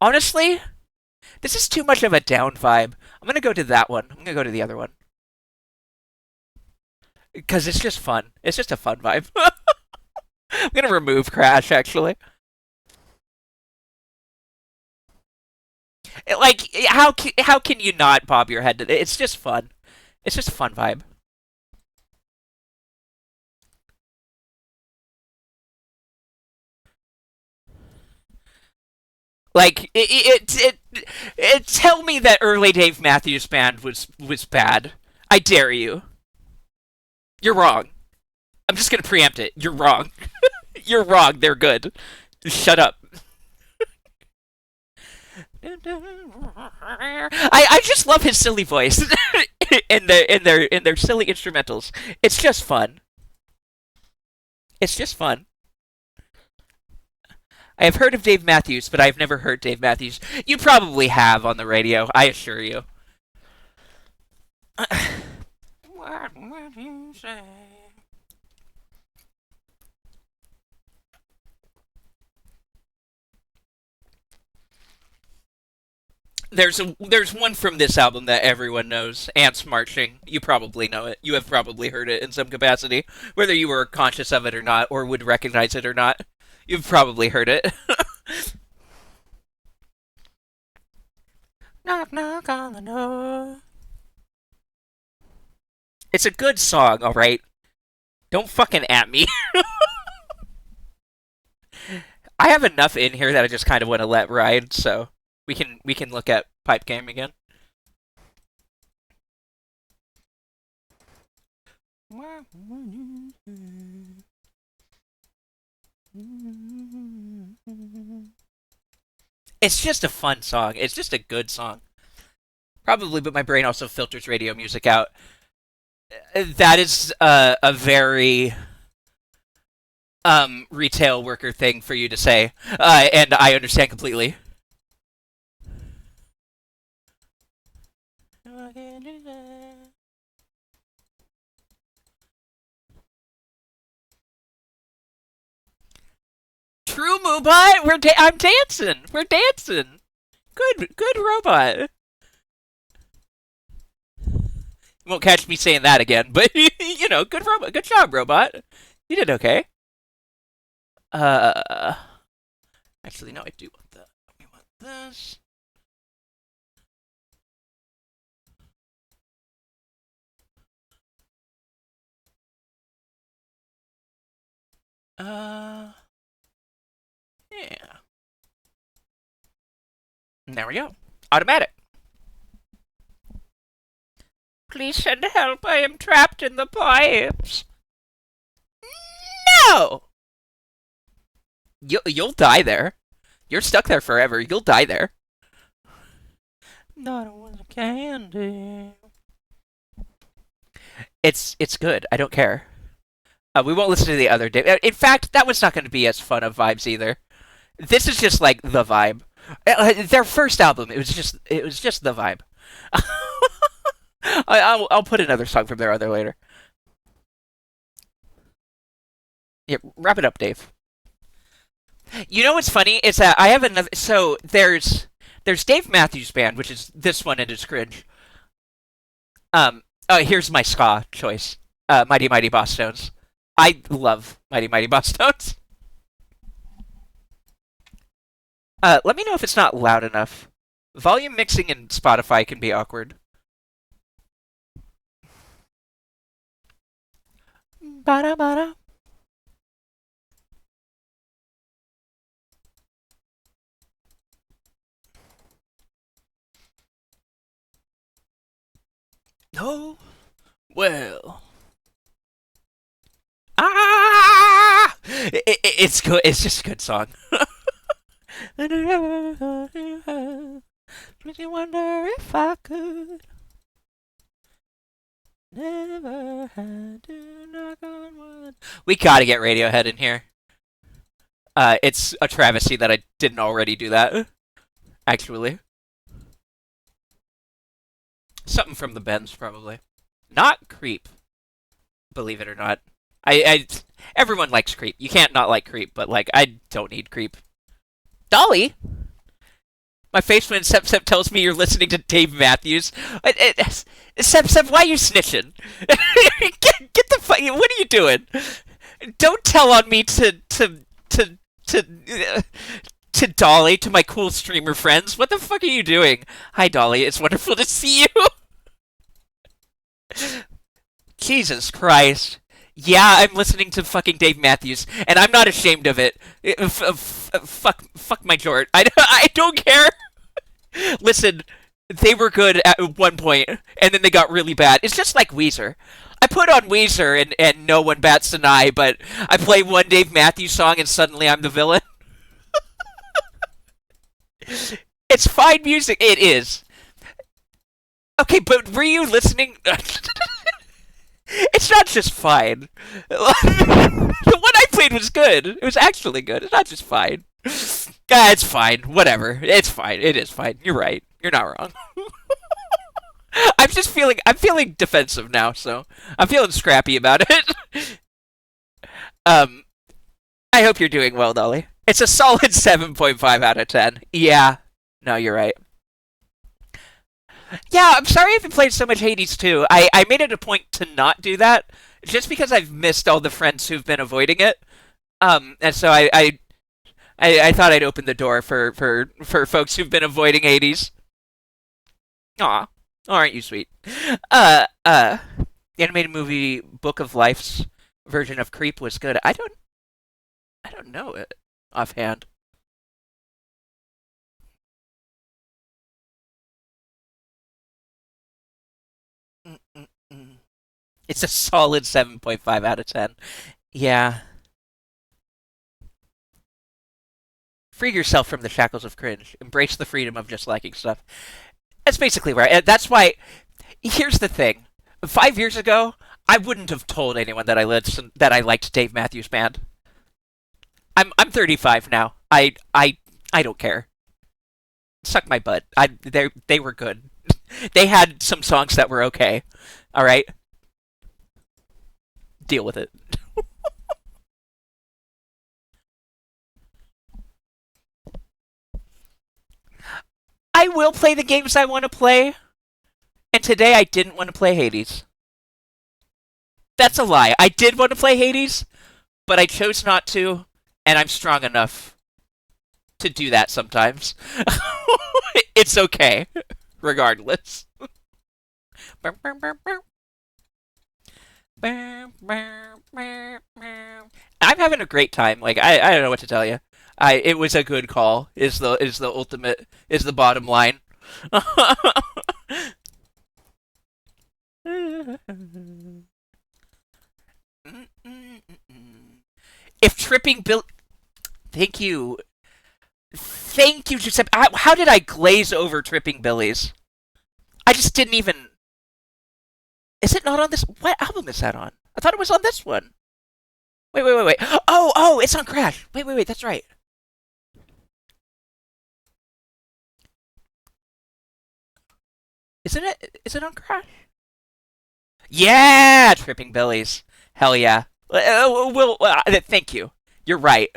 Honestly, this is too much of a down vibe. I'm gonna go to that one. I'm gonna go to the other one because it's just fun. It's just a fun vibe. I'm gonna remove Crash actually. Like how can you not bob your head to it? It's just fun. It's just a fun vibe. Like tell me that early Dave Matthews Band was bad. I dare you. You're wrong. I'm just gonna preempt it. You're wrong. You're wrong. They're good. Shut up. I just love his silly voice in their silly instrumentals. It's just fun. It's just fun. I have heard of Dave Matthews, but I've never heard Dave Matthews. You probably have on the radio, I assure you. What would you say? There's one from this album that everyone knows, Ants Marching. You probably know it. You have probably heard it in some capacity, whether you were conscious of it or not, or would recognize it or not. You've probably heard it. Knock knock on the door. It's a good song, all right. Don't fucking at me. I have enough in here that I just kind of want to let ride, so we can look at Pipe Game again. It's just a fun song. It's just a good song. Probably, but my brain also filters radio music out. That is a very retail worker thing for you to say, and I understand completely. True, Moobot. I'm dancing. We're dancing. Good robot. You won't catch me saying that again, but you know, good robot. Good job, robot. You did okay. Uh, actually, no, I do want that. We want this. Uh, yeah. And there we go. Automatic. Please send help. I am trapped in the pipes. No! You'll die there. You're stuck there forever. You'll die there. Not a candy. It's good. I don't care. We won't listen to the other day. In fact, that was not going to be as fun of vibes either. This is just like the vibe. Their first album, it was just the vibe. I'll put another song from their other later. Yeah, wrap it up, Dave. You know what's funny? It's that I have another. So there's Dave Matthews Band, which is this one, and it's cringe. Oh, here's my ska choice. Mighty Mighty Boss Stones. I love Mighty Mighty Boss Stones. Let me know if it's not loud enough. Volume mixing in Spotify can be awkward. Bada bada. Oh, well. Ah! It's good. It's just a good song. Makes me wonder if I could never had to knock on wood. We gotta get Radiohead in here. It's a travesty that I didn't already do that. Actually, something from the Bends probably. Not Creep, believe it or not. I everyone likes Creep. You can't not like Creep, but like I don't need Creep. Dolly. My face when Sep Sep tells me you're listening to Dave Matthews. Sep Sep, why are you snitching? Get the fuck. What are you doing? Don't tell on me to Dolly, to my cool streamer friends. What the fuck are you doing? Hi Dolly, it's wonderful to see you. Jesus Christ. Yeah, I'm listening to fucking Dave Matthews, and I'm not ashamed of it. Fuck my Jort. I don't care. Listen, they were good at one point, and then they got really bad. It's just like Weezer. I put on Weezer, and no one bats an eye, but I play one Dave Matthews song, and suddenly I'm the villain. It's fine music. It is. Okay, but were you listening? It's not just fine. The one I played was good. It was actually good. It's not just fine. It's fine. Whatever. It's fine. It is fine. You're right. You're not wrong. I'm feeling defensive now, so I'm feeling scrappy about it. um, I hope you're doing well, Dolly. It's a solid 7.5 out of 10. Yeah. No, you're right. Yeah, I'm sorry I've been playing so much Hades too. I made it a point to not do that, just because I've missed all the friends who've been avoiding it. And so I thought I'd open the door for folks who've been avoiding Hades. Aw, aren't you sweet? The animated movie Book of Life's version of Creep was good. I don't know it offhand. Mm-mm-mm. It's a solid 7.5 out of 10. Yeah. Free yourself from the shackles of cringe. Embrace the freedom of just liking stuff. That's basically right. And that's why. Here's the thing. 5 years ago, I wouldn't have told anyone that I liked Dave Matthews Band. I'm 35 now. I don't care. Suck my butt. They were good. They had some songs that were okay. All right, deal with it. I will play the games I want to play, and today I didn't want to play Hades. That's a lie. I did want to play Hades, but I chose not to, and I'm strong enough to do that sometimes. It's okay, regardless. I'm having a great time. Like I don't know what to tell you. It was a good call. Is the ultimate is the bottom line. If tripping Bill, thank you, thank you, Giuseppe. How did I glaze over tripping Billies? I just didn't even. Is it not on this? What album is that on? I thought it was on this one. Wait. Oh, it's on Crash. Wait. That's right. Isn't it? Is it on Crash? Yeah, tripping Billies. Hell yeah. Thank you. You're right.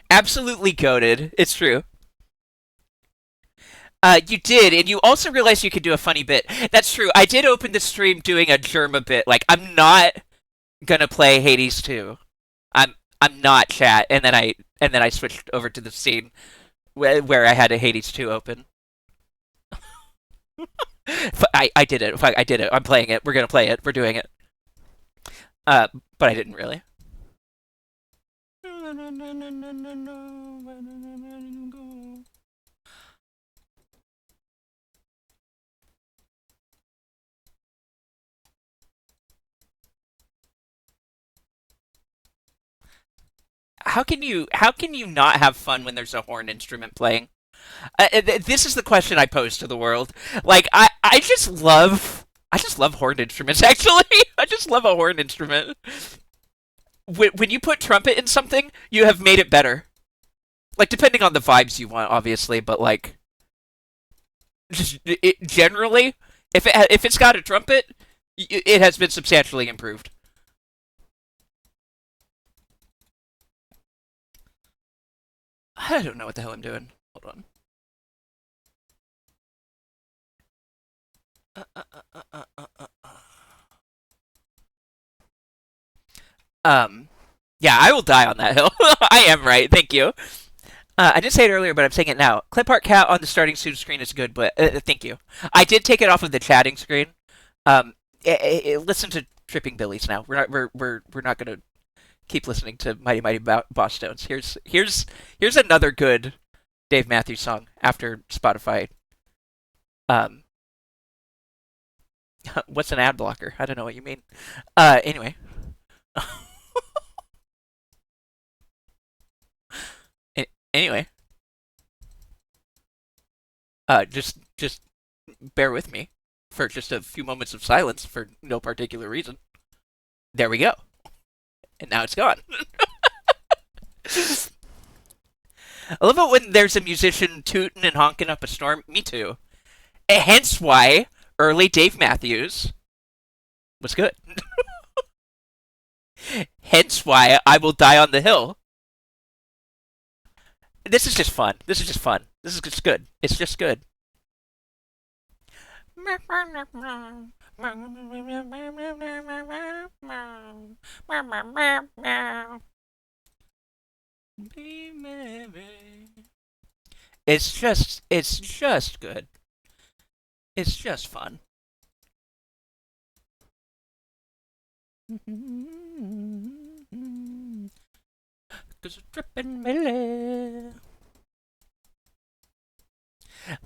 Absolutely goaded. It's true. You did, and you also realized you could do a funny bit. That's true. I did open the stream doing a Germa bit. Like, I'm not gonna play Hades 2. I'm I'm not chat, and then I switched over to the scene where I had a Hades 2 open. I did it. I did it. I'm playing it. We're gonna play it. We're doing it. Uh, but I didn't really. How can you not have fun when there's a horn instrument playing? This is the question I pose to the world. Like I just love horn instruments. Actually, I just love a horn instrument. When you put trumpet in something, you have made it better. Like depending on the vibes you want, obviously, but like just generally, if it's got a trumpet, it has been substantially improved. I don't know what the hell I'm doing. Hold on. Um, yeah, I will die on that hill. I am right. Thank you. I did say it earlier, but I'm saying it now. Clip art cat on the starting soon screen is good, but thank you. I did take it off of the chatting screen. Um, listen to Tripping Billies now. We're not gonna keep listening to Mighty Mighty Boss Stones. Here's another good Dave Matthews song after Spotify. Um, what's an ad blocker? I don't know what you mean. Anyway. Anyway, just bear with me for just a few moments of silence for no particular reason. There we go, and now it's gone. I love it when there's a musician tooting and honking up a storm. Me too. Hence why early Dave Matthews was good. Hence why I will die on the hill. This is just fun. This is just fun. This is just good. It's just good. It's just good. It's just fun. Cause dripping melon.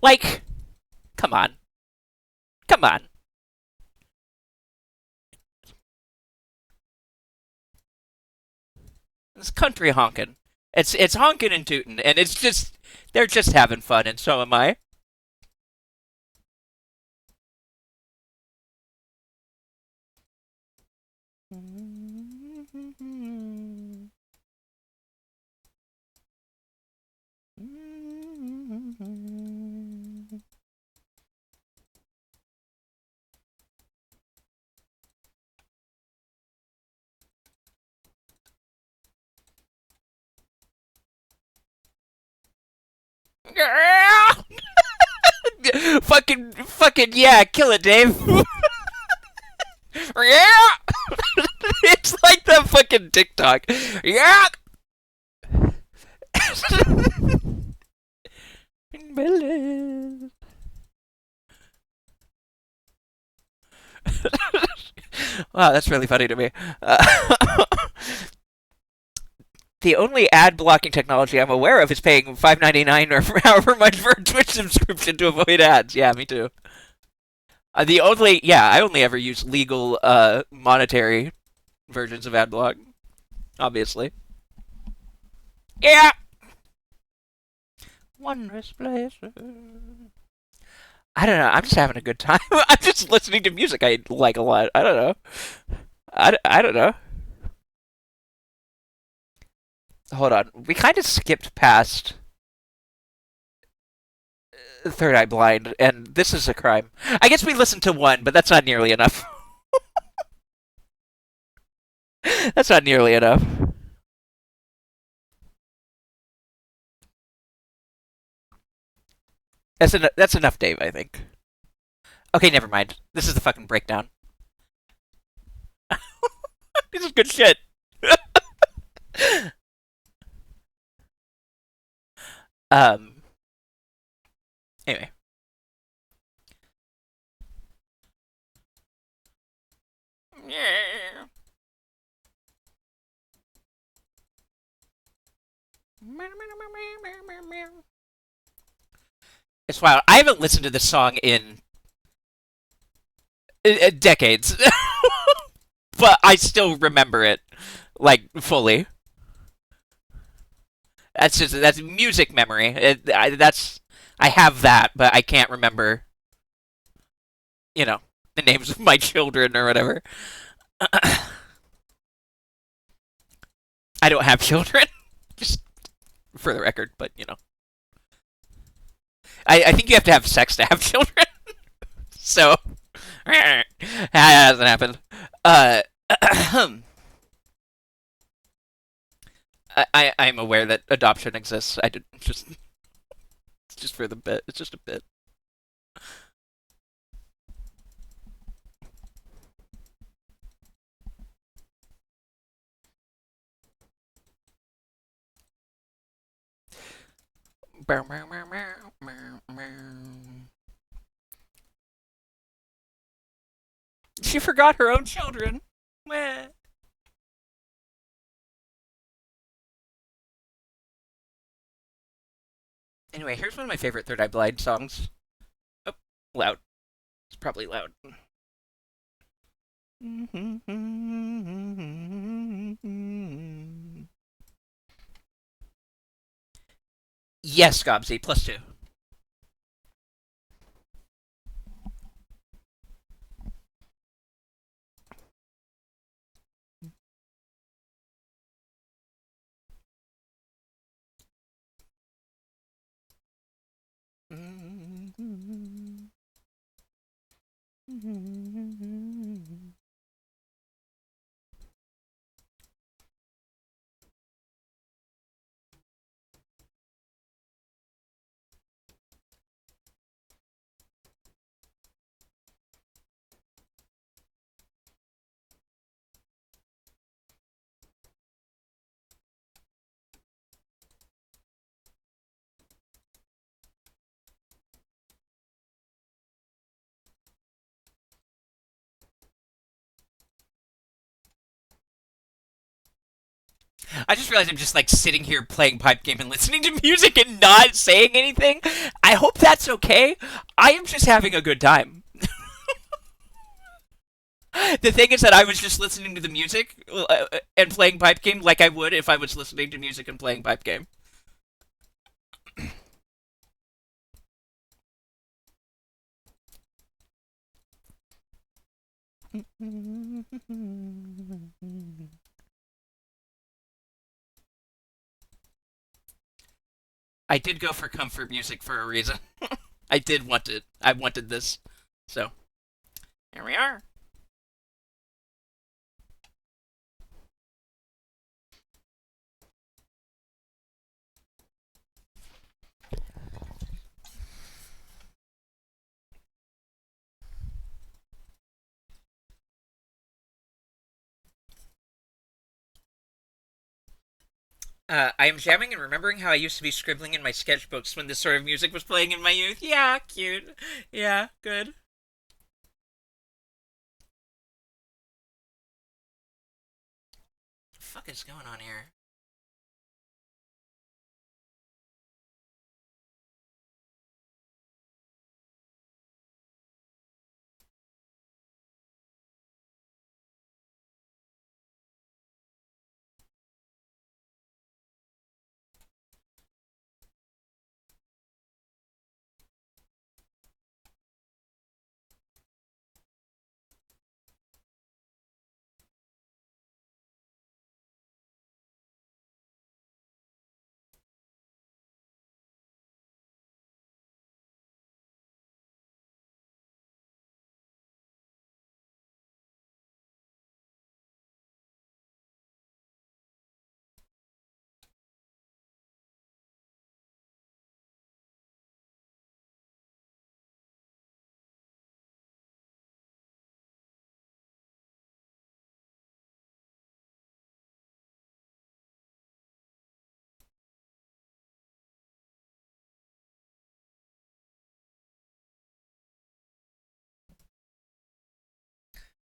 Like, come on, come on. It's country honking. It's honking and tooting, and it's just they're just having fun, and so am I. fucking yeah, kill it, Dave. Yeah, it's like the fucking TikTok. Yeah. Wow, that's really funny to me. The only ad blocking technology I'm aware of is paying $5.99 or however much for a Twitch subscription to avoid ads. Yeah, me too. I only ever use legal, monetary versions of ad block. Obviously. Yeah. Wondrous places. I don't know. I'm just having a good time. I'm just listening to music I like a lot. I don't know. I don't know. Hold on. We kind of skipped past Third Eye Blind, and this is a crime. I guess we listened to one, but that's not nearly enough. That's not nearly enough. That's enough, Dave. I think. Okay, never mind. This is the fucking breakdown. This is good shit. um. Anyway. Yeah. It's wild. I haven't listened to this song in decades, but I still remember it like fully. That's music memory. I have that, but I can't remember. The names of my children or whatever. I don't have children, just for the record. But I think you have to have sex to have children. So that hasn't happened. Uh, I'm aware that adoption exists. I did just it's just for the bit. It's just a bit. She forgot her own children. Meh. Anyway, here's one of my favorite Third Eye Blind songs. Oh, loud. It's probably loud. Yes, Gobsy, +2. I just realized I'm just like sitting here playing pipe game and listening to music and not saying anything. I hope that's okay. I am just having a good time. The thing is that I was just listening to the music and playing pipe game like I would if I was listening to music and playing pipe game. I did go for comfort music for a reason. I did want it. I wanted this. So, here we are. I am jamming and remembering how I used to be scribbling in my sketchbooks when this sort of music was playing in my youth. Yeah, cute. Yeah, good. What the fuck is going on here?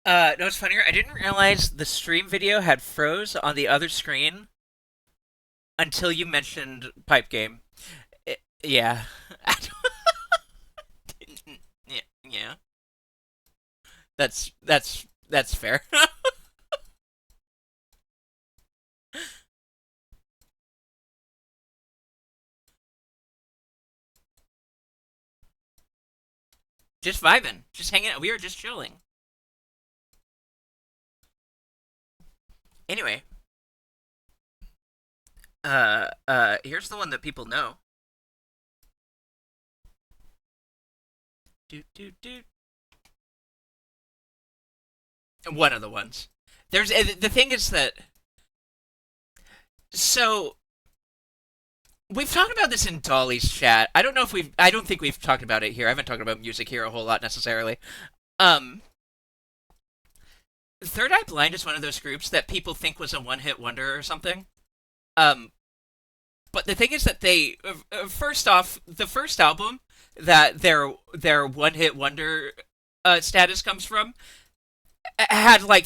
No, it's funnier. I didn't realize the stream video had froze on the other screen until you mentioned pipe game. Yeah. Yeah, yeah. That's fair. Just vibing, just hanging out. We were just chilling. Anyway, here's the one that people know. Do do do. One of the ones. There's the thing is that so we've talked about this in Dolly's chat. I don't know if we've. I don't think we've talked about it here. I haven't talked about music here a whole lot necessarily. Um, Third Eye Blind is one of those groups that people think was a one-hit wonder or something. Um, but the thing is that they first off, the first album that their one-hit wonder status comes from had like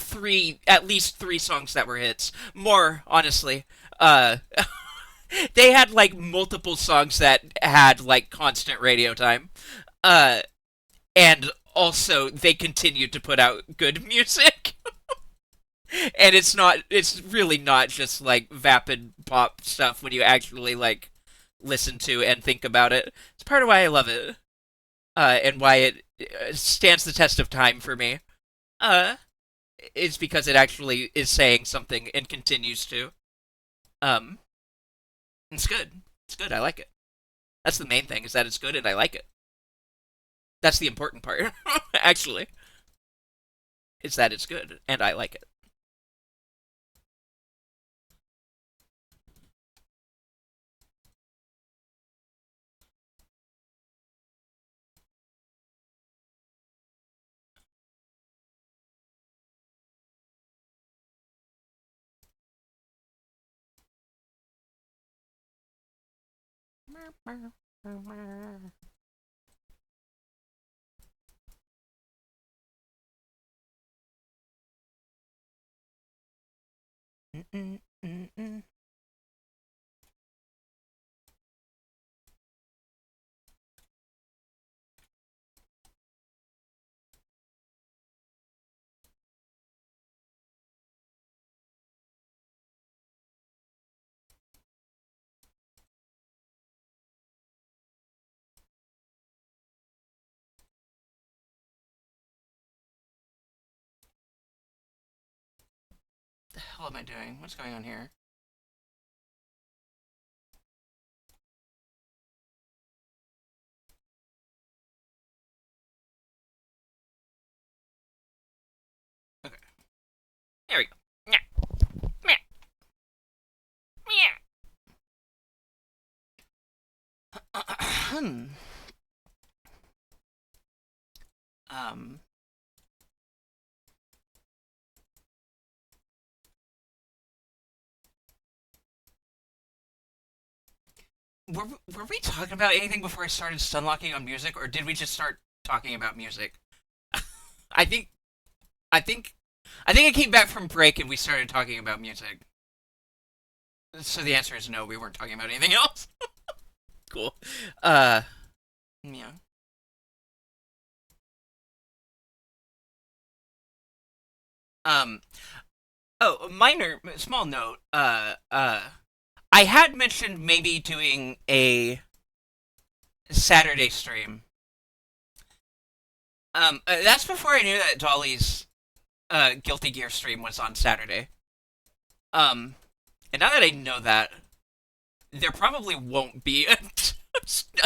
at least three songs that were hits. More honestly, uh, they had like multiple songs that had like constant radio time. Uh, and also they continued to put out good music. And it's really not just like vapid pop stuff when you actually like listen to and think about it. It's part of why I love it, and why it stands the test of time for me. Uh, is because it actually is saying something and continues to. Um, it's good. It's good. I like it. That's the main thing is that it's good and I like it. That's the important part, actually, is that it's good and I like it. The hell am I doing? What's going on here? Okay, there we go. Meow, meow, meow. um, were we talking about anything before I started stunlocking on music, or did we just start talking about music? I think I think I think I came back from break and we started talking about music. So the answer is no, we weren't talking about anything else. Cool. Uh, yeah. Um. Oh, small note. I had mentioned maybe doing a Saturday stream. That's before I knew that Dolly's Guilty Gear stream was on Saturday. Um, and now that I know that, there probably won't be a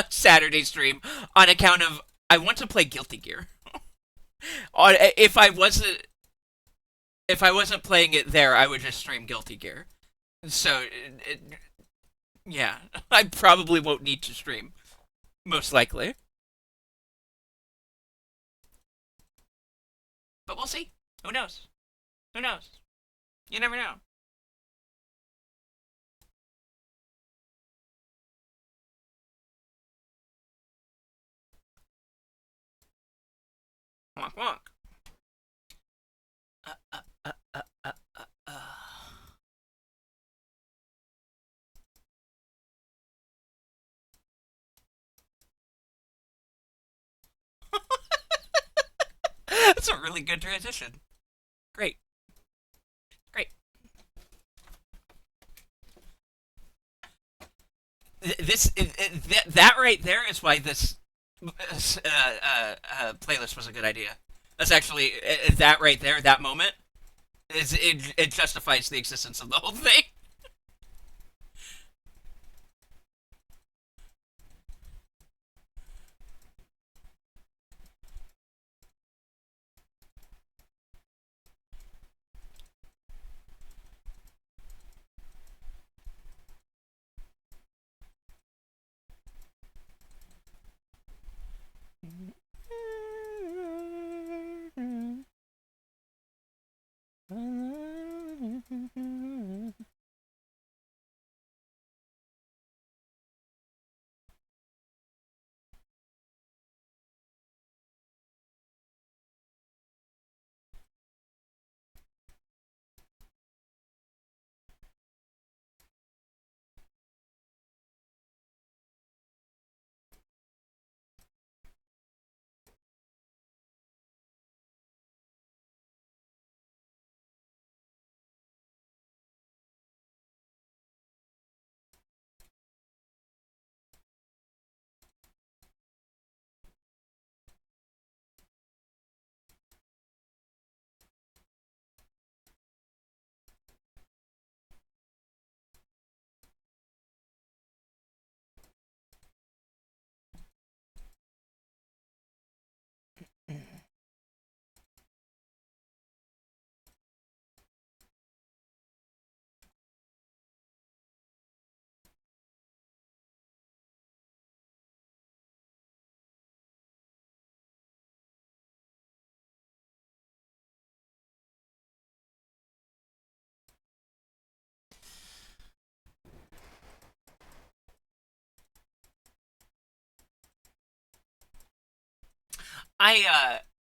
Saturday stream on account of I want to play Guilty Gear. On if I wasn't playing it there, I would just stream Guilty Gear. So yeah, I probably won't need to stream. Most likely, but we'll see. Who knows? Who knows? You never know. Wonk wonk. That's a really good transition. Great, great. That right there is why this playlist was a good idea. That's actually that right there. That moment is it justifies the existence of the whole thing.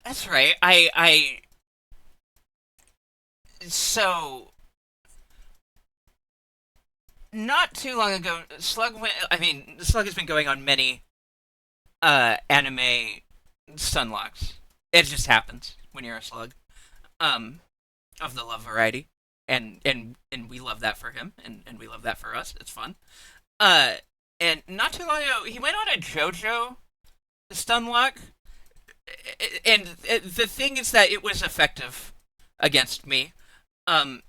That's right. So not too long ago, Slug went. I mean, Slug has been going on many anime sunlocks. It just happens when you're a Slug. Um, of the love variety, and we love that for him, and we love that for us. It's fun. Uh, and not too long ago, he went on a JoJo stunlock, and the thing is that it was effective against me. Um,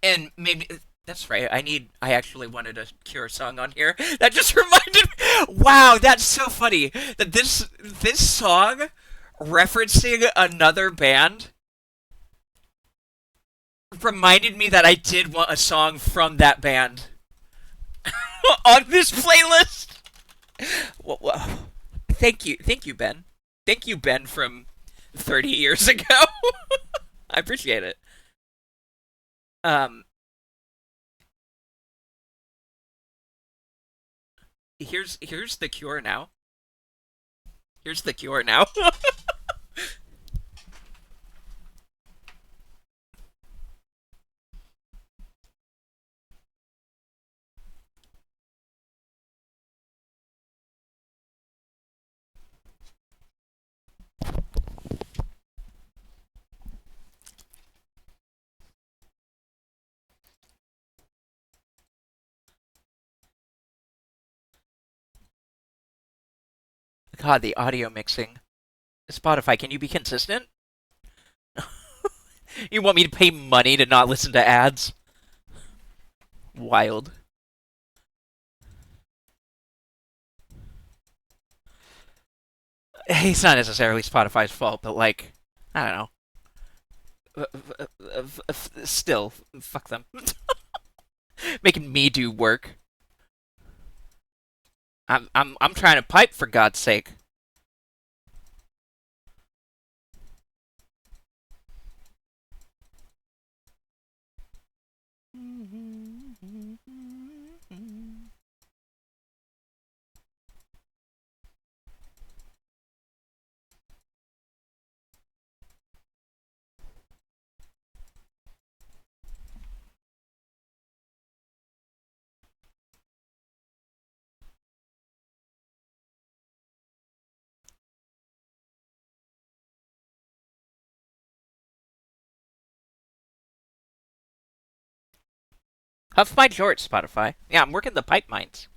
and maybe that's right. I actually wanted a Cure song on here. That just reminded me. Wow, that's so funny that this song referencing another band reminded me that I did want a song from that band on this playlist. Well, thank you, Ben. Thank you, Ben, from 30 years ago. I appreciate it. Um, here's the Cure now. Here's the Cure now. God, the audio mixing. Spotify, can you be consistent? You want me to pay money to not listen to ads? Wild. It's not necessarily Spotify's fault, but like, I don't know. Still, fuck them. Making me do work. I'm trying to pipe for God's sake. Huff my George, Spotify. Yeah, I'm working the pipe mines.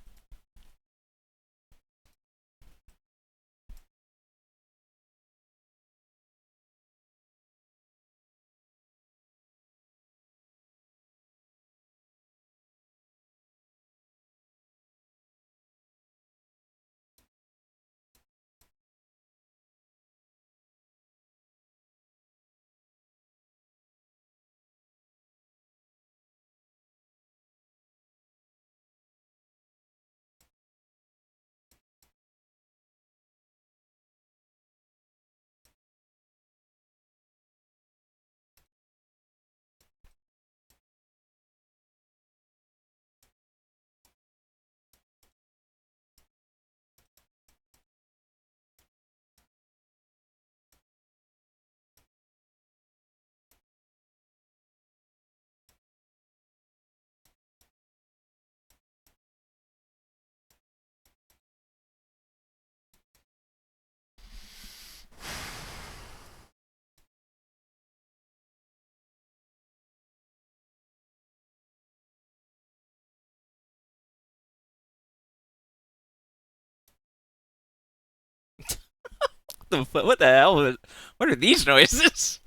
What the hell? What are these noises?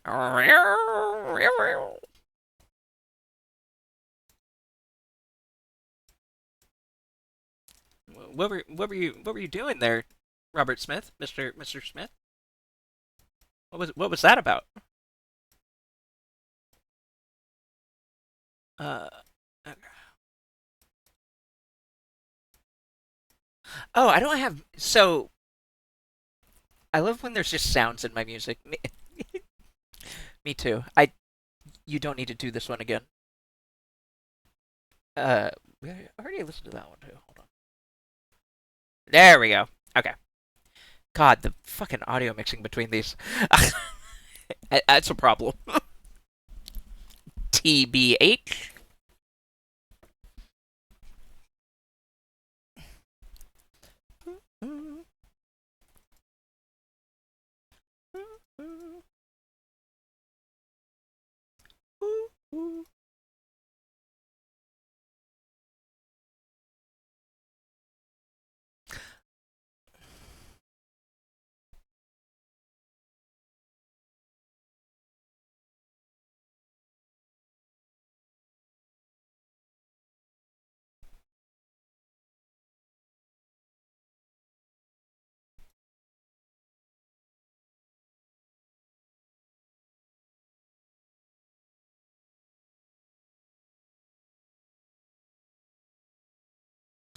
What were you doing there, Robert Smith, Mister Smith? What was that about? Uh, oh, I don't have. So I love when there's just sounds in my music. Me too. You don't need to do this one again. Uh, I already listened to that one too. Hold on. There we go. Okay. God, the fucking audio mixing between these. That's a problem. TBH.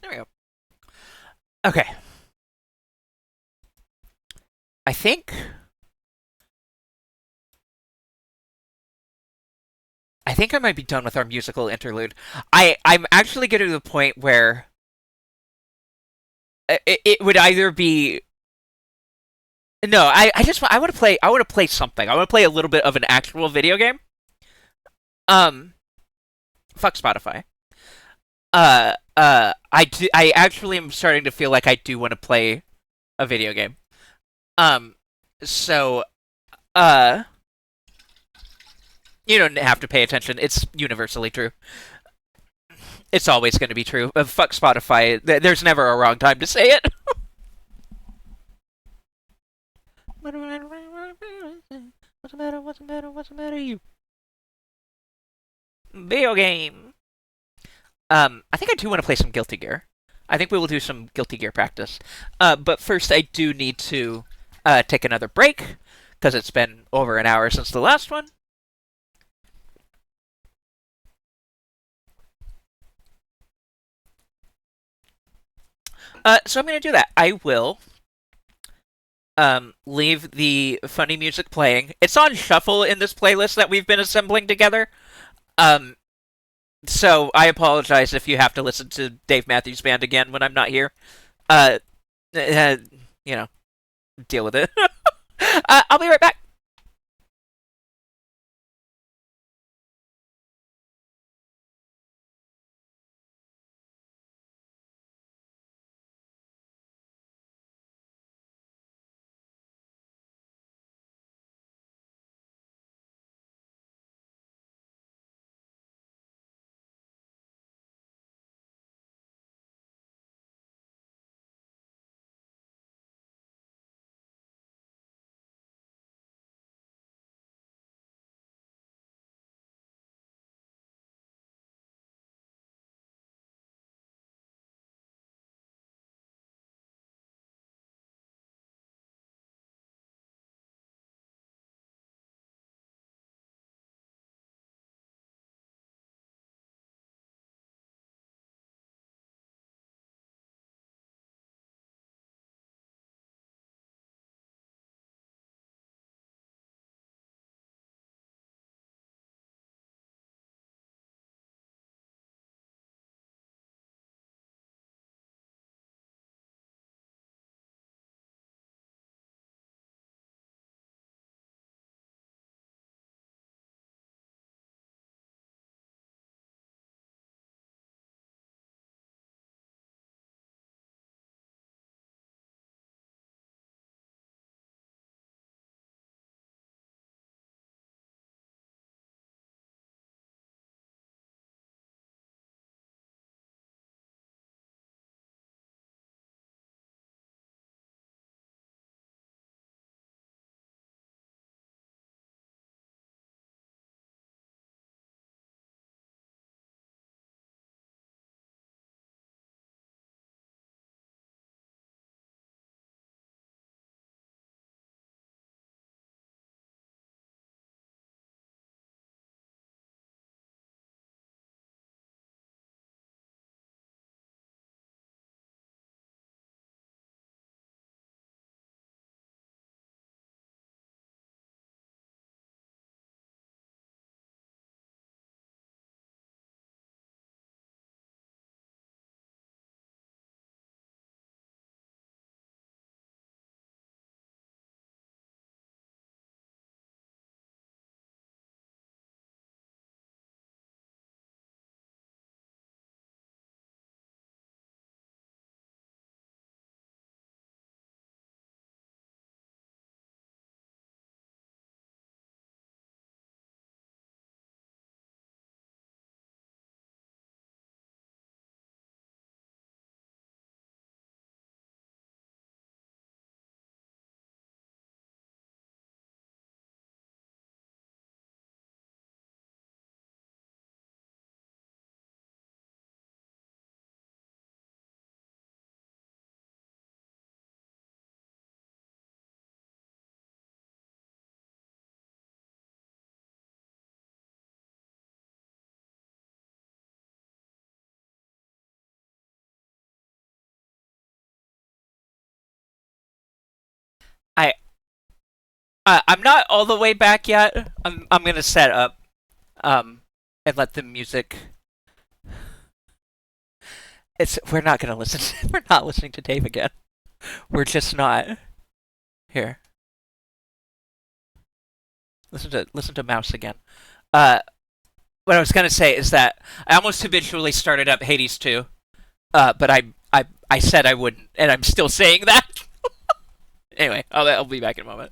There we go. Okay. I think I might be done with our musical interlude. I'm actually getting to the point where it would either be no. I want to play. I want to play something. I want to play a little bit of an actual video game. Um, fuck Spotify. I actually am starting to feel like I do want to play a video game. Um, so uh, you don't have to pay attention. It's universally true. It's always going to be true. Fuck Spotify. There's never a wrong time to say it. What's the matter? What's the matter? What's the matter? You video game. I think I do want to play some Guilty Gear. I think we will do some Guilty Gear practice. But first, I do need to take another break because it's been over an hour since the last one. So I'm going to do that. I will leave the funny music playing. It's on shuffle in this playlist that we've been assembling together. Um, so I apologize if you have to listen to Dave Matthews Band again when I'm not here. Uh, uh you know, deal with it. I'll be right back. I I'm not all the way back yet. I'm gonna set up and let the music. We're not gonna listen. We're not listening to Dave again. We're just not. Here, listen to Mouse again. Uh, what I was gonna say is that I almost habitually started up Hades 2, but I said I wouldn't, and I'm still saying that. Anyway, I'll be back in a moment.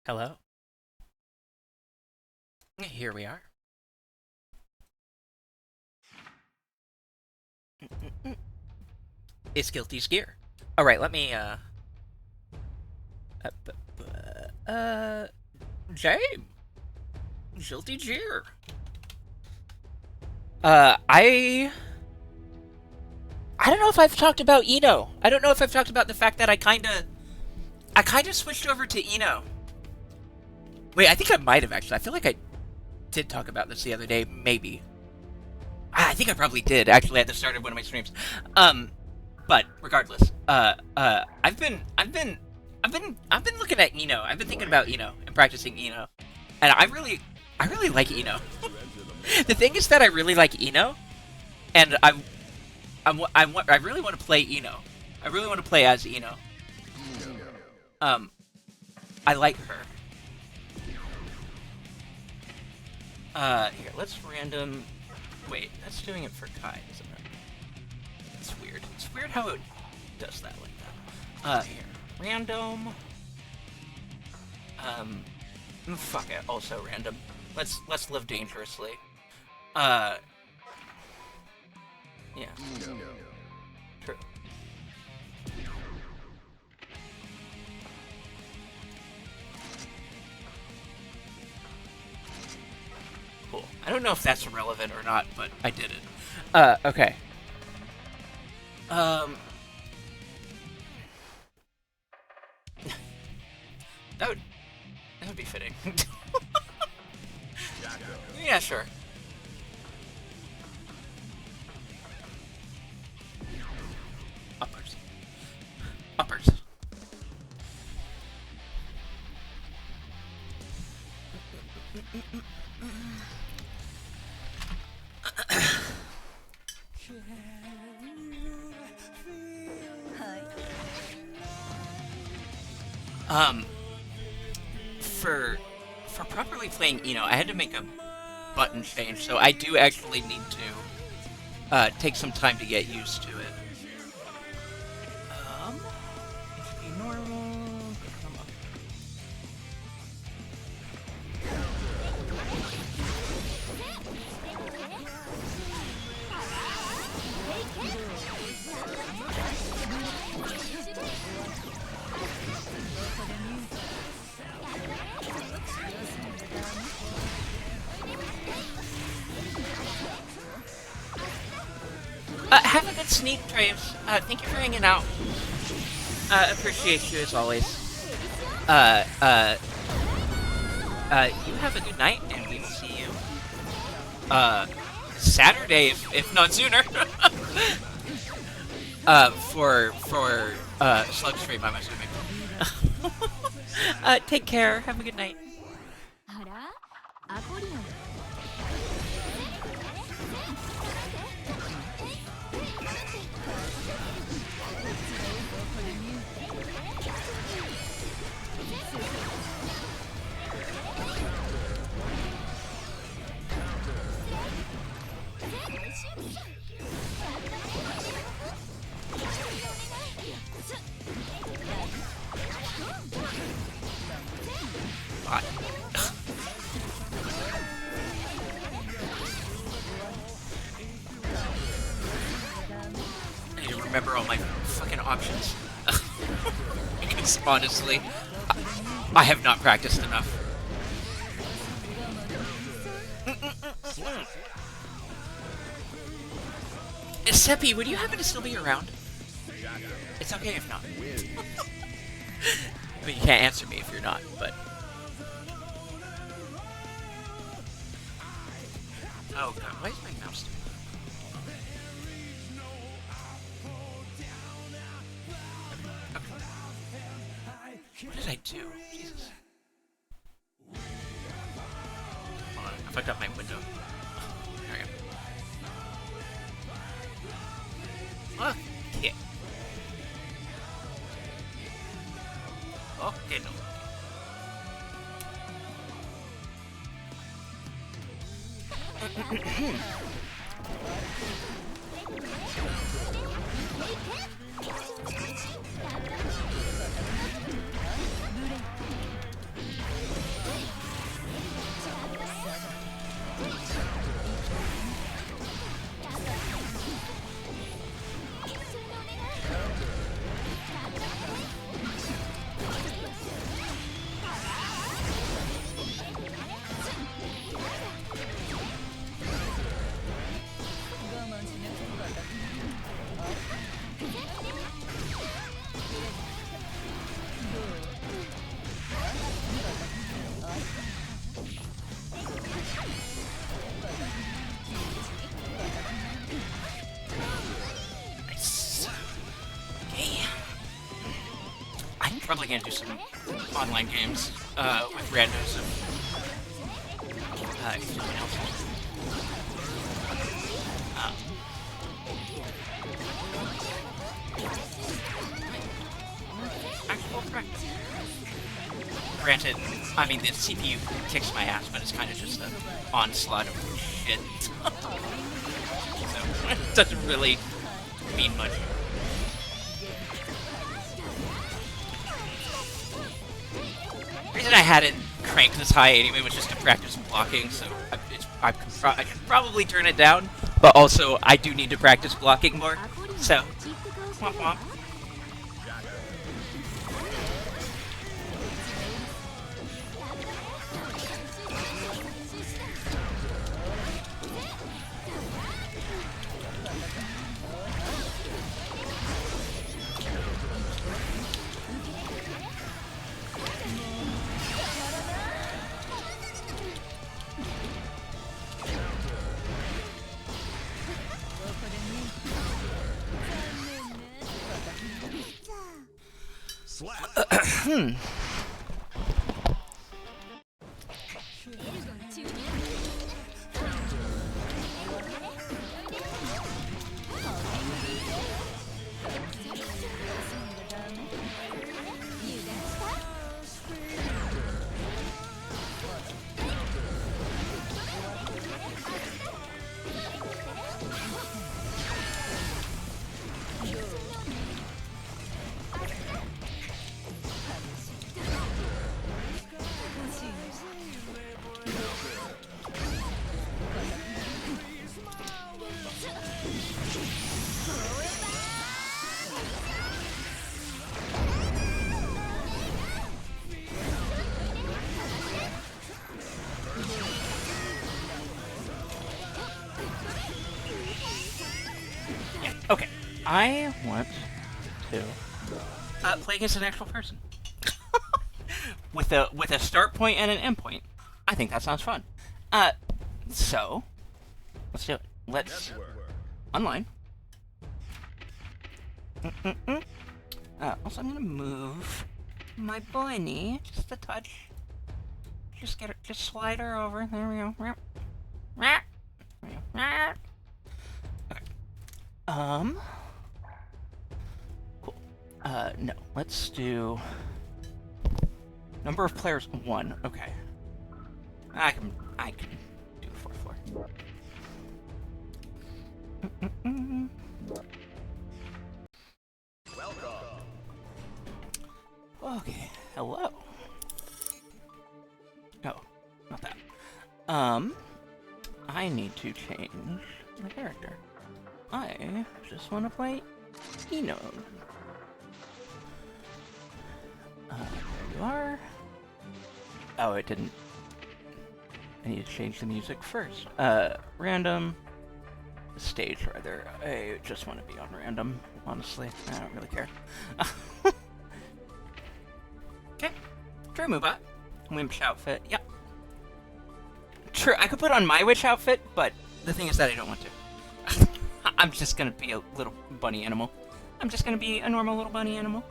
Hello. Here we are. It's Guilty's gear. All right, let me James, Guilty gear. I don't know if I've talked about Eno. I don't know if I've talked about the fact that I kinda switched over to Eno. Wait, I think I might have actually. I feel like I did talk about this the other day, maybe. I think I probably did actually at the start of one of my streams. But regardless, I've been looking at Eno. I've been thinking about Eno and practicing Eno, and I really like Eno. The thing is that I really like Eno, and I really want to play Eno. I really want to play as Eno. I like her. Here, let's random. Wait, that's doing it for Kai, isn't it? It's weird. It's weird how it does that like that. Here, random. Fuck it. Also random. Let's live dangerously. Yeah. True. Cool. I don't know if that's relevant or not, but I did it. Okay. That would be fitting. Yeah, sure. Uppers. Uppers. For properly playing Eno, I had to make a button change, so I do actually need to take some time to get used to it. HP normal. Have a good sneak, Traves. Thank you for hanging out. Appreciate you as always. You have a good night, and we will see you uh, Saturday, if not sooner. for Slug Stream, I'm assuming. Take care. Have a good night. Bye. I need to remember all my fucking options. Because honestly, I have not practiced enough. Seppi, would you happen to still be around? It's okay if not. I mean, you can't answer me if you're not, but... Oh god, why is my mouse doing that? Okay. What did I do? Jesus. Hold on, I fucked up my window. There we go. Okay. Okay, no. Probably gonna do some online games with randos if no one else. Actual practice. Granted, I mean the CPU kicks my ass, but it's kind of just an onslaught of shit. So it doesn't really mean much. The reason I had it cranked this high anyway was just to practice blocking, so I can probably turn it down, but also I do need to practice blocking more, so womp womp. Okay, I want to play against an actual person with a start point and an end point. I think that sounds fun. So Let's do it. Let's online. Also, I'm gonna move my bunny just a touch. Just slide her over. There we go. Okay. Cool. No. Let's do number of players 1. Okay. I can do 4th floor. Welcome. Okay. Hello. Oh, not that. I need to change my character. I just want to play Eno. There you are. Oh, it didn't. I need to change the music first. Random. Stage, rather. I just want to be on random, honestly. I don't really care. Okay. True Moobot. Wimp outfit. Yep. True, I could put on my witch outfit, but the thing is that I don't want to. I'm just gonna be a little bunny animal. I'm just gonna be a normal little bunny animal.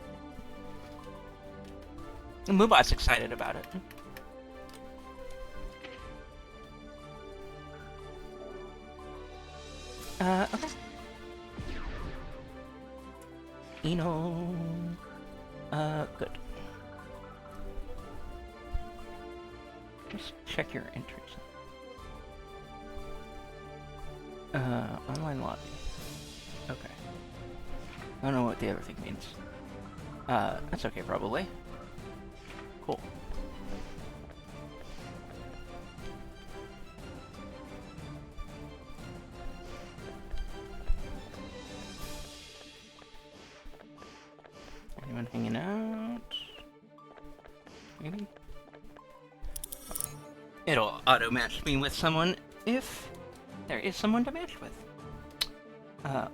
And Moobot's excited about it. Okay. Eno. Good. Just check your entries. Online lobby. Okay. I don't know what the other thing means. That's okay, probably. Cool. Anyone hanging out? Maybe? It'll auto-match me with someone if there is someone to match with.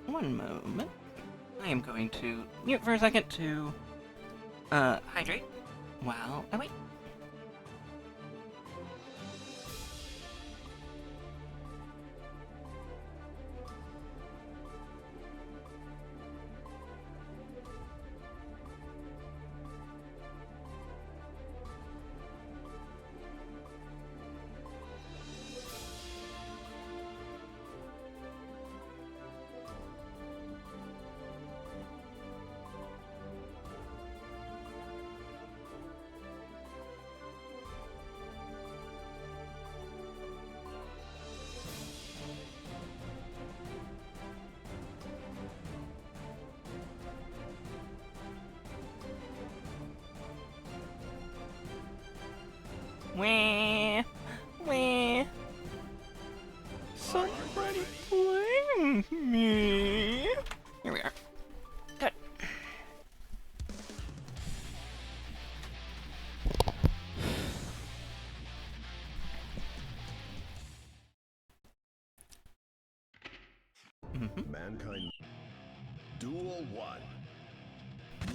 One moment. I am going to mute for a second to, hydrate while I wait. Wah, wah. Somebody play with me. Here we are. Good. Mankind. Duel 1.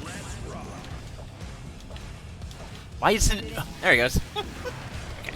Let's rock. Why isn't it? Oh, there he goes. Okay.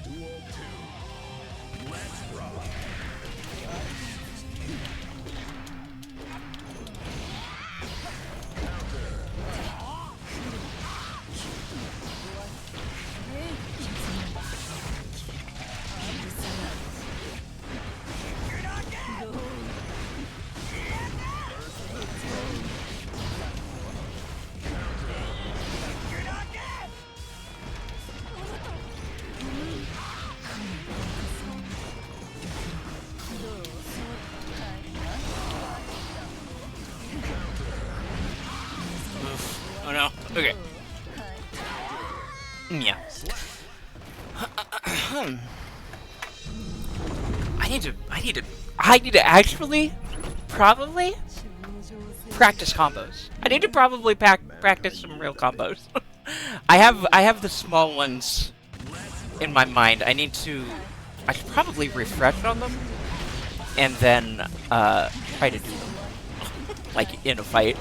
Duel 2. Let's rock. Okay. Yeah. I need to actually probably practice combos. I need to probably practice some real combos. I have the small ones in my mind. I should probably refresh on them and then try to do them like in a fight.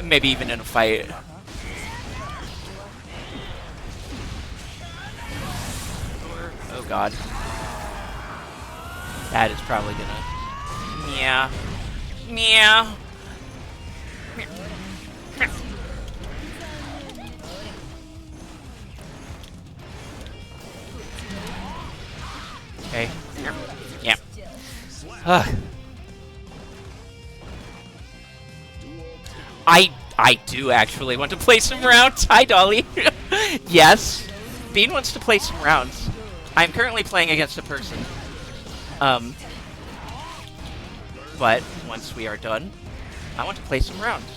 Maybe even in a fight. Oh god. That is probably gonna... Yeah. Yeah. Okay. Yeah. I do actually want to play some rounds. Hi, Dolly. Yes. Bean wants to play some rounds. I'm currently playing against a person. But once we are done, I want to play some rounds.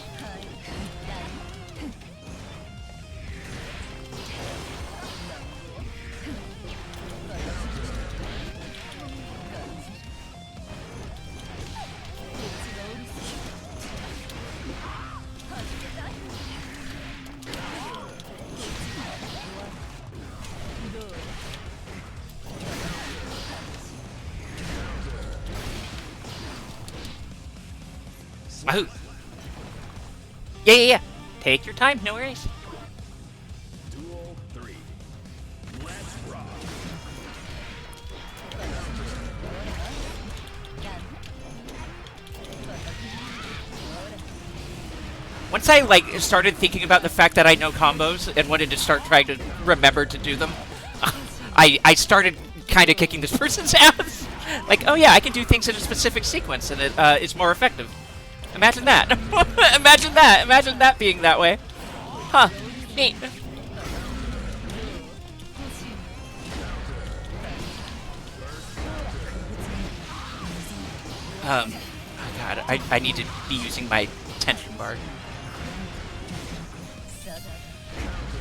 Wahoo! Yeah. Take your time, no worries. Duel 3. Let's rock. Once I started thinking about the fact that I know combos and wanted to start trying to remember to do them, I started kind of kicking this person's ass. Like, oh yeah, I can do things in a specific sequence and it is more effective. Imagine that. Imagine that. Imagine that being that way. Huh. Neat. Oh god, I need to be using my tension bar.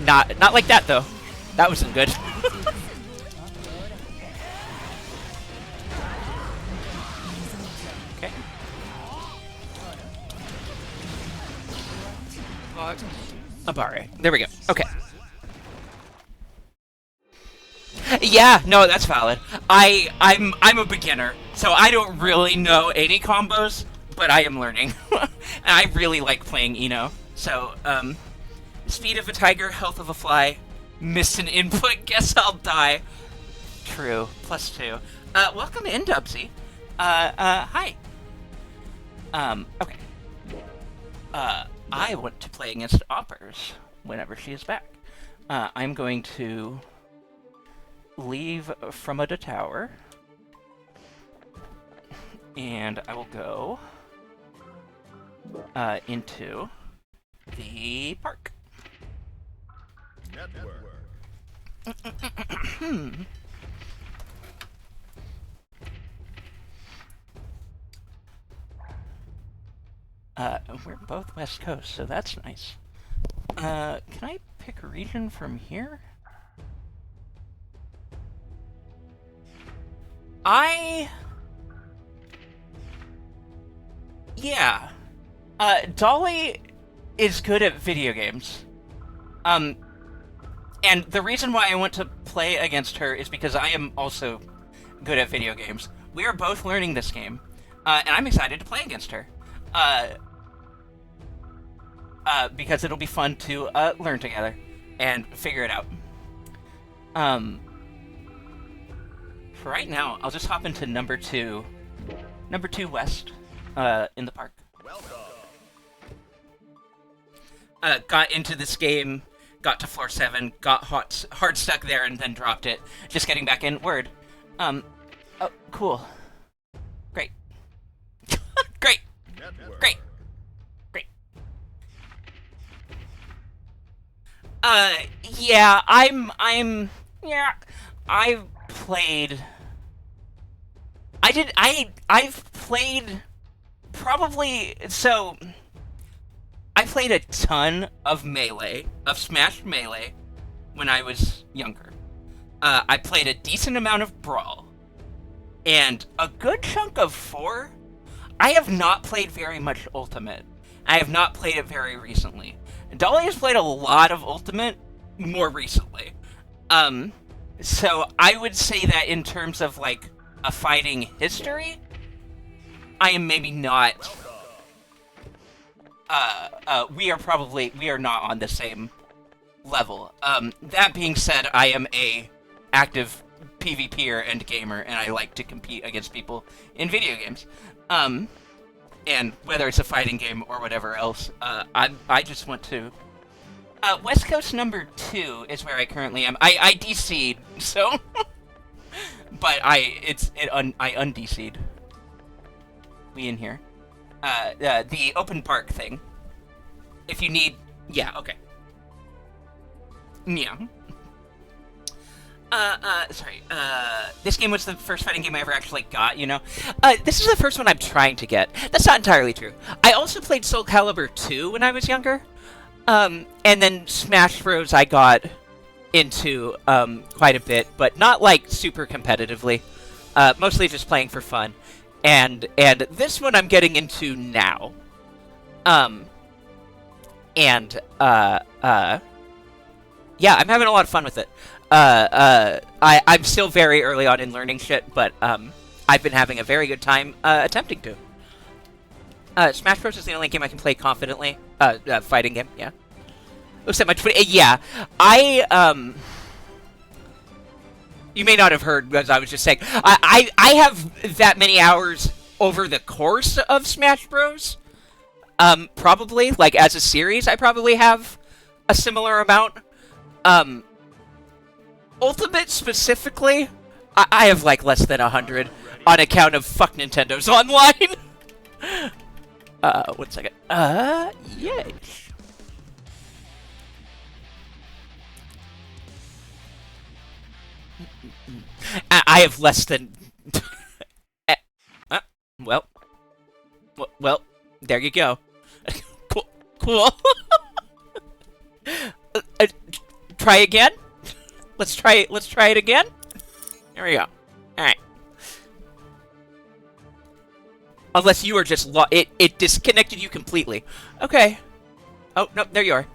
Not like that though. That wasn't good. Okay. Abare. There we go. Okay. Yeah, no, that's valid. I'm a beginner, so I don't really know any combos, but I am learning. And I really like playing Eno. So, speed of a tiger, health of a fly, missed an input, guess I'll die. True. +2. Welcome in, Dubsy. Hi. Okay. I want to play against Oppers whenever she is back. I'm going to leave from the tower, and I will go into the park. Network. We're both West Coast, so that's nice. Can I pick a region from here? Yeah. Dolly is good at video games. And the reason why I want to play against her is because I am also good at video games. We are both learning this game, and I'm excited to play against her. Because it'll be fun to learn together and figure it out. For right now, I'll just hop into number 2 West, in the park. Welcome. Got into this game, got to floor 7, got hard stuck there, and then dropped it. Just getting back in. Word. Oh, cool. Great. Great. Network. Great. Yeah, yeah, I've played... I've played probably, so I played a ton of Melee, of Smash Melee, when I was younger. I played a decent amount of Brawl, and a good chunk of 4. I have not played very much Ultimate. I have not played it very recently. Dolly has played a lot of Ultimate more recently. So I would say that in terms of, like, a fighting history, I am maybe not... we are not on the same level. That being said, I am a active PvPer and gamer, and I like to compete against people in video games. And whether it's a fighting game or whatever else, I just want to... West Coast number 2 is where I currently am. I DC'd, so... but I undC'd. We in here. The open park thing. If you need... Yeah, okay. Yeah. Sorry. This game was the first fighting game I ever actually got, you know? This is the first one I'm trying to get. That's not entirely true. I also played Soul Calibur 2 when I was younger. And then Smash Bros. I got into, quite a bit, but not, like, super competitively. Mostly just playing for fun. And this one I'm getting into now. Yeah, I'm having a lot of fun with it. I'm still very early on in learning shit, but, I've been having a very good time, attempting to. Smash Bros. Is the only game I can play confidently. Fighting game, yeah. Looks at my Twitter. Yeah, you may not have heard, as I was just saying. I have that many hours over the course of Smash Bros. Probably, like, as a series, I probably have a similar amount. Ultimate specifically, I have, like, less than 100 on account of fuck Nintendo's online. 1 second. Yay. I have less than... well, there you go. Cool. Try again? Let's try it again? There we go. Alright. Unless you are just it disconnected you completely. Okay. Oh, no, there you are.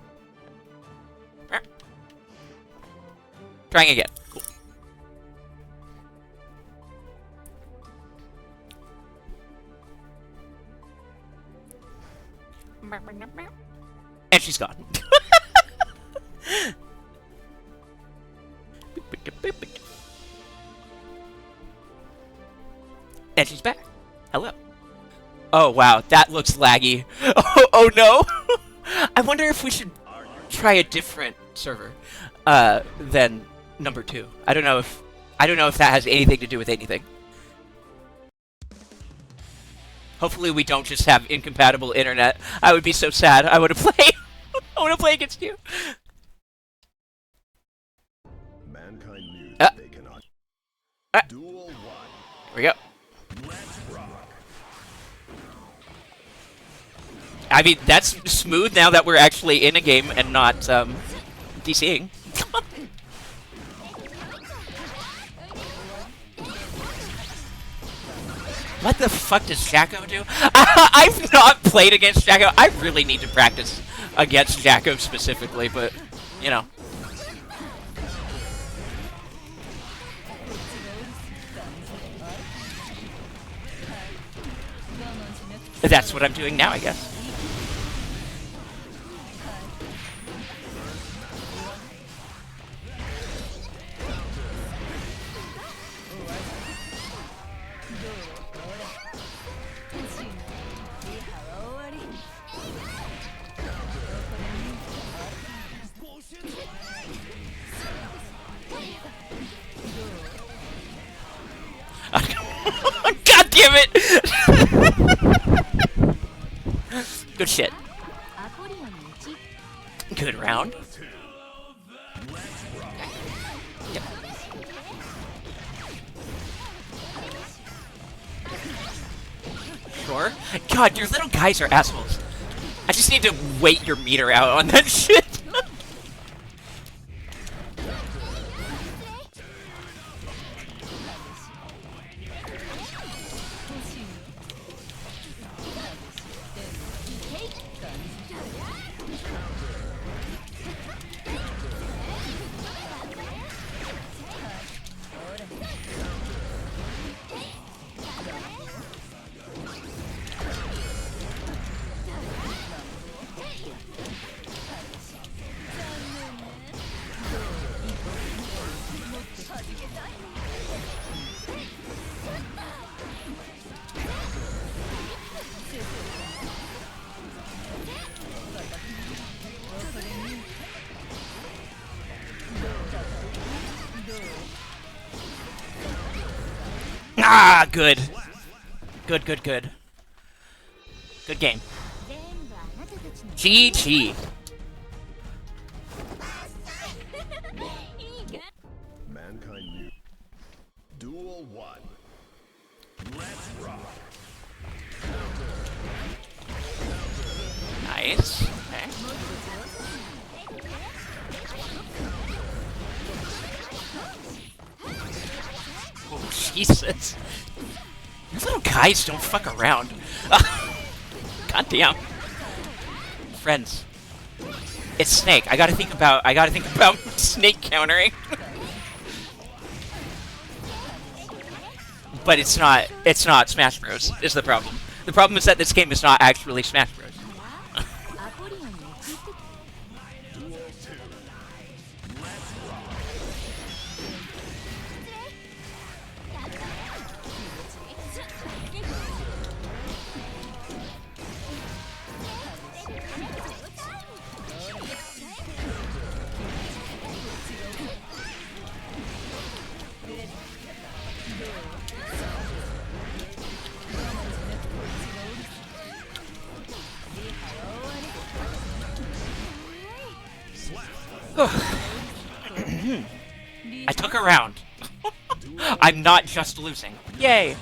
Trying again. Cool. And she's gone. And she's back. Hello. Oh, wow. That looks laggy. Oh no. I wonder if we should try a different server than number 2. I don't know if that has anything to do with anything. Hopefully we don't just have incompatible internet. I would be so sad. I want to play. I want to play against you. Mankind knew that they cannot. Duel 1. Here we go. Let's rock. I mean, that's smooth now that we're actually in a game and not DCing. What the fuck does Jacko do? I've not played against Jacko. I really need to practice against Jacko specifically, but, you know. That's what I'm doing now, I guess. God damn it! Good shit. Good round. Yep. Sure. God, your little guys are assholes. I just need to wait your meter out on that shit. Ah, good. Good, good, good. Good game. GG. Mankind new. Duel 1. Let's rock. Nice. Okay. Oh, Jesus. These little guys don't fuck around. God damn. Friends. It's Snake. I gotta think about Snake countering. But it's not Smash Bros. Is the problem. The problem is that this game is not actually Smash Bros. Duel 2. Let's rock. I took a round. I'm not just losing. Yay!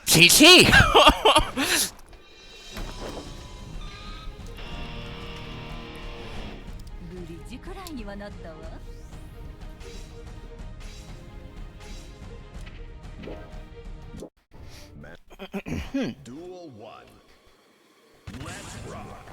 GG! Duel 1. Let's rock.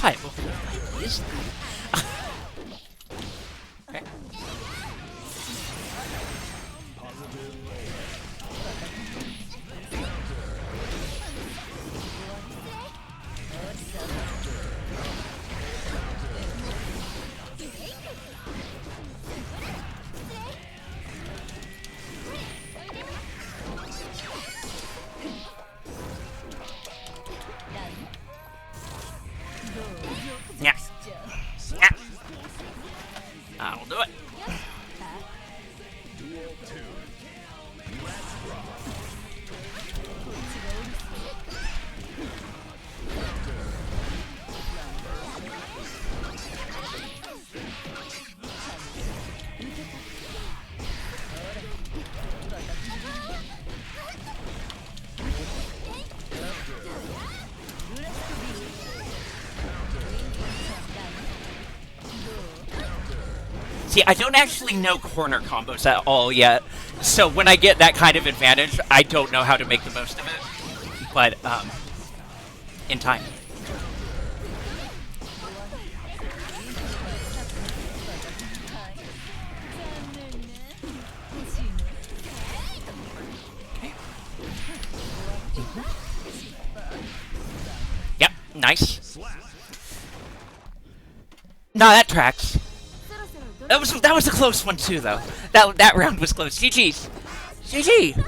God, what is that? Okay. Positive. See, I don't actually know corner combos at all yet, so when I get that kind of advantage, I don't know how to make the most of it. But, in time. Yep, nice. No, that tracks. That was a close one too, though. That round was close. GG's. GG.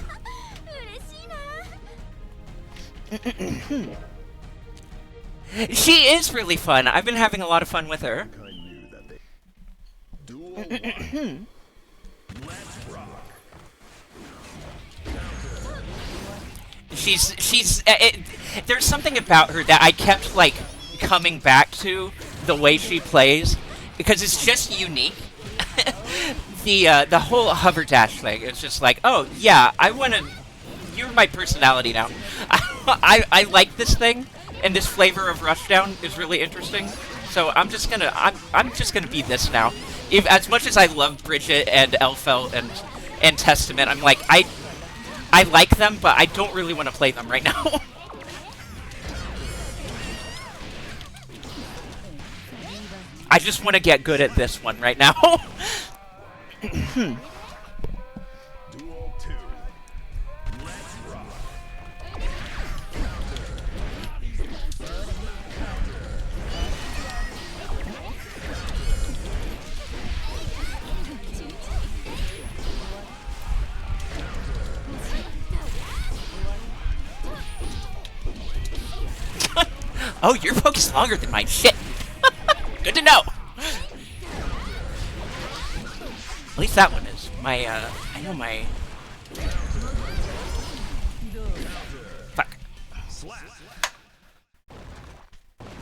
She is really fun. I've been having a lot of fun with her. There's something about her that I kept like coming back to the way she plays because it's just unique. The whole hover dash thing is just like, oh yeah, you're my personality now. I like this thing, and this flavor of Rushdown is really interesting. So I'm just gonna be this now. If as much as I love Bridget and Elfel and Testament, I'm like I like them, but I don't really want to play them right now. I just want to get good at this one right now. Duel 2. Let's rock. Oh, your poke is longer than mine. Shit. Good to know. At least that one is. I know my... Fuck.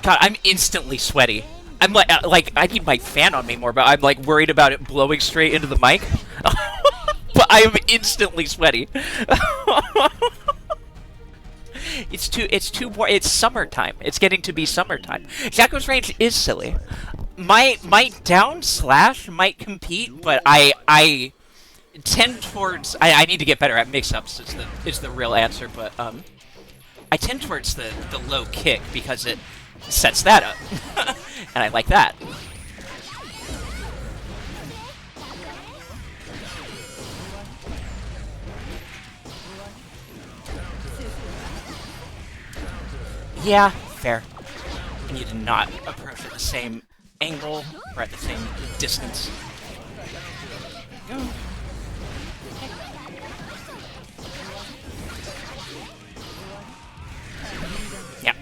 God, I'm instantly sweaty. I'm like, I need my fan on me more, but I'm like worried about it blowing straight into the mic. But I am instantly sweaty. It's summertime. It's getting to be summertime. Jacko's range is silly. My down slash might compete, but I tend towards I need to get better at mix-ups is the real answer, but I tend towards the low kick because it sets that up. And I like that. Yeah, fair. I need to not approach at the same angle or at the same distance. Yeah.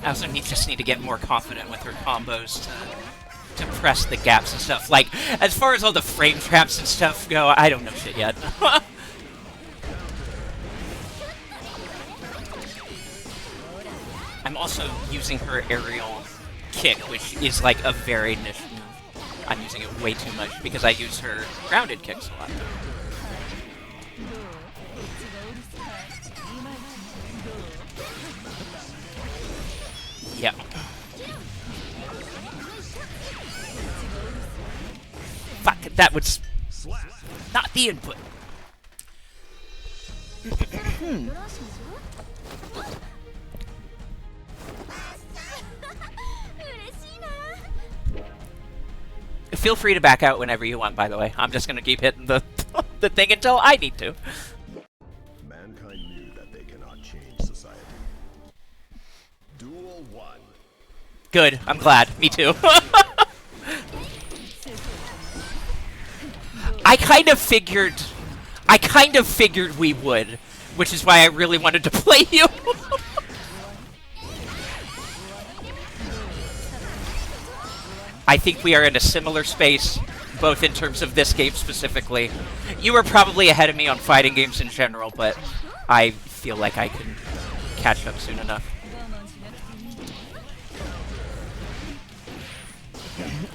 I also just need to get more confident with her combos to press the gaps and stuff. Like, as far as all the frame traps and stuff go, I don't know shit yet. I'm also using her aerial kick, which is like a very niche move. I'm using it way too much because I use her grounded kicks a lot. Yeah. Fuck, that was not the input. Feel free to back out whenever you want, by the way. I'm just gonna keep hitting the the thing until I need to. Mankind knew that they cannot change society. Duel 1. Good, I'm glad. Me too. I kind of figured we would, which is why I really wanted to play you. I think we are in a similar space, both in terms of this game specifically. You were probably ahead of me on fighting games in general, but I feel like I can catch up soon enough.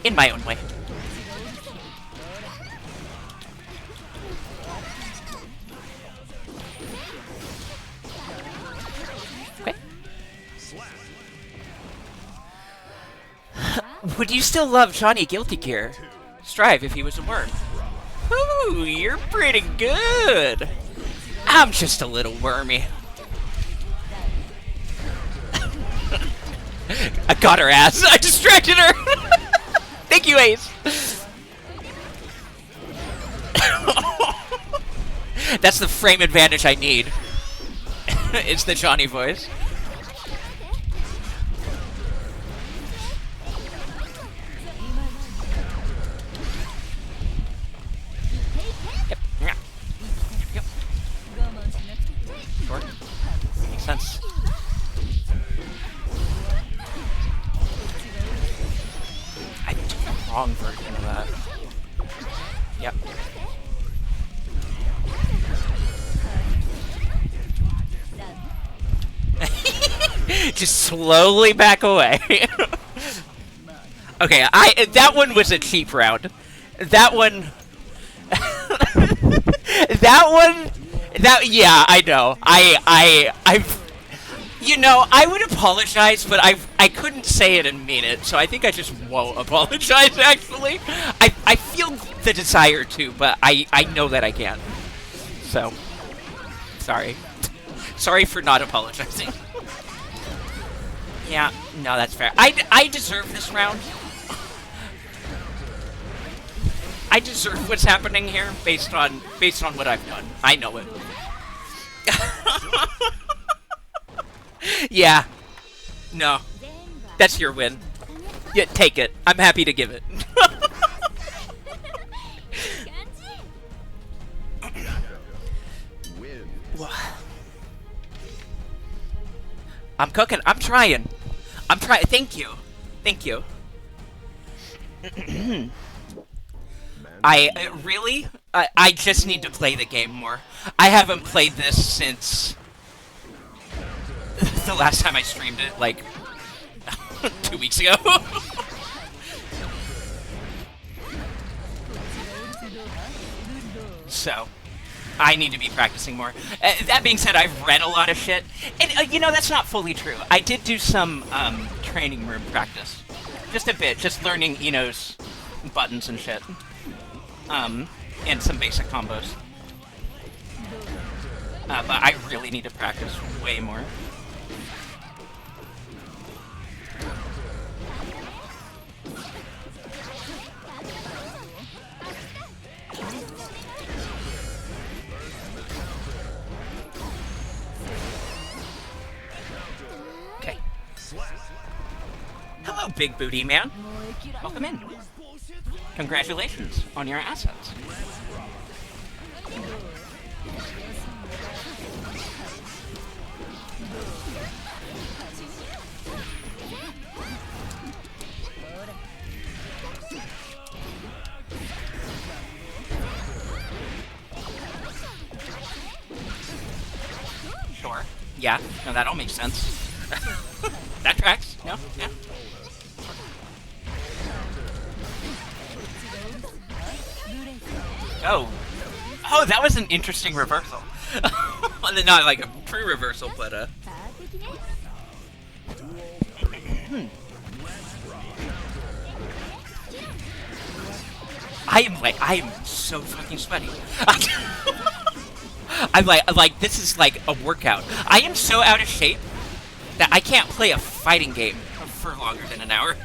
In my own way. Would you still love Johnny Guilty Gear? Strive if he was a worm. Ooh, you're pretty good. I'm just a little wormy. I got her ass. I distracted her. Thank you, Ace. That's the frame advantage I need. It's the Johnny voice. Yep. Yep. Sure. Makes sense. I took the wrong version of that. Yep. Just slowly back away. Okay, that one was a cheap round. That one. Yeah, I know. You know, I would apologize, but I couldn't say it and mean it, so I think I just won't apologize, actually. I feel the desire to, but I know that I can't. So, sorry. Sorry for not apologizing. Yeah, no, that's fair. I deserve this round. I deserve what's happening here based on what I've done. I know it. Yeah. No. That's your win. Yeah, take it. I'm happy to give it. I'm cooking. I'm trying. Thank you. Thank you. I just need to play the game more. I haven't played this since the last time I streamed it, like 2 weeks ago. So, I need to be practicing more. That being said, I've read a lot of shit. And, you know, that's not fully true. I did do some training room practice. Just a bit. Just learning Eno's buttons and shit. And some basic combos. But I really need to practice way more. Okay. Hello, big booty man. Welcome in. Congratulations on your assets. Sure. Yeah. No, that all makes sense. That tracks. No. Yeah. Oh. Oh, that was an interesting reversal. Not like a true reversal, but I am so fucking sweaty. I'm like, this is like a workout. I am so out of shape that I can't play a fighting game for longer than an hour.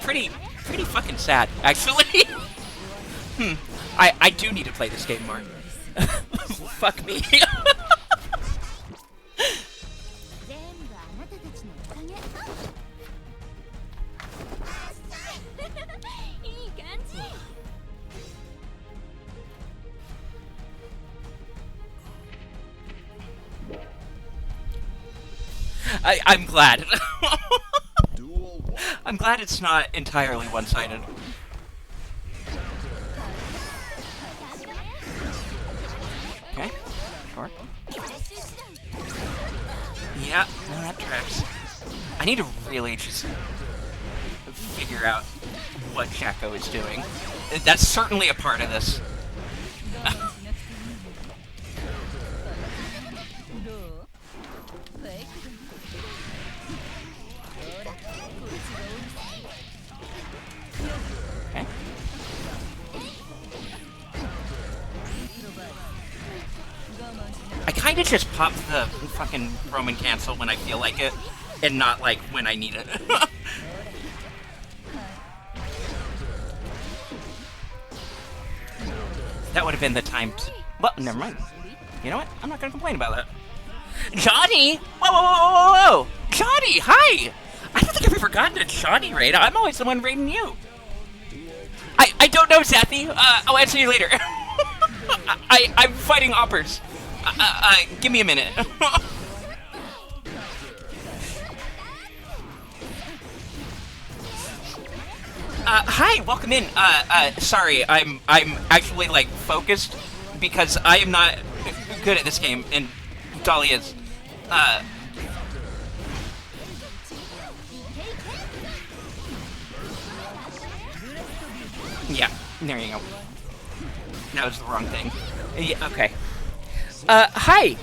Pretty fucking sad, actually. I do need to play this game more. Fuck me. I'm glad. I'm glad it's not entirely one-sided. Okay, sure. Yeah, no, that tracks. I need to really just figure out what Jacko is doing. That's certainly a part of this. kind of just pop the fucking Roman cancel when I feel like it, and not like when I need it. That would have been the time to... Well, never mind. You know what? I'm not gonna complain about that. Johnny! Whoa, whoa, whoa, whoa, whoa! Johnny, hi! I don't think I've ever gotten a Johnny raid. I'm always the one raiding you. I don't know, Zathy. I'll answer you later. I'm fighting oppers. Give me a minute. Hi, welcome in. Sorry, I'm actually like focused because I am not good at this game, and Dolly is. Yeah, there you go. That was the wrong thing. Yeah, okay. Hi.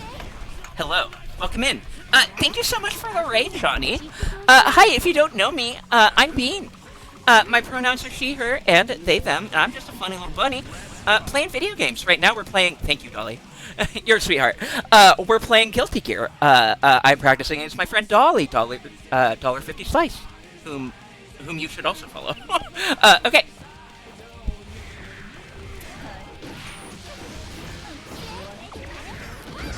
Hello. Welcome in. Thank you so much for the raid, Johnny. Hi, if you don't know me, I'm Bean. My pronouns are she, her, and they, them, and I'm just a funny little bunny, playing video games. Right now we're playing... Thank you, Dolly. You're a sweetheart. We're playing Guilty Gear. I'm practicing against my friend Dolly, $50 Slice, whom you should also follow. Okay.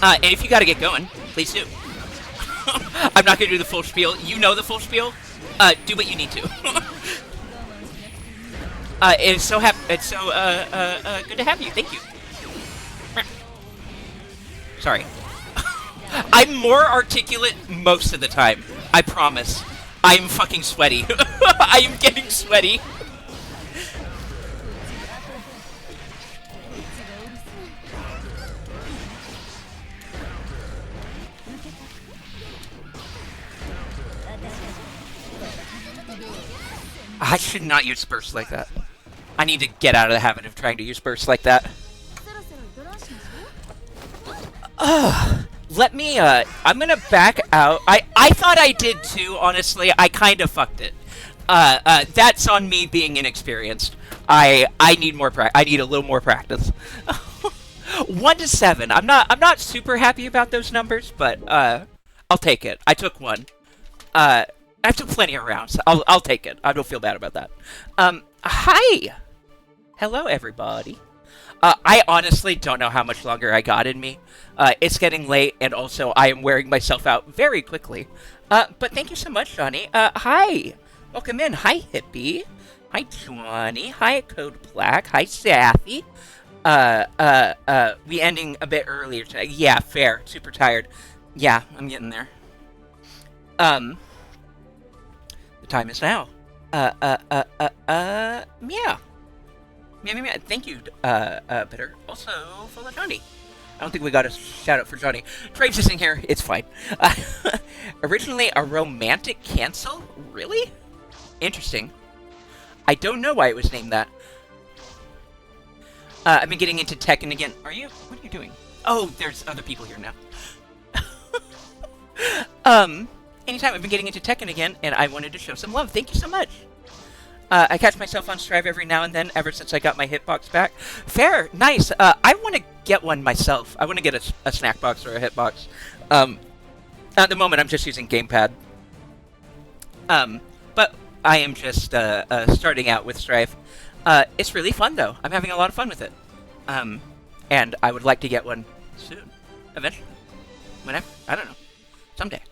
And if you gotta get going, please do. I'm not gonna do the full spiel. You know the full spiel. Do what you need to. It's so good to have you. Thank you. Sorry. I'm more articulate most of the time. I promise. I'm fucking sweaty. I am getting sweaty. I should not use bursts like that. I need to get out of the habit of trying to use bursts like that. Let me, I'm gonna back out. I thought I did too, honestly. I kind of fucked it. That's on me being inexperienced. I need I need a little more practice. 1 to 7. I'm not super happy about those numbers, but, I'll take it. I took one. I took plenty of rounds. I'll take it. I don't feel bad about that. Hi! Hello, everybody. I honestly don't know how much longer I got in me. It's getting late, and also I am wearing myself out very quickly. But thank you so much, Johnny. Hi! Welcome in. Hi, Hippie. Hi, Johnny. Hi, Code Black. Hi, Sappy. We ending a bit earlier today. Yeah, fair. Super tired. Yeah, I'm getting there. The time is now. Meow. Meow, meow, meow. Thank you, Bitter. Also, follow Johnny. I don't think we got a shout out for Johnny. Traves is in here. It's fine. Originally a romantic cancel? Really? Interesting. I don't know why it was named that. I've been getting into Tekken again. Are you? What are you doing? Oh, there's other people here now. Anytime I've been getting into Tekken again, and I wanted to show some love. Thank you so much. I catch myself on Strive every now and then, ever since I got my hitbox back. Fair, nice. I want to get one myself. I want to get a snack box or a hitbox. At the moment, I'm just using gamepad. But I am just starting out with Strive. It's really fun, though. I'm having a lot of fun with it. And I would like to get one soon. Eventually. Whenever. I don't know. Someday.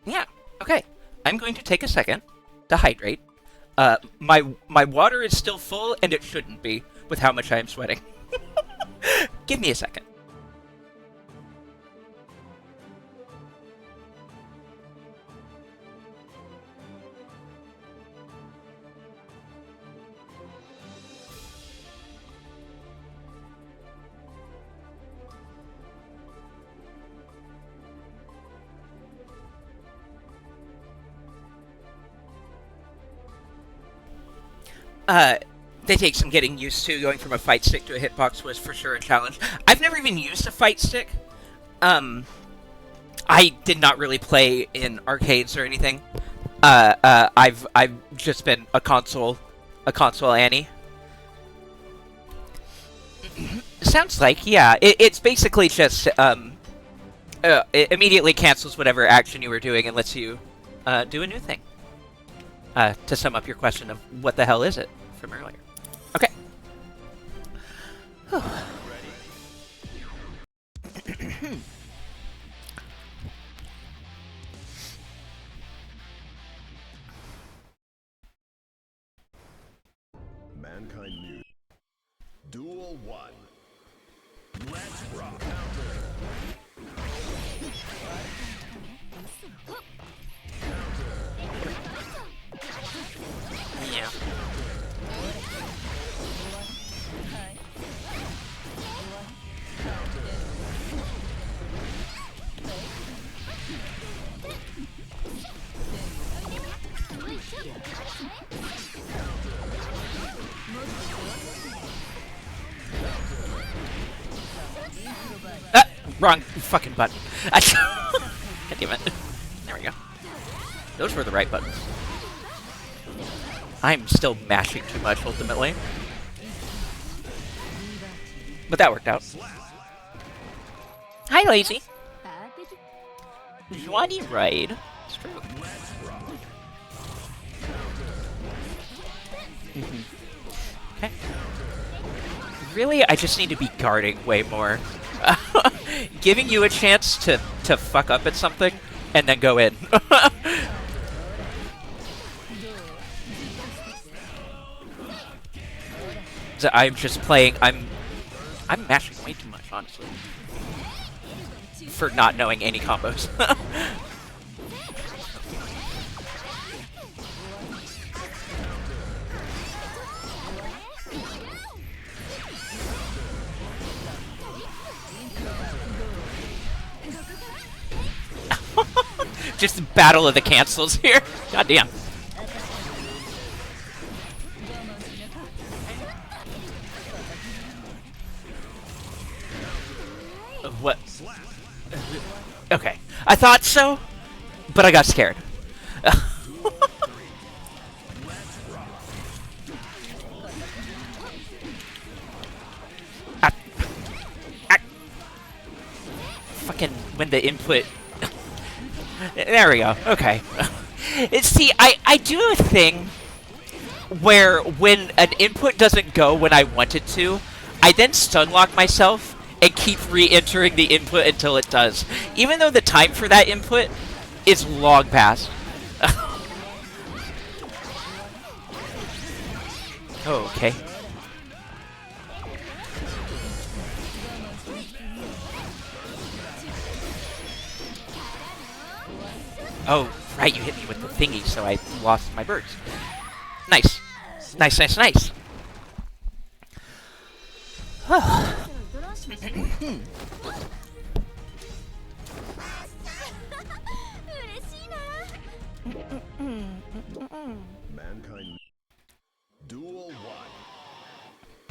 Yeah. Okay. I'm going to take a second to hydrate. My water is still full, and it shouldn't be, with how much I am sweating. Give me a second. They take some getting used to. Going from a fight stick to a hitbox was for sure a challenge. I've never even used a fight stick. I did not really play in arcades or anything. I've just been a console Annie. Sounds like, yeah. It's basically just It immediately cancels whatever action you were doing and lets you do a new thing. To sum up your question of what the hell is it from earlier. Okay. Mankind News. Duel 1. Let's rock. Yeah. Wrong fucking button. God damn it. There we go. Those were the right buttons. I'm still mashing too much, ultimately. But that worked out. Hi, Lazy. Johnny Ride. It's true. Okay. Really, I just need to be guarding way more. Giving you a chance to fuck up at something and then go in. So I'm just playing. I'm mashing way too much, honestly, for not knowing any combos. Just the battle of the cancels here. God damn. What? Okay. I thought so, but I got scared. Fucking when the input... There we go. Okay. See, I do a thing where when an input doesn't go when I want it to, I then stunlock myself and keep re-entering the input until it does. Even though the time for that input is long past. Oh, okay. Oh, right, you hit me with the thingy, so I lost my birds. Nice. Nice, nice, nice. Mankind. Duel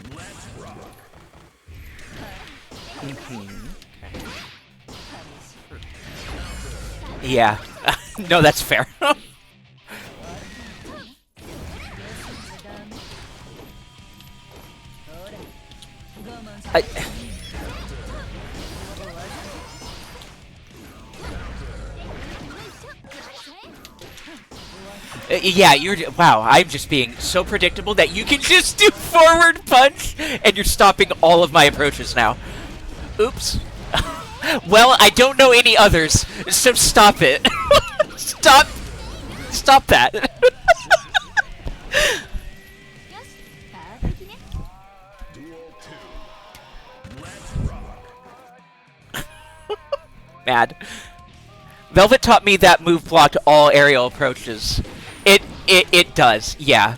1. Let's rock. Yeah. No, that's fair. Yeah, you're... Wow, I'm just being so predictable that you can just do forward punch, and you're stopping all of my approaches now. Oops. Well, I don't know any others, so stop it. Stop that. Duel 2. Let's rock. Mad. Velvet taught me that move blocked all aerial approaches. It does, yeah.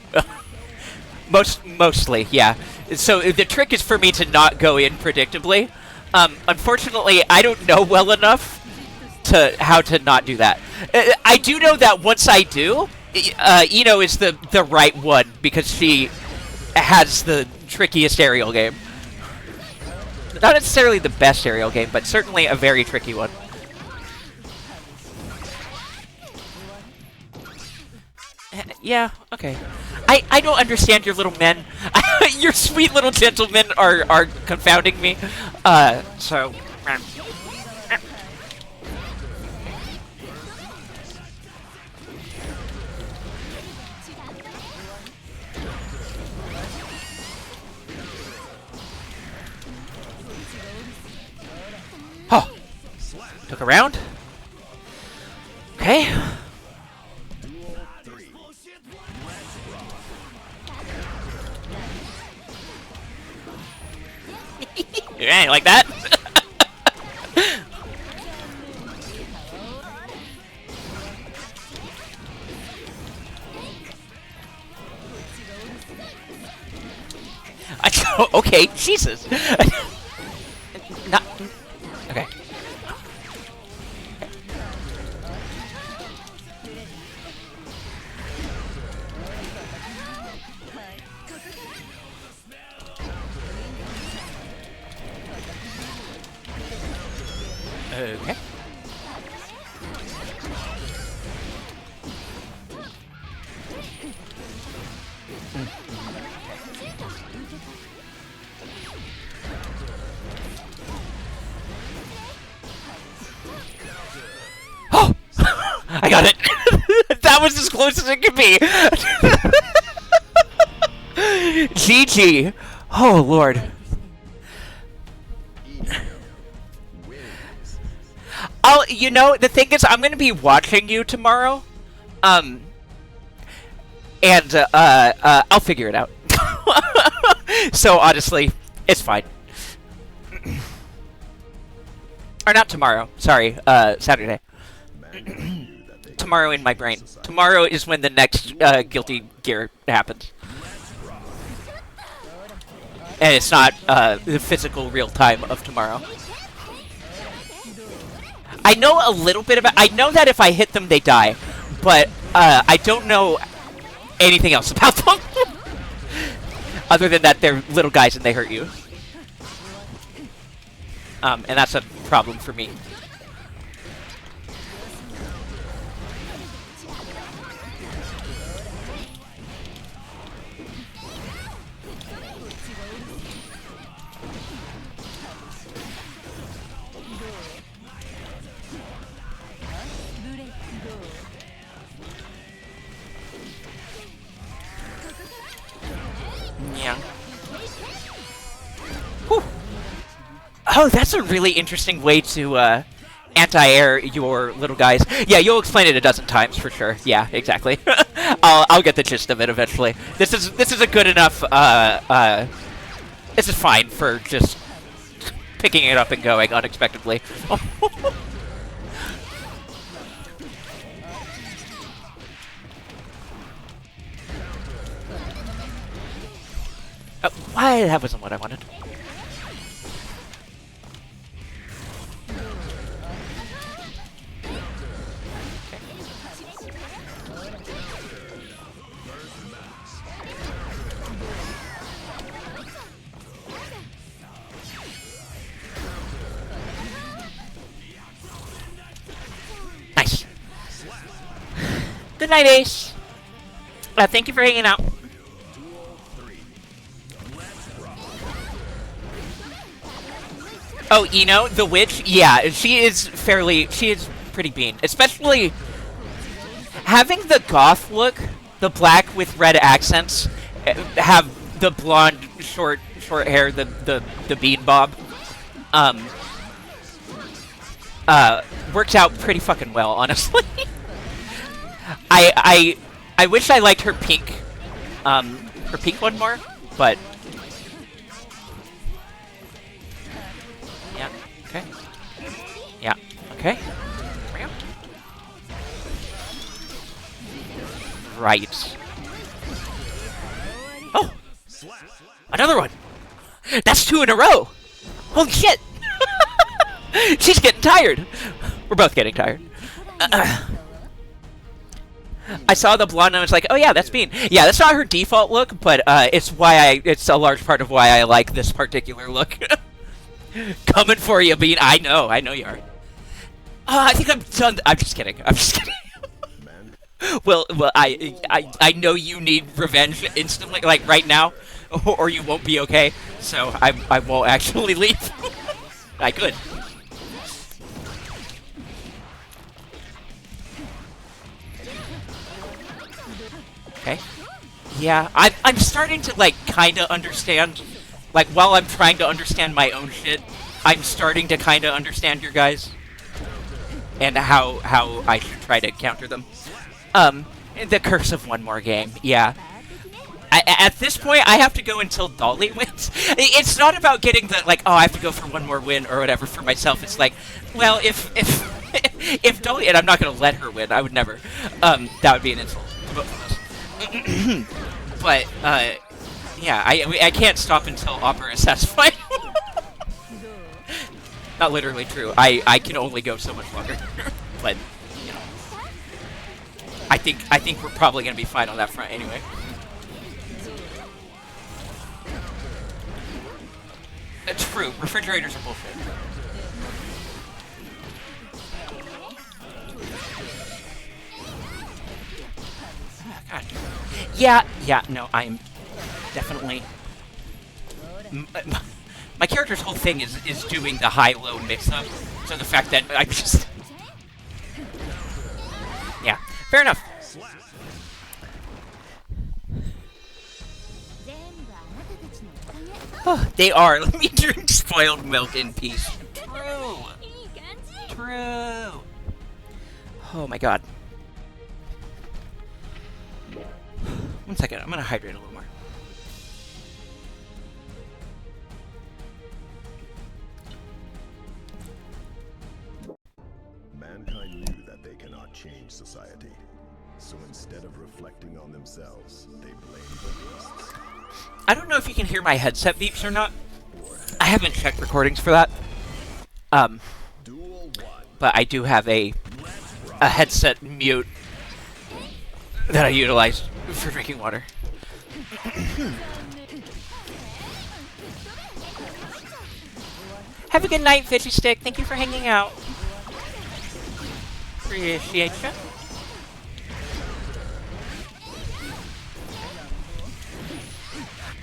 Mostly, yeah. So the trick is for me to not go in predictably. Unfortunately, I don't know well enough to how to not do that. I do know that once I do, Ino is the right one because she has the trickiest aerial game. Not necessarily the best aerial game, but certainly a very tricky one. Yeah, okay. I don't understand your little men. Your sweet little gentlemen are confounding me. So... Took a round. Okay. Duel 3. Yeah, like that? Okay, Jesus. Not okay. Okay. Oh! I got it! That was as close as it could be! GG! Oh, Lord. You know, the thing is, I'm gonna be watching you tomorrow. And, I'll figure it out. So, honestly, it's fine. Or not tomorrow, sorry, Saturday. Tomorrow in my brain. Tomorrow is when the next, Guilty Gear happens. And it's not, the physical real time of tomorrow. I know a little bit about... I know that if I hit them, they die. But, I don't know anything else about them. Other than that, they're little guys and they hurt you. And that's a problem for me. Yeah. Whew. Oh, that's a really interesting way to anti-air your little guys. Yeah, you'll explain it a dozen times for sure. Yeah, exactly. I'll get the gist of it eventually. This is a good enough. This is fine for just picking it up and going unexpectedly. Why? That wasn't what I wanted. Nice. Good night, Ace. Thank you for hanging out. Oh, Ino, the witch? Yeah, she is pretty bean. Especially having the goth look, the black with red accents, have the blonde, short hair, the bean bob. Works out pretty fucking well, honestly. I wish I liked her pink one more, but yeah, okay. Yeah, okay. Right. Oh! Another one! That's 2 in a row! Holy shit! She's getting tired! We're both getting tired. I saw the blonde and I was like, oh yeah, that's Bean. Yeah, that's not her default look, but it's a large part of why I like this particular look. Coming for you, Bean. I know you are. I think I'm done. I'm just kidding. Well, I know you need revenge instantly, like right now, or you won't be okay. So I won't actually leave. I could. Okay. Yeah, I'm starting to like kind of understand. Like while I'm trying to understand my own shit, I'm starting to kind of understand your guys. and how I should try to counter them. The curse of one more game. Yeah. At this point, I have to go until Dolly wins. It's not about getting the, like, oh, I have to go for one more win or whatever for myself. It's like, well, if if Dolly, and I'm not going to let her win, I would never. That would be an insult to both of us. But, yeah, I can't stop until Opera is satisfied. Not literally true. I can only go so much longer. But, you know. I think we're probably going to be fine on that front anyway. True. Refrigerators are bullshit. God. Yeah, no, I'm definitely... My character's whole thing is doing the high-low mix-up, so the fact that I'm just... Yeah, fair enough. Oh, they are. Let me drink spoiled milk in peace. True. True. Oh my god. One second, I'm gonna hydrate a little more. Mankind knew that they cannot change society. So instead of reflecting on themselves, they blamed the beasts. I don't know if you can hear my headset beeps or not. I haven't checked recordings for that. But I do have a headset mute that I utilize for drinking water. Have a good night, Fishy Stick. Thank you for hanging out. Appreciate you.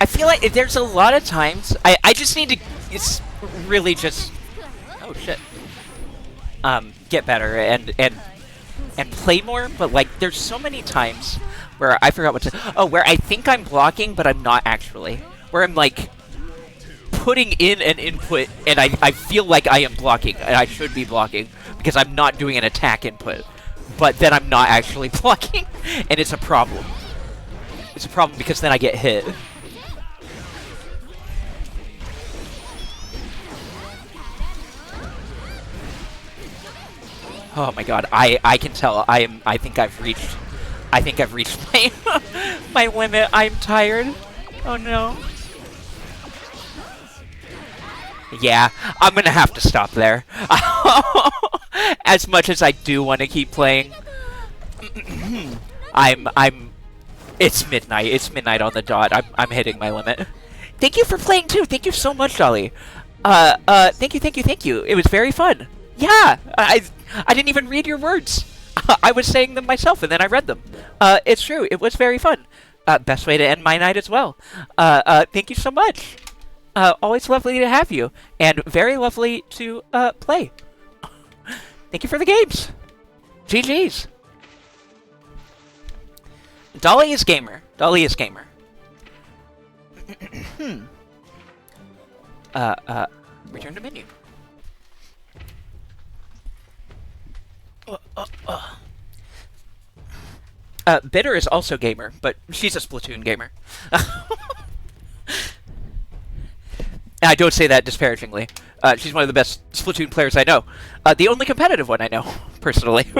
I feel like there's a lot of times I just need to. It's really just. Oh shit. Get better and play more, but like there's so many times where I forgot what to. Oh, where I think I'm blocking, but I'm not actually. Where I'm like putting in an input, and I feel like I am blocking, and I should be blocking because I'm not doing an attack input, but then I'm not actually blocking, and it's a problem. It's a problem because then I get hit. Oh my god, I can tell I think I've reached my my limit. I'm tired. Oh no. Yeah, I'm gonna have to stop there. As much as I do want to keep playing. It's midnight. It's midnight on the dot. I'm hitting my limit. Thank you for playing too. Thank you so much, Dolly. Thank you. It was very fun. Yeah, I didn't even read your words. I was saying them myself, and then I read them. It's true. It was very fun. Best way to end my night as well. Thank you so much. Always lovely to have you, and very lovely to play. Thank you for the games. GG's. Dolly is gamer. Dolly is gamer. Return to menu. Bitter is also gamer, but she's a Splatoon gamer. And I don't say that disparagingly. She's one of the best Splatoon players I know. The only competitive one I know, personally.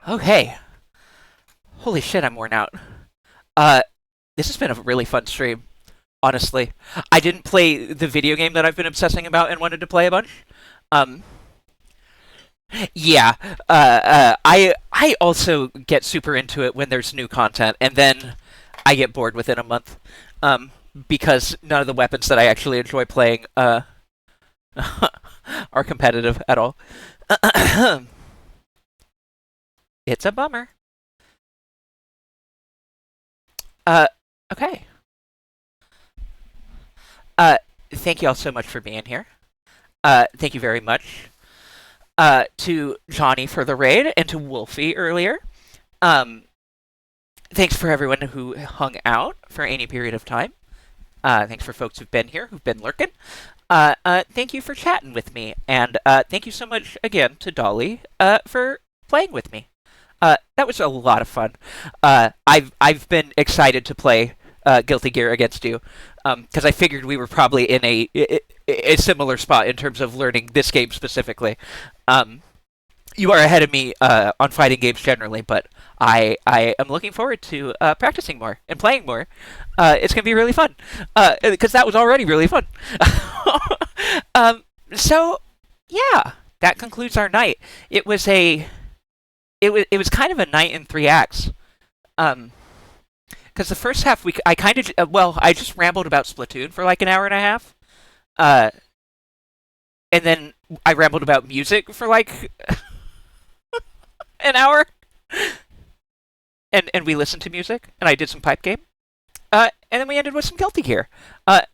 Okay. Holy shit, I'm worn out. This has been a really fun stream, honestly. I didn't play the video game that I've been obsessing about and wanted to play a bunch. Yeah, I also get super into it when there's new content, and then I get bored within a month, because none of the weapons that I actually enjoy playing, are competitive at all. It's a bummer. Okay. Thank you all so much for being here. Thank you very much. To Johnny for the raid, and to Wolfie earlier. Thanks for everyone who hung out for any period of time. Thanks for folks who've been here, who've been lurking. Thank you for chatting with me, and thank you so much again to Dolly for playing with me. That was a lot of fun. I've been excited to play Guilty Gear against you because I figured we were probably in a similar spot in terms of learning this game specifically. You are ahead of me on fighting games generally, but I am looking forward to practicing more and playing more. It's gonna be really fun because that was already really fun. So yeah, that concludes our night. It was kind of a night in three acts. Because the first half I kind of I just rambled about Splatoon for like an hour and a half. Uh, and then I rambled about music for like an hour, and we listened to music, and I did some pipe game. And then we ended with some Guilty Gear. It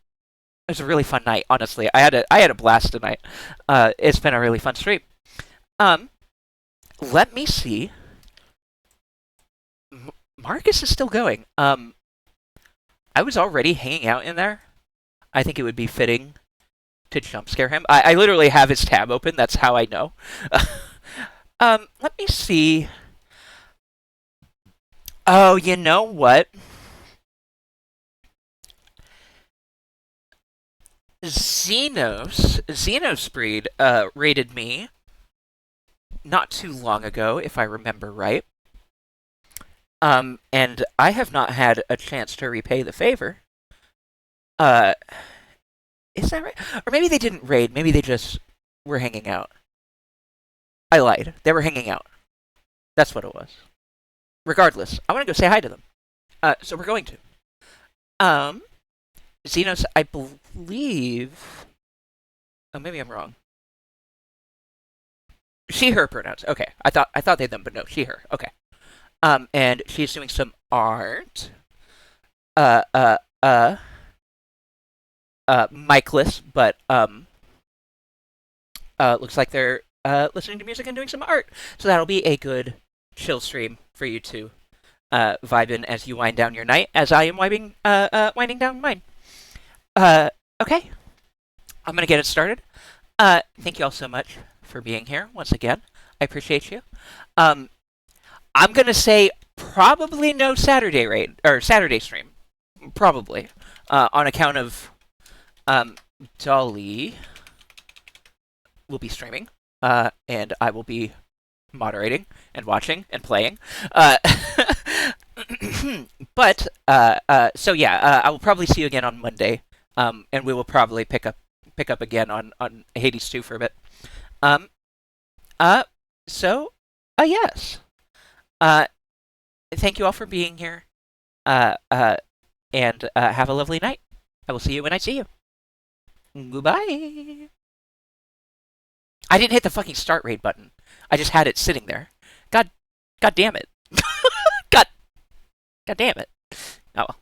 was a really fun night, honestly. I had a blast tonight. It's been a really fun stream. Let me see. Marcus is still going. I was already hanging out in there. I think it would be fitting to jump scare him. I literally have his tab open. That's how I know. Let me see. Oh, you know what? Xenosbreed rated me not too long ago, if I remember right. And I have not had a chance to repay the favor. Is that right? Or maybe they didn't raid. Maybe they just were hanging out. I lied. They were hanging out. That's what it was. Regardless, I want to go say hi to them. So we're going to. Xenos, I believe. Oh, maybe I'm wrong. She, her pronouns. Okay, I thought they them, but no, she, her. Okay. And she's doing some art. Miceless, but looks like they're listening to music and doing some art. So that'll be a good chill stream for you to vibe in as you wind down your night, as I am winding down mine. Okay, I'm gonna get it started. Thank you all so much for being here once again. I appreciate you. I'm gonna say probably no Saturday raid or Saturday stream, probably on account of Dolly will be streaming, and I will be moderating and watching and playing. But so yeah, I will probably see you again on Monday, and we will probably pick up again on Hades 2 for a bit. So yes. Thank you all for being here. And have a lovely night. I will see you when I see you. Goodbye. I didn't hit the fucking start raid button. I just had it sitting there. God damn it. God damn it. Oh well.